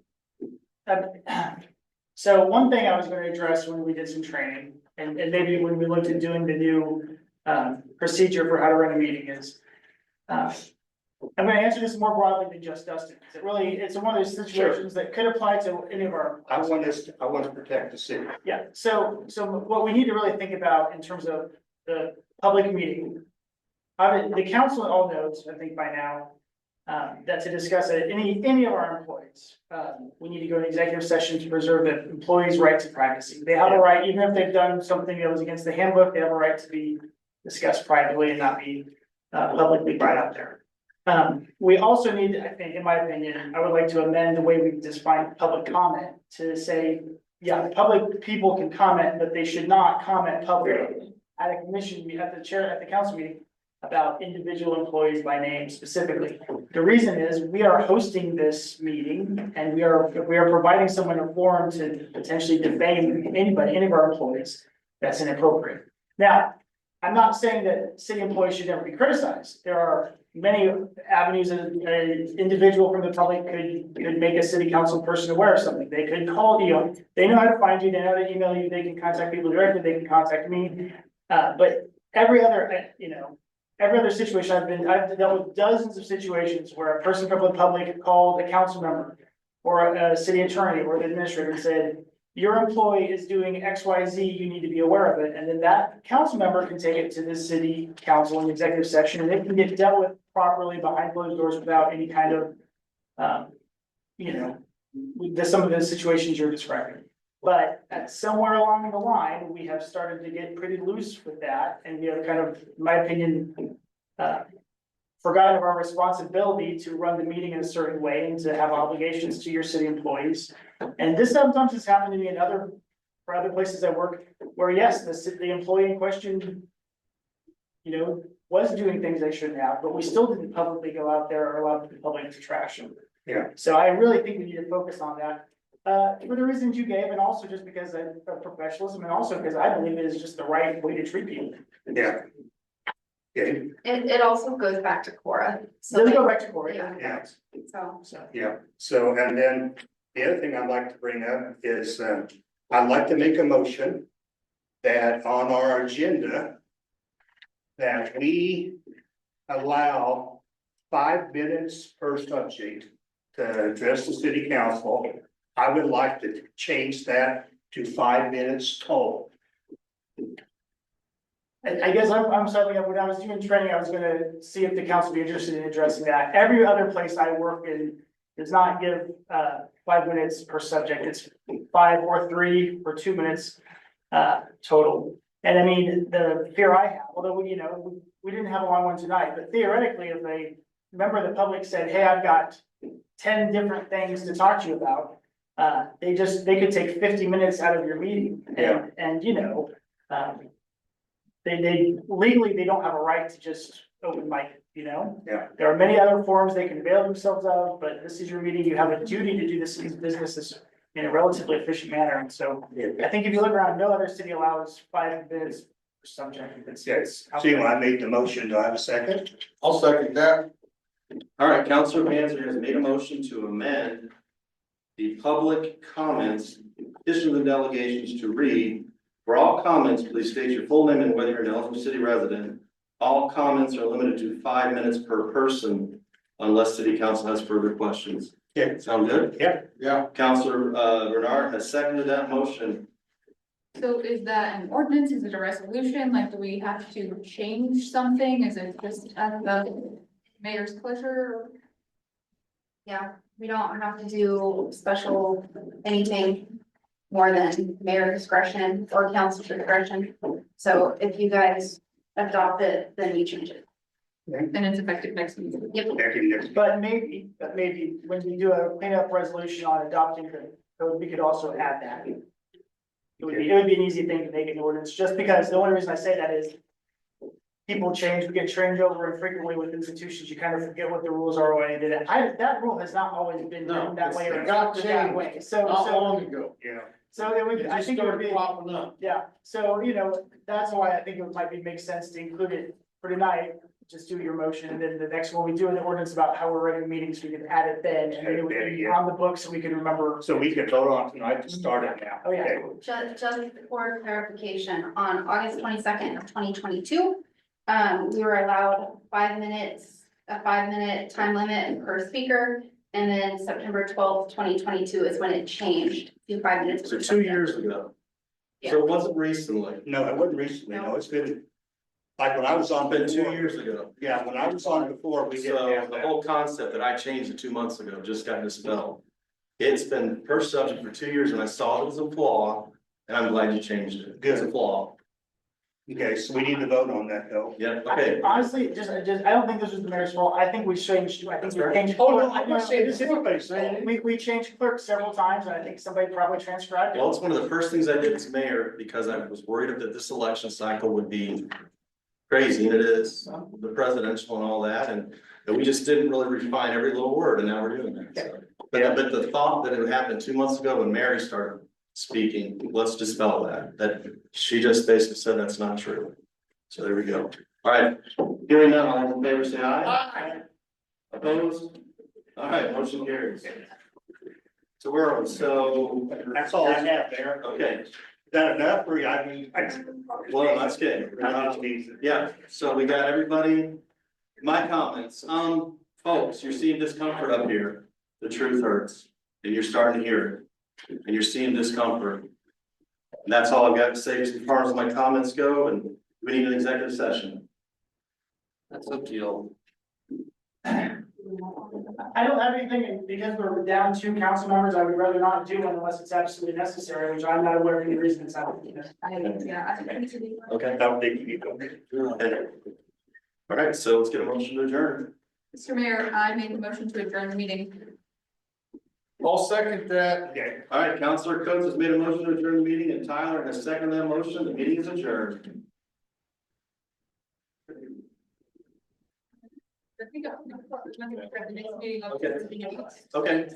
so one thing I was going to address when we did some training, and maybe when we looked at doing the new procedure for how to run a meeting is, I'm going to answer this more broadly than just Dustin. It's one of those situations that could apply to any of our. I want to protect the city. Yeah, so what we need to really think about in terms of the public meeting. The council all knows, I think by now, that to discuss any of our employees, we need to go to executive session to preserve the employees' right to privacy. They have a right, even if they've done something that was against the handbook, they have a right to be discussed privately and not be publicly brought out there. We also need, I think, in my opinion, I would like to amend the way we define public comment to say, yeah, public people can comment, but they should not comment publicly at a commission, at the council meeting about individual employees by name specifically. The reason is we are hosting this meeting and we are providing someone a forum to potentially defame anybody, any of our employees. That's inappropriate. Now, I'm not saying that city employees should never be criticized. There are many avenues that an individual from the public could make a city council person aware of something. They could call you, they know how to find you, they know how to email you, they can contact people directly, they can contact me. But every other situation I've dealt with dozens of situations where a person from the public called a council member or a city attorney or the administrator and said, your employee is doing X, Y, Z, you need to be aware of it. And then that council member can take it to the city council and executive session, and it can get dealt with properly behind closed doors without any kind of, some of the situations you're describing. But somewhere along the line, we have started to get pretty loose with that, and we have kind of, in my opinion, forgotten of our responsibility to run the meeting in a certain way and to have obligations to your city employees. And this sometimes has happened to me for other places I work, where yes, the employee in question, was doing things they shouldn't have, but we still didn't publicly go out there or allow the public to trash them. Yeah. So I really think we need to focus on that. For the reasons you gave, and also just because of professionalism, and also because I believe it is just the right way to treat people. Yeah. Okay. It also goes back to Cora. Does it go back to Cora? Yeah. So. Yeah, so, and then the other thing I'd like to bring up is, I'd like to make a motion that on our agenda, that we allow 5 minutes per subject to address the city council. I would like to change that to 5 minutes total. I guess I'm slightly up. When I was doing training, I was gonna see if the council would be interested in addressing that. Every other place I work in does not give 5 minutes per subject. It's 5 or 3 or 2 minutes total. And I mean, the fear I have, although we didn't have a long one tonight, but theoretically, if a member of the public said, hey, I've got 10 different things to talk to you about, they could take 50 minutes out of your meeting and they legally, they don't have a right to just open mic, Yeah. There are many other forms they can avail themselves of, but this is your meeting, you have a duty to do this business in a relatively efficient manner, and so I think if you look around, no other city allows 5 minutes per subject. Yes, see, when I made the motion, do I have a second? I'll second that. All right, Counselor Panzer has made a motion to amend the public comments, petition of the delegations to read, for all comments, please state your full name and whether you're an Ellsworth City resident. All comments are limited to 5 minutes per person unless city council has further questions. Yeah. Sound good? Yeah. Yeah. Counselor Bernard has seconded that motion. So is that an ordinance? Is it a resolution? Like, do we have to change something? Is it just at the mayor's pleasure? Yeah, we don't have to do special anything more than mayor discretion or council discretion. So if you guys adopt it, then you change it. And it's effective next week. Yep. But maybe when we do a cleanup resolution on adopting the code, we could also add that. It would be an easy thing to make an ordinance, just because the only reason I say that is people change, we get trained over infrequently with institutions, you kind of forget what the rules are when you did it. That rule has not always been written that way or It got adopted that changed way, not so. long ago. Yeah. So it would, It I just think it would started be, popping up. yeah, so that's why I think it might make sense to include it for tonight. Just do your motion, and then the next one, we do an ordinance about how we're running meetings, we can add it then, and then it would be on the book, so we can remember. So we can vote on it tonight to start it now. Oh, yeah. Okay. Just for clarification, on August 22nd of 2022, we were allowed 5 minutes, a 5-minute time limit per speaker. And then September 12th, 2022 is when it changed to 5 minutes. So per 2 subject. years ago. So it wasn't recently. No, it wasn't recently, no, it's been, like when I was on. It's been 2 before. years ago. Yeah, when I was on before, we didn't So have the that. whole concept that I changed it 2 months ago just got dispelled. It's been per subject for 2 years and I saw it as a flaw, and I'm glad you changed it. It's a flaw. Okay, so we need to vote on that though. Yeah, okay. Honestly, I don't think this was the mayor's fault, I think we changed. Oh, no, I'm not saying this, everybody's saying it. We changed clerks several times, and I think somebody probably transcribed it. Well, it's one of the first things I did as mayor because I was worried that this election cycle would be crazy, and it is, the presidential and all that, and we just didn't really refine every little word, and now we're doing that, so. But the thought that it happened 2 months ago when Mary started speaking, let's dispel that she just basically said that's not true. So there we go. All right, hearing none, all in favor, say aye. Aye. Opposed? All right, motion carries. So where are we? So. That's all I have there. Okay, Is that enough, or I mean? well, that's good. Yeah, so we got everybody, my comments, folks, you're seeing discomfort up here, the truth hurts, and you're starting to hear it. And you're seeing discomfort. And that's all I've got to say as far as my comments go, and we need an executive session. That's up to you. I don't have anything, and because we're down 2 council members, I would rather not do one unless it's absolutely necessary, which I'm not aware of any reason it's not. Okay. That would be. All right, so let's get a motion to adjourn. Mr. Mayor, I made the motion to adjourn the meeting. I'll second that. Okay. All right, Counselor Coates has made a motion to adjourn the meeting, and Tyler has seconded that motion. The meeting is adjourned. I think the next meeting. Okay. Okay.